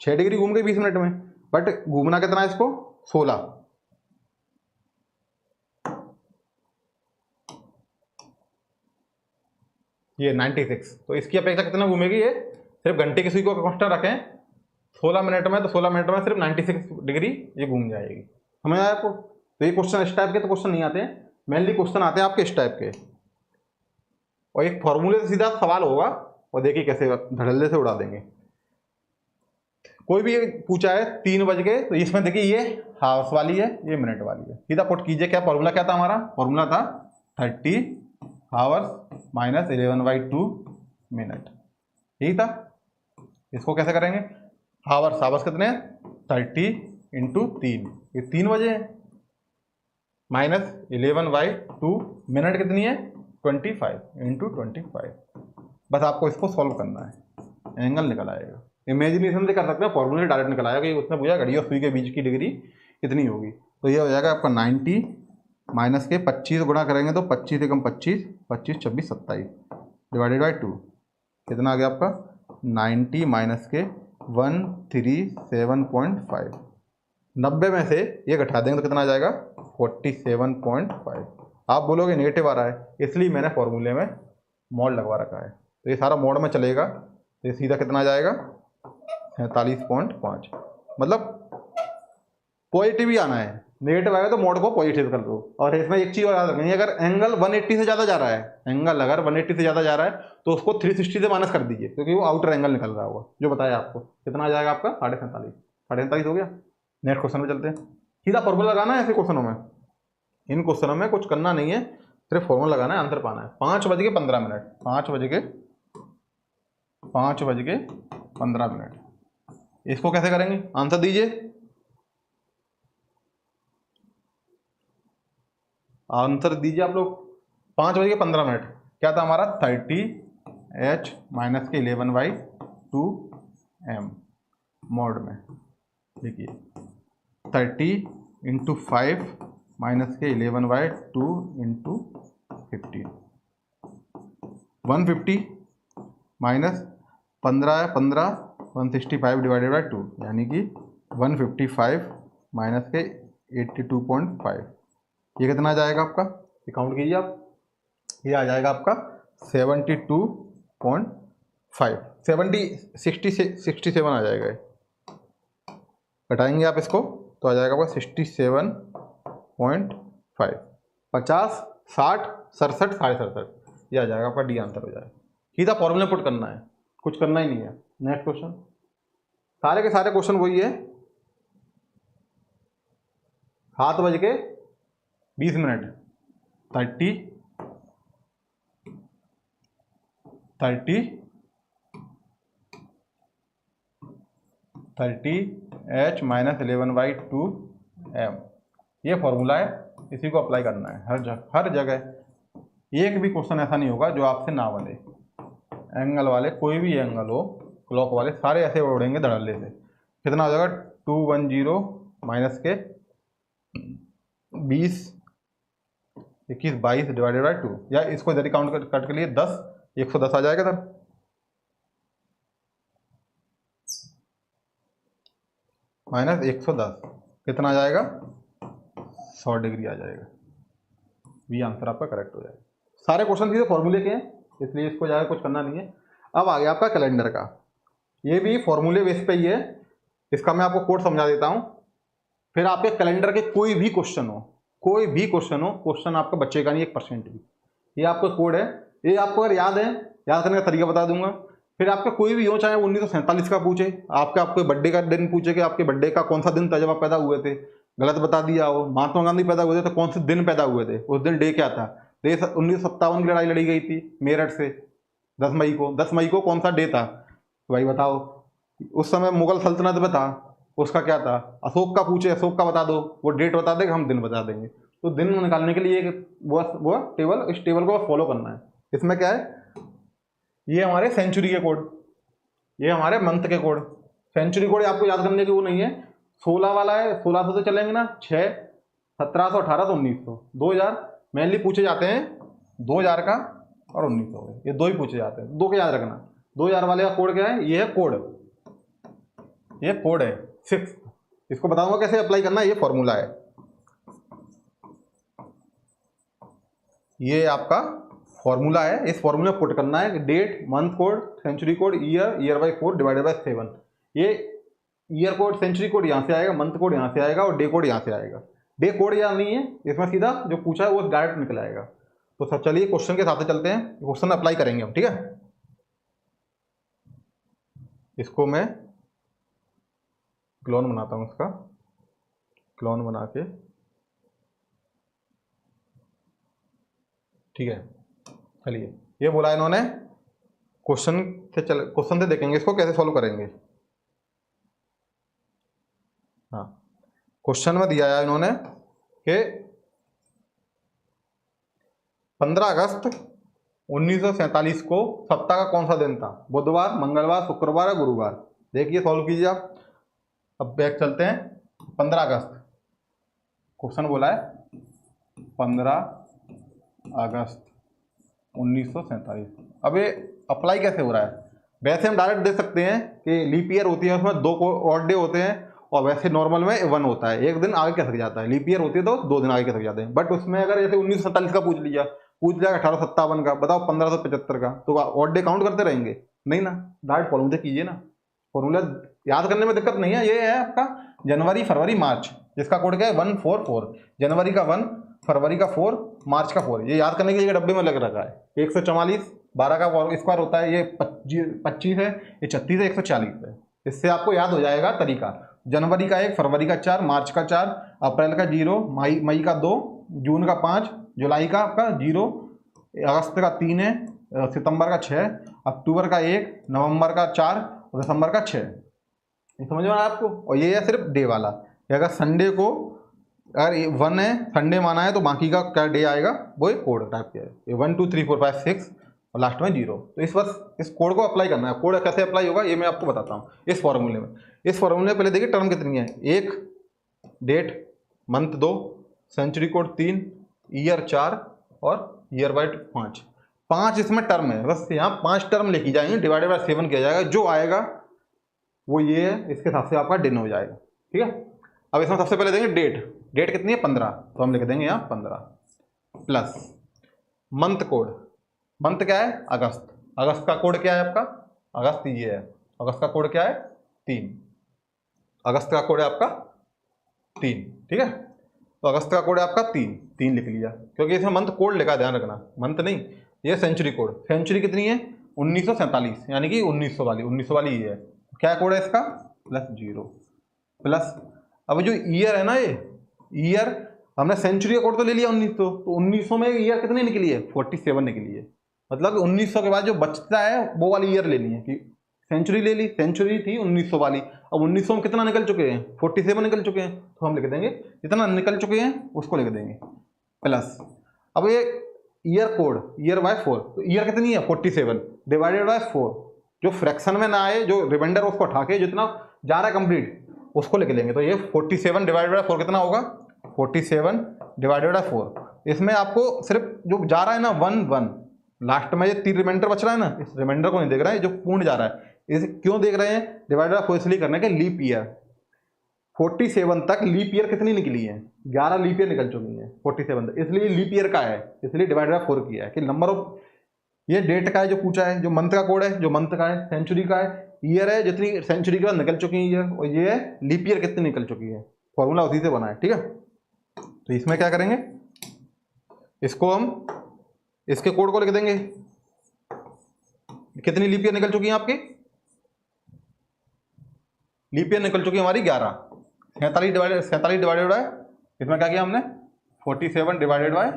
6 डिग्री घूम गई 20 मिनट में, बट घूमना कितना है इसको, 16। ये 96, तो इसकी अपेक्षा कितना घूमेगी ये, सिर्फ घंटे की सुई को कांस्टेंट रखें 16 मिनट में, तो 16 मिनट में सिर्फ 96 डिग्री ये घूम जाएगी। समझ आया आपको। तो ये क्वेश्चन इस टाइप के तो क्वेश्चन नहीं आते हैं, मेनली क्वेश्चन आते हैं आपके इस टाइप के, और एक फॉर्मूले से सीधा सवाल होगा, और देखिए कैसे धड़ल्ले से उड़ा देंगे। कोई भी पूछा है 3 बज के, तो इसमें देखिए ये हावर्स वाली है, ये मिनट वाली है, सीधा पुट कीजिए। क्या फॉर्मूला क्या था हमारा, फॉर्मूला था 30 हावर्स माइनस 11/2 मिनट, यही था। इसको कैसे करेंगे, हावर्स कितने हैं, 30 इंटू 3, ये 3 बजे हैं, माइनस 11/2 मिनट कितनी है, 25 इंटू 25। बस आपको इसको सॉल्व करना है, एंगल निकल आएगा। इमेजिनेशन से कर सकते हैं, फॉर्मूले डायरेक्ट निकल आएगा कि उसने पूछा घड़ी और सुई के बीच की डिग्री कितनी होगी। तो ये हो जाएगा आपका 90 माइनस के 25 गुणा करेंगे तो 25 से कम 25, 25 26 27 डिवाइडेड बाई 2, कितना आ गया आपका 90 माइनस के 137.5। 90 में से ये घटा देंगे तो कितना आ जाएगा 47.5। आप बोलोगे नेगेटिव आ रहा है, इसलिए मैंने फॉर्मूले में मॉड लगवा रखा है, तो ये सारा मॉड में चलेगा, तो ये सीधा कितना आ जाएगा 47.5। मतलब पॉजिटिव ही आना है, नेगेटिव आएगा तो मोड को पॉजिटिव कर दो। और इसमें एक चीज़ और याद रखनी है, अगर एंगल 180 से ज़्यादा जा रहा है, एंगल अगर 180 से ज़्यादा जा रहा है तो उसको 360 से माइनस कर दीजिए, क्योंकि वो आउटर एंगल निकल रहा होगा। जो बताया आपको कितना आ जाएगा आपका 47.5 हो गया। नेक्स्ट क्वेश्चन में चलते हैं। सीधा फॉर्मूला लगाना है ऐसे क्वेश्चनों में, इन क्वेश्चनों में कुछ करना नहीं है, सिर्फ फॉर्मूला लगाना है, आंसर पाना है। 5:15, 5:15। इसको कैसे करेंगे, आंसर दीजिए, आंसर दीजिए आप लोग। 5:15 क्या था हमारा 30h माइनस के 11/2 m मोड में। देखिए 30 इंटू 5 माइनस के 11/2 इंटू 15, 150 माइनस 15 165 डिवाइडेड बाई 2, यानी कि 155 माइनस के 82.5। ये कितना आ जाएगा आपका, ये काउंट कीजिए आप, ये आ जाएगा आपका 72.5, 67 आ जाएगा। घटाएंगे आप इसको तो आ जाएगा आपका 67.5। 50 60 67 67, ये आ जाएगा आपका डी आंसर हो जाएगा। सीधा फॉर्मूला पुट करना है, कुछ करना ही नहीं है। नेक्स्ट क्वेश्चन, सारे के सारे क्वेश्चन वही है। 7:20 30h माइनस 11/2 m, ये फॉर्मूला है, इसी को अप्लाई करना है हर जगह। एक भी क्वेश्चन ऐसा नहीं होगा जो आपसे ना बने, एंगल वाले कोई भी एंगल हो, क्लॉक वाले सारे ऐसे उड़ेंगे धड़ल्ले से। कितना हो जाएगा 210 माइनस के 20 21 22 डिवाइडेड बाई 2, या इसको इधर ही काउंट कट के लिए 10 110 आ जाएगा सर। माइनस 110 कितना आ जाएगा, 100 डिग्री आ जाएगा। बी आंसर आपका करेक्ट हो जाएगा। सारे क्वेश्चन सीधे फॉर्मूले के हैं, इसलिए इसको ज़्यादा कुछ करना नहीं है। अब आ गया आपका कैलेंडर का, ये भी फॉर्मूले बेस पे ही है, इसका मैं आपको कोड समझा देता हूँ। फिर आपके कैलेंडर के कोई भी क्वेश्चन हो, कोई भी क्वेश्चन हो, क्वेश्चन आपका बचेगा नहीं 1% भी। ये आपका कोड है, ये आपको अगर याद है, याद करने का तरीका बता दूंगा। फिर आपका कोई भी हो, चाहे 1947 का पूछे, आपके बर्थडे का दिन पूछे कि आपके बर्थडे का कौन सा दिन था जब आप पैदा हुए थे, गलत बता दिया हो। महात्मा गांधी पैदा हुए थे तो कौन से दिन पैदा हुए थे, उस दिन डे क्या था। 1957 की लड़ाई लड़ी गई थी मेरठ से 10 मई को, 10 मई को कौन सा डे था, तो भाई बताओ। उस समय मुगल सल्तनत में था, उसका क्या था। अशोक का पूछे, अशोक का बता दो, वो डेट बता देगा, हम दिन बता देंगे। तो दिन निकालने के लिए वो टेबल, इस टेबल को फॉलो करना है। इसमें क्या है, ये हमारे सेंचुरी के कोड, ये हमारे मंथ के कोड। सेंचुरी कोड आपको याद करने की वो नहीं है, 16 वाला है, 1600 से चलेंगे ना, 6, 1700, 1800, 1900, 2000 मेनली पूछे जाते हैं। 2000 का और 1900, ये दो ही पूछे जाते हैं, दो के याद रखना। 2000 वाले का कोड क्या है, ये है कोड, ये कोड है 6। इसको बताऊंगा कैसे अप्लाई करना है, ये फॉर्मूला है। ये आपका फॉर्मूला है, इस फॉर्मूले में पुट करना है date, month code, century code, year by 4 divided by 7। ये ईयर कोड, सेंचुरी कोड यहाँ से आएगा, मंथ कोड यहाँ से आएगा और डे कोड यहाँ से आएगा। डे कोड यहाँ नहीं है, इसमें सीधा जो पूछा है वो डायरेक्ट निकल आएगा। तो सब चलिए क्वेश्चन के साथ चलते हैं, क्वेश्चन अप्लाई करेंगे हम, ठीक है। इसको मैं क्लोन बनाता हूँ, इसका क्लोन बना के, ठीक है। चलिए, ये बोला इन्होंने, क्वेश्चन से देखेंगे इसको कैसे सॉल्व करेंगे। हाँ, क्वेश्चन में दिया है इन्होंने कि 15 अगस्त 1947 को सप्ताह का कौन सा दिन था, बुधवार, मंगलवार, शुक्रवार या गुरुवार। देखिए सॉल्व कीजिए आप। अब बैक चलते हैं, 15 अगस्त क्वेश्चन बोला है, 15 अगस्त 1947। अब ये अप्लाई कैसे हो रहा है, वैसे हम डायरेक्ट दे सकते हैं कि लीप ईयर होती है, उसमें 2 ऑड डे होते हैं, और वैसे नॉर्मल में 1 होता है, एक दिन आगे खसक जाता है। लीप ईयर होती है तो 2 दिन आगे खसक जाते हैं। बट उसमें अगर जैसे 1947 का पूछ लिया 1857 का, बताओ 1575 का, तो ऑड डे काउंट करते रहेंगे नहीं ना, डायरेक्ट फॉर्मूले कीजिए ना। फॉर्मूला याद करने में दिक्कत नहीं है। ये है आपका जनवरी, फरवरी, मार्च, जिसका कोड क्या है 144। जनवरी का 1, फरवरी का 4, मार्च का 4। ये याद करने के लिए डब्बे में लग रखा है। 144, 12 का स्क्वायर होता है, ये 25 है, ये 36 है, 140 है। इससे आपको याद हो जाएगा तरीका। जनवरी का 1, फरवरी का 4, मार्च का 4, अप्रैल का 0, मई का 2, जून का 5, जुलाई का आपका 0, अगस्त का 3 है, सितंबर का 6, अक्टूबर का 1, नवंबर का 4 और दिसंबर का 6। ये समझ में आया आपको। और ये है सिर्फ डे वाला। अगर संडे को अगर 1 है, संडे माना है, तो बाकी का क्या डे आएगा वो एक कोड टाइप किया है। ये 1 2 3 4 5 6 और लास्ट में 0। तो इस कोड को अप्लाई करना है। कोड कैसे अप्लाई होगा ये मैं आपको बताता हूँ इस फॉर्मूले में। इस फॉर्मूले में पहले देखिए टर्म कितनी है, 1 date, month 2, century code 3, year 4 और ईयर बाई 5 इसमें टर्म है। बस यहाँ 5 टर्म लेके जाएंगे, डिवाइडेड बाय 7 किया जाएगा, जो आएगा वो ये है, इसके हिसाब से आपका दिन हो जाएगा, ठीक है। अब इसमें सबसे पहले देंगे डेट कितनी है 15, तो हम लिख देंगे यहाँ 15 प्लस मंथ कोड, मंथ क्या है अगस्त, अगस्त का कोड क्या है आपका, अगस्त ये है, अगस्त का कोड क्या है 3, अगस्त का कोड है आपका 3, ठीक है। तो अगस्त का कोड है आपका 3 लिख लिया, क्योंकि इसमें मंथ कोड लिखा, ध्यान रखना, मंथ नहीं, ये सेंचुरी कोड। सेंचुरी कितनी है 1947, यानी कि 1900 वाली ये है। क्या कोड है इसका +0 प्लस। अब जो ईयर है ना, ये ईयर हमने सेंचुरी का कोड तो ले लिया 1900, तो 1900 में ईयर कितनी निकली है 47 निकली है। मतलब 1900 के बाद जो बचता है वो वाली ईयर लेनी है, कि सेंचुरी ले ली, सेंचुरी थी 1900 वाली, अब 1900 में कितना निकल चुके हैं 47 निकल चुके हैं, तो हम लिख देंगे जितना निकल चुके हैं उसको लिख देंगे प्लस। अब ये ईयर कोड, ईयर बाय 4, तो ईयर कितनी है 47 डिवाइडेड बाय 4, जो फ्रैक्शन में ना आए, जो रिमाइंडर उसको उठा के जितना जा रहा है कंप्लीट उसको लिख लेंगे। तो ये 47 डिवाइडेड बाय 4 कितना होगा 47 डिवाइडेड बाय 4। इसमें आपको सिर्फ जो जा रहा है ना 1 लास्ट में, ये 3 रिमाइंडर बच रहा है ना, इस रिमाइंडर को नहीं देख रहा है, जो पूर्ण जा रहा है। इसे क्यों देख रहे हैं डिवाइडेड बाय 4, इसलिए करने के लीप ईयर, 47 तक लीप ईयर कितनी निकली है, 11 लीप ईयर निकल चुकी हैं 47 तक, इसलिए लीप ईयर का है, इसलिए डिवाइडेड बाय 4 किया है कि नंबर ऑफ, ये डेट का है जो पूछा है, जो मंथ का कोड है जो मंथ का है, सेंचुरी का है, ईयर है जितनी सेंचुरी के बाद निकल चुकी है ईयर, और ये है लीप ईयर कितनी निकल चुकी है, फॉर्मूला उसी से बना है। ठीक है, तो इसमें क्या करेंगे, इसको हम इसके कोड को लिख देंगे, कितनी लीप ईयर निकल चुकी है आपकी, लीप ईयर निकल चुकी है हमारी 11, 47 डिवाइडेड बाय, इसमें क्या किया हमने 47 डिवाइडेड बाय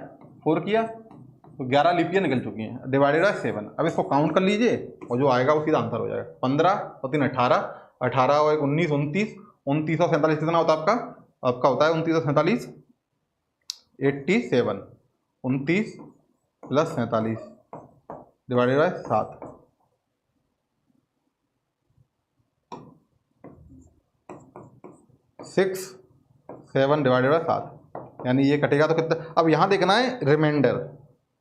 4 किया, तो 11 लीप ईयर निकल चुकी हैं डिवाइडेड बाय 7। अब इसको काउंट कर लीजिए और जो आएगा वो सीधा आंसर हो जाएगा। 15 और 3 18, 18 और 19 29, 29 और 47 कितना होता है आपका, आपका होता है 29 और 47 87, 29 plus 47 divided by 7, 6 7 divided by 7, यानी ये कटेगा तो कितना, अब यहाँ देखना है रिमाइंडर,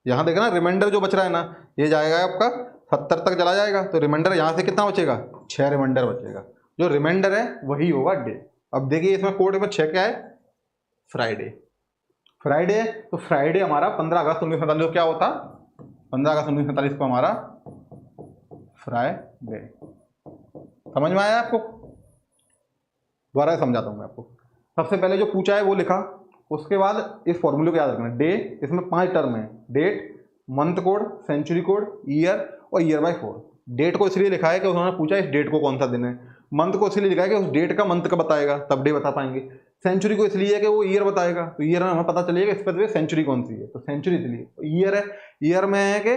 यहाँ देखना रिमाइंडर जो बच रहा है ना, ये जाएगा आपका 70 तक चला जाएगा, तो रिमाइंडर यहाँ से कितना बचेगा, 6 रिमाइंडर बचेगा, जो रिमाइंडर है वही होगा डे। अब देखिए इसमें कोड में 6 क्या है, फ्राइडे, फ्राइडे, तो फ्राइडे हमारा 15 अगस्त 1947 क्या होता, 15 अगस्त 1947 को हमारा फ्राइडे। समझ में आया आपको, दोबारा समझाता हूँ मैं आपको। सबसे पहले जो पूछा है वो लिखा, उसके बाद इस फॉर्मूले को याद रखना, डे, इसमें 5 टर्म है, date, month code, century code, year और ईयर बाय 4। डेट को इसलिए लिखा है कि उन्होंने पूछा इस डेट को कौन सा दिन है, मंथ को इसलिए लिखा है कि उस डेट का मंथ का बताएगा तब डे बता पाएंगे, सेंचुरी को इसलिए है कि वो ईयर बताएगा, तो ईयर में हमें पता चलेगा इस पर सेंचुरी कौन सी है, तो सेंचुरी इसलिए, ईयर है, ईयर में है कि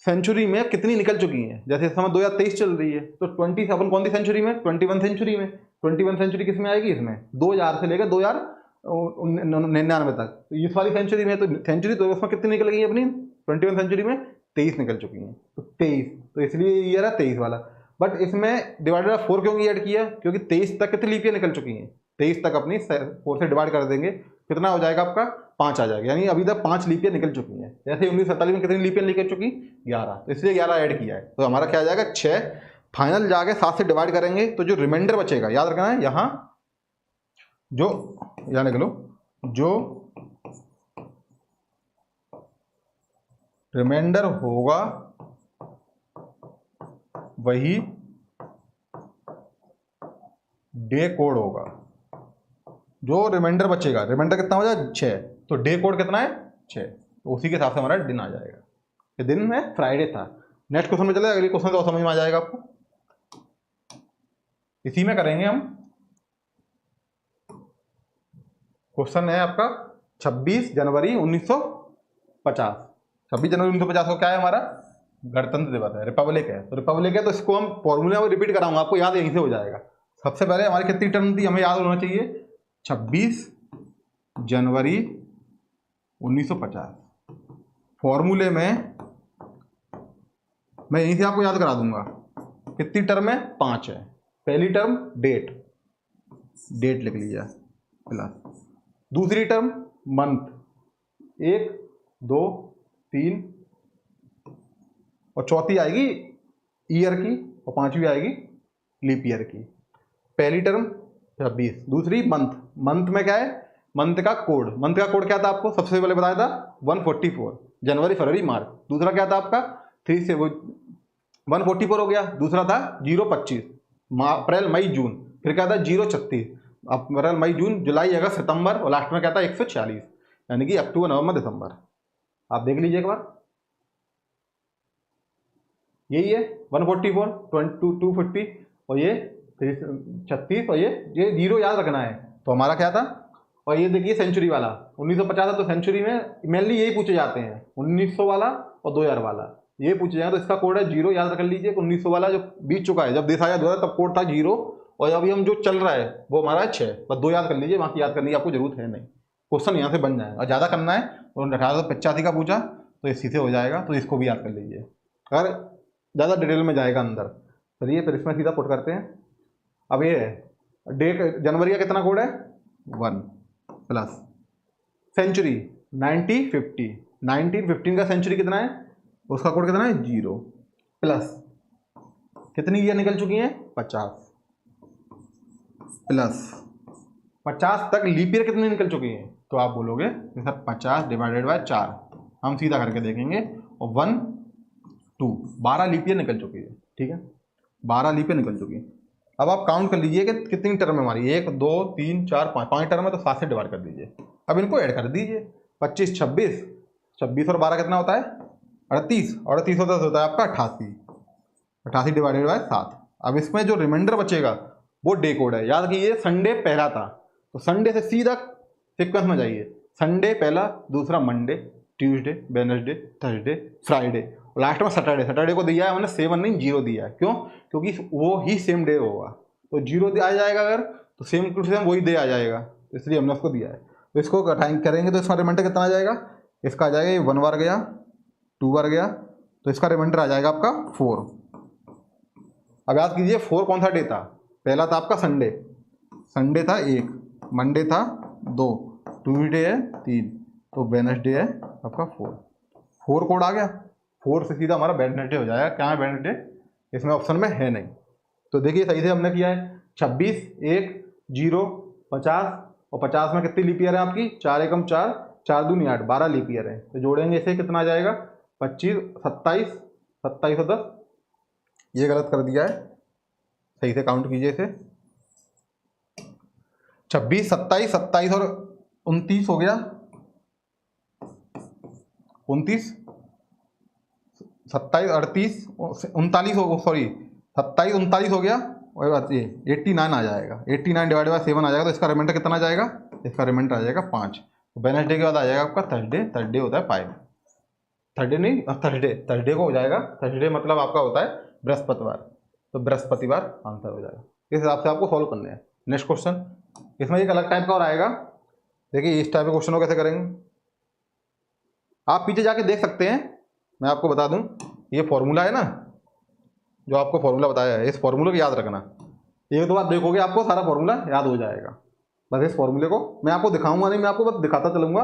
सेंचुरी में कितनी निकल चुकी है, जैसे इस समय 2023 चल रही है, तो 20 अपन कौन सी सेंचुरी में, 21 सेंचुरी में, 21 सेंचुरी किस में आएगी, इसमें 2000 से लेकर 2099 तक, तो इस वाली सेंचुरी में, तो सेंचुरी तो उसमें कितनी निकल गई है अपनी 21 सेंचुरी में 23 निकल चुकी हैं, तो 23, तो इसलिए ईयर है 23 वाला। बट इसमें डिवाइडेड बाय 4 क्यों ऐड किया, क्योंकि 23 तक कितनी लीप ईयर निकल चुकी हैं, 23 तक अपनी 4 से डिवाइड कर देंगे, कितना हो जाएगा आपका 5 आ जाएगा, यानी अभी तक 5 लीप ईयर निकल चुकी हैं। जैसे 1947 में कितनी लीप ईयर निकल चुकी, 11, तो इसलिए 11 ऐड किया है, तो हमारा क्या आ जाएगा 6, फाइनल जाके 7 से डिवाइड करेंगे, तो जो रिमाइंडर बचेगा याद रखना है, यहाँ जो यहाँ लिख लो, जो रिमाइंडर होगा वही डे कोड होगा, जो रिमाइंडर बचेगा, रिमाइंडर कितना हो जाए 6, तो डे कोड कितना है 6, तो उसी के हिसाब से हमारा दिन आ जाएगा, ये दिन में फ्राइडे था। नेक्स्ट क्वेश्चन में चले, अगले क्वेश्चन तो समझ में आ जाएगा आपको, इसी में करेंगे हम। क्वेश्चन है आपका 26 जनवरी 1950, 26 जनवरी 1950 को क्या है हमारा, गणतंत्र दिवस है, रिपब्लिक है, तो रिपब्लिक है, तो इसको हम फॉर्मूला में रिपीट कराऊंगा, आपको याद यहीं से हो जाएगा। सबसे पहले हमारी कितनी टर्म थी, हमें याद होना चाहिए 26 जनवरी 1950, फॉर्मूले में मैं यहीं से आपको याद करा दूंगा, कितनी टर्म है 5 है, पहली टर्म डेट, डेट लिख लीजिए प्लस, दूसरी टर्म मंथ, 1 2 3, और चौथी आएगी ईयर की, और 5वीं आएगी लीप ईयर की। पहली टर्म 26, दूसरी मंथ, मंथ में क्या है, मंथ का कोड, मंथ का कोड क्या था आपको सबसे पहले बताया था 144, जनवरी फरवरी मार्च, दूसरा क्या था आपका 3 से 144 हो गया, दूसरा था 025, अप्रैल मई जून, फिर क्या था 036, अप्रैल मई जून जुलाई अगस्त सितंबर, और लास्ट में क्या था 146, यानी कि अक्टूबर नवंबर दिसंबर। आप देख लीजिए एक बार, यही है 144, 250, और ये 36, और ये 0 याद रखना है, तो हमारा क्या था, और ये देखिए सेंचुरी वाला 1950 है, तो सेंचुरी में मेनली यही पूछे जाते हैं, 1900 वाला और 2000 वाला ये पूछे जाए, तो इसका कोड है 0, याद रख लीजिए। 1900 वाला जो बीत चुका है, जब देश आया 2000 तब कोड था 0, और अभी हम जो चल रहा है वो हमारा है 6, बस 2 याद कर लीजिए, बाकी याद करने की आपको जरूरत है नहीं, क्वेश्चन यहाँ से बन जाएगा। और ज़्यादा करना है, और 1885 का पूछा तो इसी से हो जाएगा, तो इसको भी याद कर लीजिए, अगर ज़्यादा डिटेल में जाएगा अंदर। चलिए फिर इसमें सीधा पुट करते हैं। अब ये है डेट, जनवरी का कितना कोड है 1, प्लस सेंचुरी 1915 का सेंचुरी कितना है, उसका कोड कितना है 0, प्लस कितनी ईयर निकल चुकी हैं 50, प्लस 50 तक लीप ईयर कितनी निकल चुकी है, तो आप बोलोगे सर 50 डिवाइडेड बाय 4, हम सीधा करके देखेंगे, और 1 2 12 लीप ईयर निकल चुकी है। ठीक है, 12 लीप ईयर निकल चुकी है। अब आप काउंट कर लीजिए कि कितनी टर्म है हमारी, 1 2 3 4 5, 5 टर्म है, तो 7 से डिवाइड कर दीजिए। अब इनको ऐड कर दीजिए, 25 26 26 और 12 कितना होता है 38, और 38 होता है आपका 88 डिवाइडेड बाय 7। अब इसमें जो रिमाइंडर बचेगा वो डे कोड है। याद कीजिए संडे पहला था, तो संडे से सीधा सीक्वेंस में जाइए, संडे पहला, दूसरा Monday, Tuesday, Wednesday, Thursday, Friday, और लास्ट में सैटरडे। सैटरडे को दिया है मैंने 7 नहीं 0 दिया है, क्यों, क्योंकि वो ही सेम डे होगा, तो 0 आ जाएगा अगर, तो सेम टू सेम वही डे आ जाएगा, इसलिए हमने उसको दिया है। तो इसको करेंगे तो इसका रिमाइंडर कितना आ जाएगा, इसका आ जाएगा 1 बार गया, 2 बार गया, तो इसका रिमाइंडर आ जाएगा आपका 4। अब याद कीजिए 4 कौन सा डे था, पहला था आपका संडे, संडे था 1, मंडे था 2, ट्यूसडे है 3, तो वेडनेसडे है आपका 4 कोड आ गया। 4 से सीधा हमारा वेडनेसडे हो जाएगा। क्या है वेडनेसडे, इसमें ऑप्शन में है नहीं, तो देखिए सही से हमने किया है। 26 1 0 50, और 50 में कितनी लीप ईयर है आपकी, 4 एकम 4, 4 दूनी 8, 12 लीप ईयर है, तो जोड़ेंगे इसे कितना आ जाएगा 25 27 27 और 10, ये गलत कर दिया है, सही से काउंट कीजिए इसे। 26 27 27 और 29 हो गया, 29 27 38 39 हो, सॉरी 27 39 हो गया, और बात ये 89 आ जाएगा, 89 डिवाइड बाय 7 आ जाएगा, तो इसका रिमाइंडर कितना आ जाएगा, इसका रिमाइंडर आ जाएगा 5। वेडनेसडे के बाद आ जाएगा आपका थर्सडे, थर्सडे होता है 5, थर्सडे नहीं थर्सडे को हो जाएगा, थर्सडे मतलब आपका होता है बृहस्पतिवार, तो बृहस्पतिवार आंसर हो जाएगा। इस हिसाब से आपको सॉल्व करने हैं। नेक्स्ट क्वेश्चन, इसमें एक अलग टाइप का और आएगा, देखिए इस टाइप के क्वेश्चन को कैसे करेंगे, आप पीछे जाके देख सकते हैं, मैं आपको बता दूं, ये फॉर्मूला है ना, जो आपको फॉर्मूला बताया है, इस फॉर्मूले को याद रखना, एक दो बार देखोगे आपको सारा फॉर्मूला याद हो जाएगा। बस इस फॉर्मूले को मैं आपको दिखाऊंगा नहीं, मैं आपको बस दिखाता चलूंगा,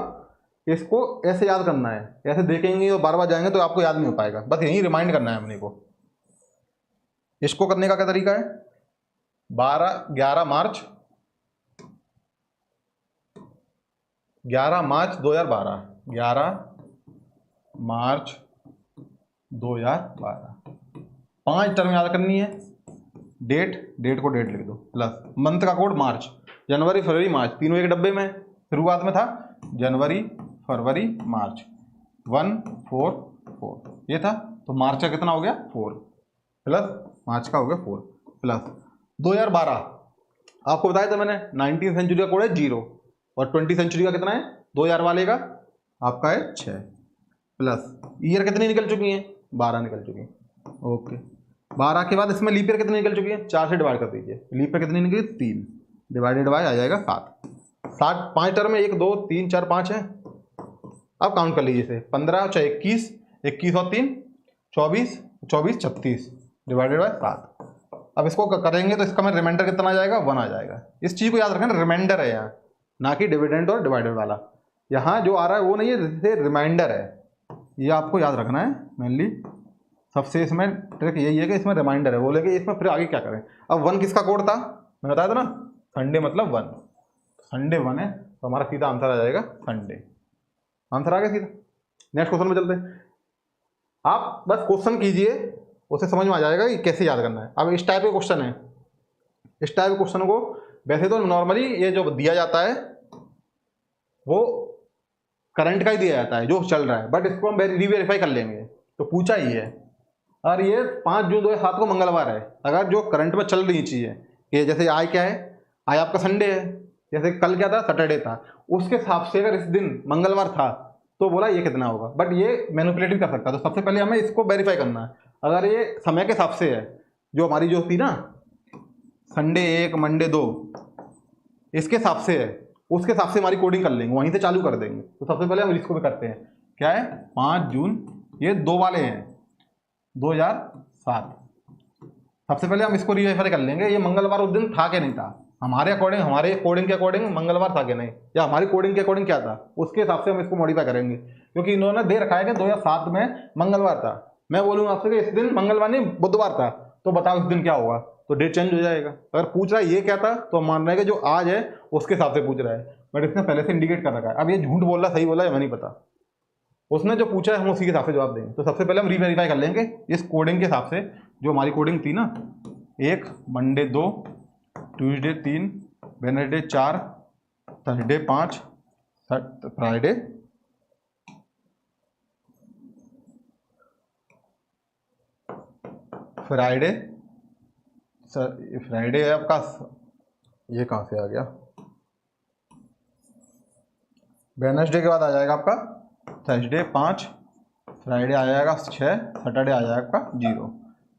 इसको ऐसे याद करना है, ऐसे देखेंगे और बार बार जाएंगे तो आपको याद नहीं हो पाएगा, बस यही रिमाइंड करना है अपने को। इसको करने का क्या तरीका है, 11 मार्च 2012, 11 मार्च 2012, 5 टर्म याद करनी है, डेट को डेट लिख दो, प्लस मंथ का कोड मार्च, जनवरी फरवरी मार्च, तीनों एक डब्बे में, शुरुआत में था जनवरी फरवरी मार्च, 1 4 4 ये था, तो मार्च का कितना हो गया 4, प्लस मार्च का हो गया 4, प्लस 2012, आपको बताया था मैंने 19वीं सेंचुरी का कोड है 0, और 20वीं सेंचुरी का कितना है 2000 वाले का आपका है 6, प्लस ईयर कितनी निकल चुकी हैं 12 निकल चुकी हैं। ओके, 12 के बाद इसमें लीप ईयर कितनी निकल चुकी है, 4 से डिवाइड कर दीजिए, लीप ईयर कितनी निकली 3, डिवाइडेड बाय आ जाएगा 7, 5 टर्म में 1 2 3 4 5 है। अब काउंट कर लीजिए इसे, 15 चाहे 21, 21 और 3 24, 24 36 डिवाइडेड बाय 7। अब इसको करेंगे तो इसका में रिमाइंडर कितना आ जाएगा 1 आ जाएगा। इस चीज़ को याद रखना, रिमाइंडर है यहाँ, ना कि डिविडेंड और डिवाइडेड वाला, यहाँ जो आ रहा है वो नहीं है, जैसे रिमाइंडर है, ये आपको याद रखना है मेनली। सबसे इसमें ट्रिक यही है कि इसमें रिमाइंडर है, बोले कि इसमें फिर आगे क्या करें। अब 1 किसका कोड था, मैंने बताया था ना, संडे मतलब 1, संडे 1 है, तो हमारा सीधा आंसर आ जाएगा संडे, आंसर आ गया सीधा। नेक्स्ट क्वेश्चन में चलते हैं, आप बस क्वेश्चन कीजिए, उसे समझ में आ जाएगा कि कैसे याद करना है। अब इस टाइप के क्वेश्चन है, इस टाइप के क्वेश्चन को वैसे तो नॉर्मली ये जो दिया जाता है वो करंट का ही दिया जाता है जो चल रहा है, बट इसको हम रीवेरीफाई कर लेंगे। तो पूछा ही है, और ये 5 जून 2007 को मंगलवार है, अगर जो करंट में चल रही चीज़ है कि जैसे आज क्या है, आज आपका संडे है, जैसे कल क्या था सैटरडे था, उसके हिसाब से अगर इस दिन मंगलवार था तो बोला ये कितना होगा, बट ये मैनिपुलेट भी कर सकता है। तो सबसे पहले हमें इसको वेरीफाई करना है, अगर ये समय के हिसाब से है, जो हमारी जो थी ना संडे 1 मंडे 2 इसके हिसाब से है, उसके हिसाब से हमारी कोडिंग कर लेंगे, वहीं से चालू कर देंगे। तो सबसे पहले हम इसको भी करते हैं, क्या है 5 जून, ये 2 वाले हैं 2007। सबसे पहले हम इसको रीवेरीफाई कर लेंगे, ये मंगलवार उस दिन था कि नहीं था, हमारे अकॉर्डिंग, हमारे कोडिंग के अकॉर्डिंग मंगलवार था कि नहीं, या हमारी कोडिंग के अकॉर्डिंग क्या था, उसके हिसाब से हम इसको मॉडिफाई करेंगे। क्योंकि इन्होंने दे रखा है कि 2007 में मंगलवार था, मैं बोलूँगा आपसे कि इस दिन मंगलवार नहीं बुधवार था, तो बताओ इस दिन क्या होगा, तो डेट चेंज हो जाएगा। अगर पूछ रहा है ये क्या था तो हम मान रहे हैं कि जो आज है उसके हिसाब से पूछ रहा है, बट इसने पहले से इंडिकेट कर रखा है। अब ये झूठ बोल रहा सही बोला है हमें नहीं पता, उसने जो पूछा है हम उसी के हिसाब से जवाब देंगे। तो सबसे पहले हम रीवेरीफाई कर लेंगे इस कोडिंग के हिसाब से, जो हमारी कोडिंग थी ना, 1 Monday 2 Tuesday 3 Wednesday 4 Thursday 5 Friday Friday है आपका, ये कहाँ से आ गया, वेडनेसडे के बाद आ जाएगा आपका थर्सडे 5, फ्राइडे आ जाएगा 6, सैटरडे आ जाएगा आपका 0।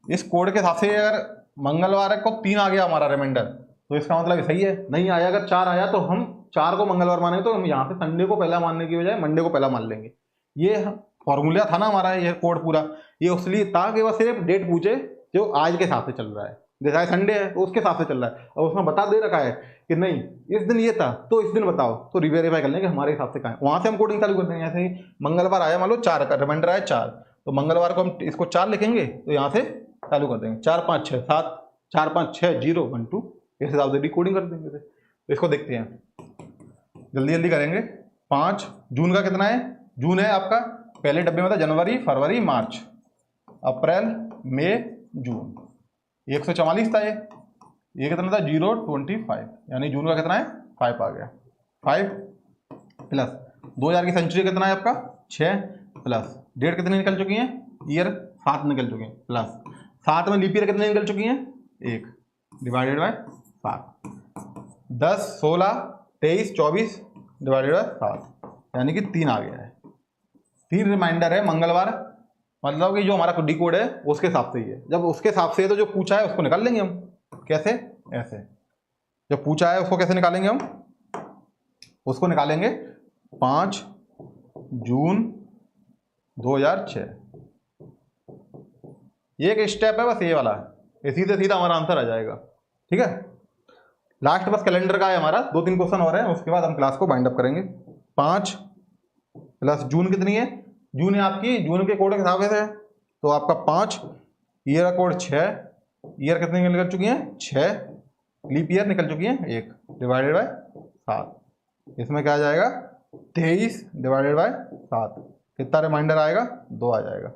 इस कोड के हिसाब से अगर मंगलवार को 3 आ गया हमारा रिमाइंडर तो इसका मतलब सही है। नहीं आया, अगर 4 आया तो हम 4 को मंगलवार मानेंगे, तो हम यहाँ से संडे को पहला मानने की बजाय मंडे को पहला मान लेंगे। ये फॉर्मूला था ना हमारा, ये कोड पूरा ये उसलिए था कि वह सिर्फ डेट पूछे जो आज के हिसाब से चल रहा है। जैसा संडे है तो उसके हिसाब से चल रहा है, और उसमें बता दे रखा है कि नहीं इस दिन ये था तो इस दिन बताओ, तो रिवेरीफाई कर लेंगे हमारे हिसाब से कहाँ है, वहाँ से हम कोडिंग चालू कर देंगे। ऐसे ही मंगलवार आया मान लो 4 का रिमाइंडर आया 4, तो मंगलवार को हम इसको 4 लिखेंगे तो यहाँ से चालू कर देंगे 4 5 6 7 4 5 6 0 1 2, इस हिसाब से डिकोडिंग कर देंगे। तो इसको देखते हैं, जल्दी जल्दी करेंगे। 5 जून का कितना है, जून है आपका पहले डब्बे में था जनवरी फरवरी मार्च अप्रैल मई जून, 144 था ये कितना था 025, यानी जून का कितना है 5 आ गया। 5 प्लस 2000 की सेंचुरी कितना है आपका 6, प्लस डेट कितनी निकल चुकी है, ईयर 7 निकल चुके हैं, प्लस 7 में लीप ईयर कितनी निकल चुकी हैं 1, डिवाइडेड बाय 7, 10 16 23 24 डिवाइडेड बाय 7, यानी कि 3 आ गया है। 3 रिमाइंडर है मंगलवार, मतलब कि जो हमारा डी कोड है उसके हिसाब से ही है। जब उसके हिसाब से है तो जो पूछा है उसको निकाल लेंगे हम, कैसे, ऐसे जो पूछा है उसको कैसे निकालेंगे हम, उसको निकालेंगे 5 जून 2006। ये एक स्टेप है बस ये वाला, इसी से सीधा हमारा आंसर आ जाएगा। ठीक है, लास्ट बस कैलेंडर का है हमारा, 2-3 क्वेश्चन और हैं, उसके बाद हम क्लास को बाइंड अप करेंगे। 5 प्लस जून कितनी है, जून है आपकी, जून के कोड के हिसाब से है तो आपका 5, ईयर का कोड 6, ईयर कितनी निकल चुकी हैं 6, लीप ईयर निकल चुकी हैं 1, डिवाइडेड बाय 7, इसमें क्या आ जाएगा 23 डिवाइडेड बाय 7, कितना रिमाइंडर आएगा 2 आ जाएगा।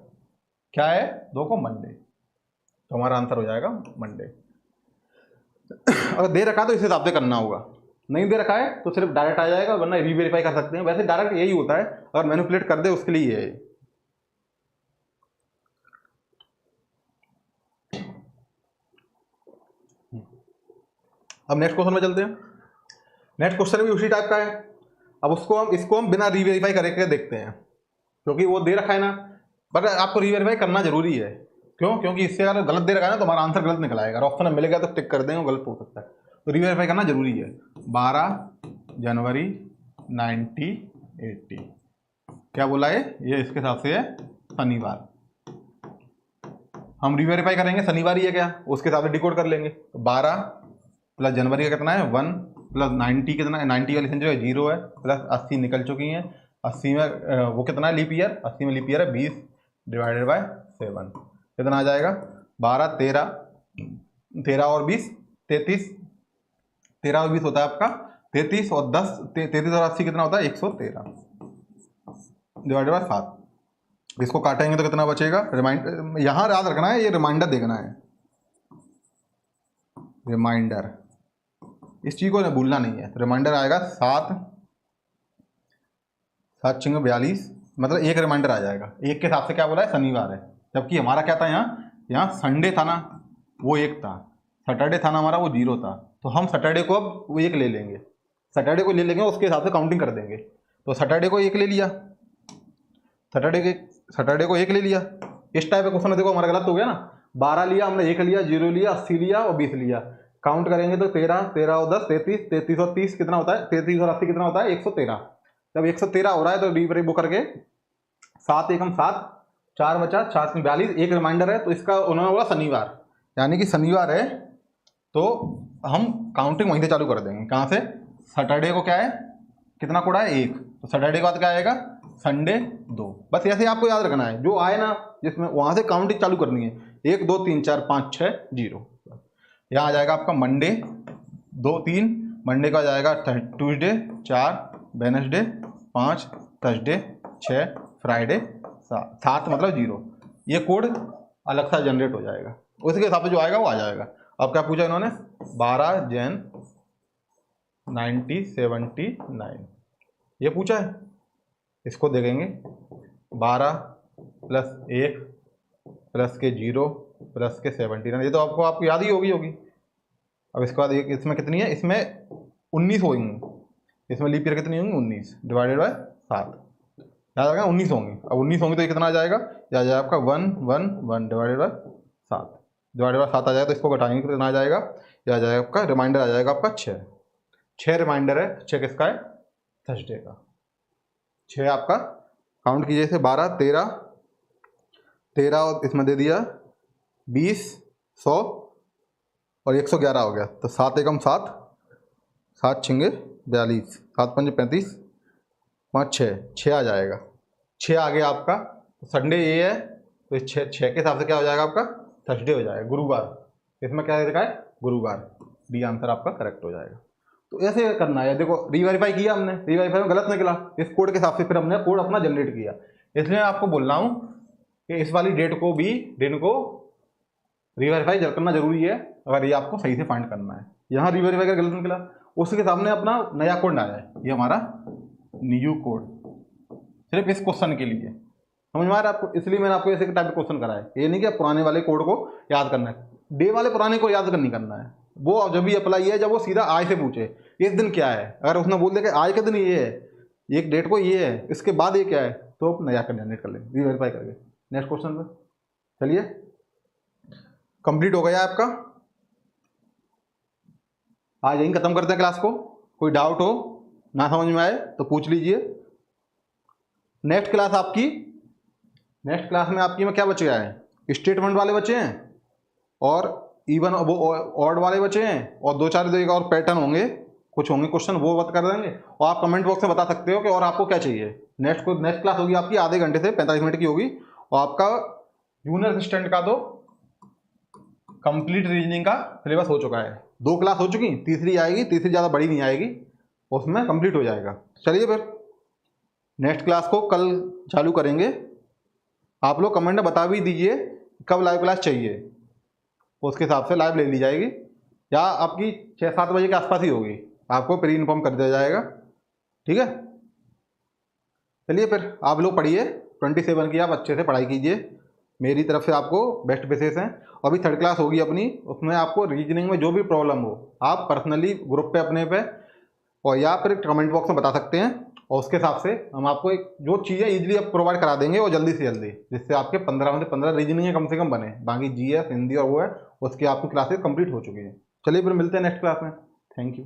क्या है 2 को मंडे, तो हमारा आंसर हो जाएगा मंडे। अगर दे रखा तो इस हिसाब से करना होगा, नहीं दे रखा है तो सिर्फ डायरेक्ट आ जाएगा, वरना रीवेरीफाई कर सकते हैं। वैसे डायरेक्ट यही होता है, अगर मैनिपुलेट कर दे उसके लिए है। अब नेक्स्ट क्वेश्चन में चलते हैं। नेक्स्ट क्वेश्चन भी उसी टाइप का है। अब इसको हम बिना रीवेरीफाई करके देखते हैं, क्योंकि वो दे रखा है ना, बट आपको रीवेरीफाई करना जरूरी है। क्यों, क्योंकि इससे अगर गलत दे रखा है ना तो हमारा आंसर गलत निकल आएगा। ऑप्शन मिलेगा तो टिक कर देंगे, गलत हो सकता है, तो रीवेरीफाई करना जरूरी है। 12 जनवरी 1980 क्या बोला है, ये इसके हिसाब से है शनिवार। हम रीवेरीफाई करेंगे शनिवार ही है क्या, उसके हिसाब से डिकोड कर लेंगे। तो 12 प्लस जनवरी का कितना है 1, प्लस 90 कितना है, 90 वाली सेंचुरी 0 है, प्लस 80 निकल चुकी हैं, 80 में वो कितना है लीप ईयर, 80 में लीप ईयर है 20 डिवाइडेड बाय 7, कितना आ जाएगा 12 13 और 20 33, 13 और 20 होता है आपका 33, और 10 33 और 80 कितना होता है 113 डिवाइडेड बाय 7। इसको काटेंगे तो कितना बचेगा, रिमाइंडर यहाँ याद रखना है, ये रिमाइंडर देखना है, रिमाइंडर, इस चीज को भूलना नहीं है। रिमाइंडर आएगा 7 7 6 42, मतलब एक रिमाइंडर आ जाएगा। एक के हिसाब से क्या बोला है शनिवार है, जबकि हमारा क्या था यहाँ संडे था ना, वो 1 था, सैटरडे था ना हमारा, वो 0 था। तो हम सैटरडे को अब वो 1 ले लेंगे, सैटरडे को ले लेंगे, उसके हिसाब से काउंटिंग कर देंगे। तो सैटरडे को 1 ले लिया, सैटरडे को 1 ले लिया। इस टाइप का क्वेश्चन देखो हमारा गलत हो गया ना, 12 लिया हमने, 1 लिया, 0 लिया, 80 लिया और 20 लिया। काउंट करेंगे तो 13 और 10 33, 33 और 30 कितना होता है, 33 और 80 कितना होता है 113। जब 113 हो रहा है तो रीवेरी बुक करके 7 एकम 7, 4 बचा, 4 में 42, एक रिमाइंडर है तो इसका उन्होंने बोला शनिवार, यानी कि शनिवार है तो हम काउंटिंग वहीं से चालू कर देंगे। कहाँ से, सैटरडे को क्या है कितना कोड़ा है 1, तो सैटरडे के बाद क्या आएगा संडे 2। बस ऐसे आपको याद रखना है, जो आए ना जिसमें वहाँ से काउंटिंग चालू करनी है। 1 2 3 4 5 6 0। यहाँ आ जाएगा आपका मंडे 2 3, मंडे का आ जाएगा ट्यूसडे 4, वेडनेसडे 5, थर्सडे 6, फ्राइडे 7 मतलब 0। ये कोड अलग सा जनरेट हो जाएगा, उसके हिसाब से जो आएगा वो आ जाएगा। अब क्या पूछा इन्होंने, 12 जन 1979 ये पूछा है। इसको देखेंगे 12 प्लस 1 प्लस के 0 प्लस के 79, ये तो आपको याद ही होगी। अब इसके बाद एक इसमें कितनी है, इसमें 19 होंगी, इसमें लीप ईयर कितनी होंगी 19 डिवाइडेड बाय 7, याद आएगा 19 होंगी। अब 19 होंगी तो ये कितना आ जाएगा, यह आ जाएगा आपका 1 1 1 डिवाइडेड बाय 7, डिवाइडेड बाय 7 आ जाएगा। तो इसको घटाएंगे तो कितना आ जाएगा, यह आ जाएगा आपका रिमाइंडर आ जाएगा आपका 6 रिमाइंडर है। 6 किसका है, थर्सडे का। 6 आपका काउंट कीजिए इसे, 12 13 और इसमें दे दिया 20 100 और 111 हो गया। तो 7 एकम 7, 7 छिंगे 42, 7 पंजे 35, 5 6 आ जाएगा। 6 आ गया आपका। तो संडे ये है, तो 6 के हिसाब से क्या हो जाएगा आपका, थर्सडे हो जाएगा, गुरुवार। इसमें क्या लिखा है, गुरुवार। डी आंसर आपका करेक्ट हो जाएगा। तो ऐसे करना है। देखो रीवेरीफाई किया हमने, रीवेरीफाई में गलत निकला, इस कोड के हिसाब से फिर हमने कोड अपना जनरेट किया। इसलिए आपको बोल रहा हूँ कि इस वाली डेट को भी दिन को रीवेरीफाई करना जरूरी है, अगर ये आपको सही से फाइंड करना है। यहाँ रीवेरीफाई का गलत निकला, उसके सामने अपना नया कोड आया है, ये हमारा न्यू कोड सिर्फ इस क्वेश्चन के लिए, समझ में आ रहा है आपको। इसलिए मैंने आपको ऐसे टाइप का क्वेश्चन कराया, ये नहीं कि पुराने वाले कोड को याद करना है, डे वाले पुराने को याद नहीं करना है। वो जब भी अप्लाई है, जब वो सीधा आज से पूछे इस दिन क्या है, अगर उसने बोल दिया कि आज के दिन ये है, एक डेट को ये है, इसके बाद ये क्या है, तो आप नया कर जनरेट कर लेंगे रीवेरीफाई करके। नेक्स्ट क्वेश्चन पे चलिए, कंप्लीट हो गया आपका। आज यहीं खत्म करते हैं क्लास को। कोई डाउट हो, ना समझ में आए तो पूछ लीजिए। नेक्स्ट क्लास में क्या बचे हैं, स्टेटमेंट वाले बचे हैं और इवन वो ऑड वाले बचे हैं, और 2-4 और पैटर्न होंगे, कुछ होंगे क्वेश्चन, वो बात कर देंगे। और आप कमेंट बॉक्स में बता सकते हो कि और आपको क्या चाहिए। नेक्स्ट क्लास होगी आपकी आधे घंटे से 45 मिनट की होगी, और आपका जूनियर असिस्टेंट का तो कंप्लीट रीजनिंग का सिलेबस हो चुका है। 2 क्लास हो चुकी, तीसरी आएगी, तीसरी ज़्यादा बड़ी नहीं आएगी, उसमें कंप्लीट हो जाएगा। चलिए फिर नेक्स्ट क्लास को कल चालू करेंगे। आप लोग कमेंट में बता भी दीजिए कब लाइव क्लास चाहिए, उसके हिसाब से लाइव ले ली जाएगी, या आपकी 6-7 बजे के आसपास ही होगी, आपको प्री इन्फॉर्म कर दिया जाएगा। ठीक है, चलिए फिर आप लोग पढ़िए, 27 की आप अच्छे से पढ़ाई कीजिए, मेरी तरफ से आपको बेस्ट विशेष हैं। अभी 3rd क्लास होगी अपनी, उसमें आपको रीजनिंग में जो भी प्रॉब्लम हो आप पर्सनली ग्रुप पे अपने पे और या फिर कमेंट बॉक्स में बता सकते हैं, और उसके हिसाब से हम आपको जो चीज़ें ईजिली आप प्रोवाइड करा देंगे, और जल्दी से जल्दी, जिससे आपके 15 में से 15 रीजनिंग कम से कम बने। बाकी GS हिंदी और वो है, उसकी आपकी क्लासेस कंप्लीट हो चुकी है। चलिए फिर मिलते हैं नेक्स्ट क्लास में। Thank you.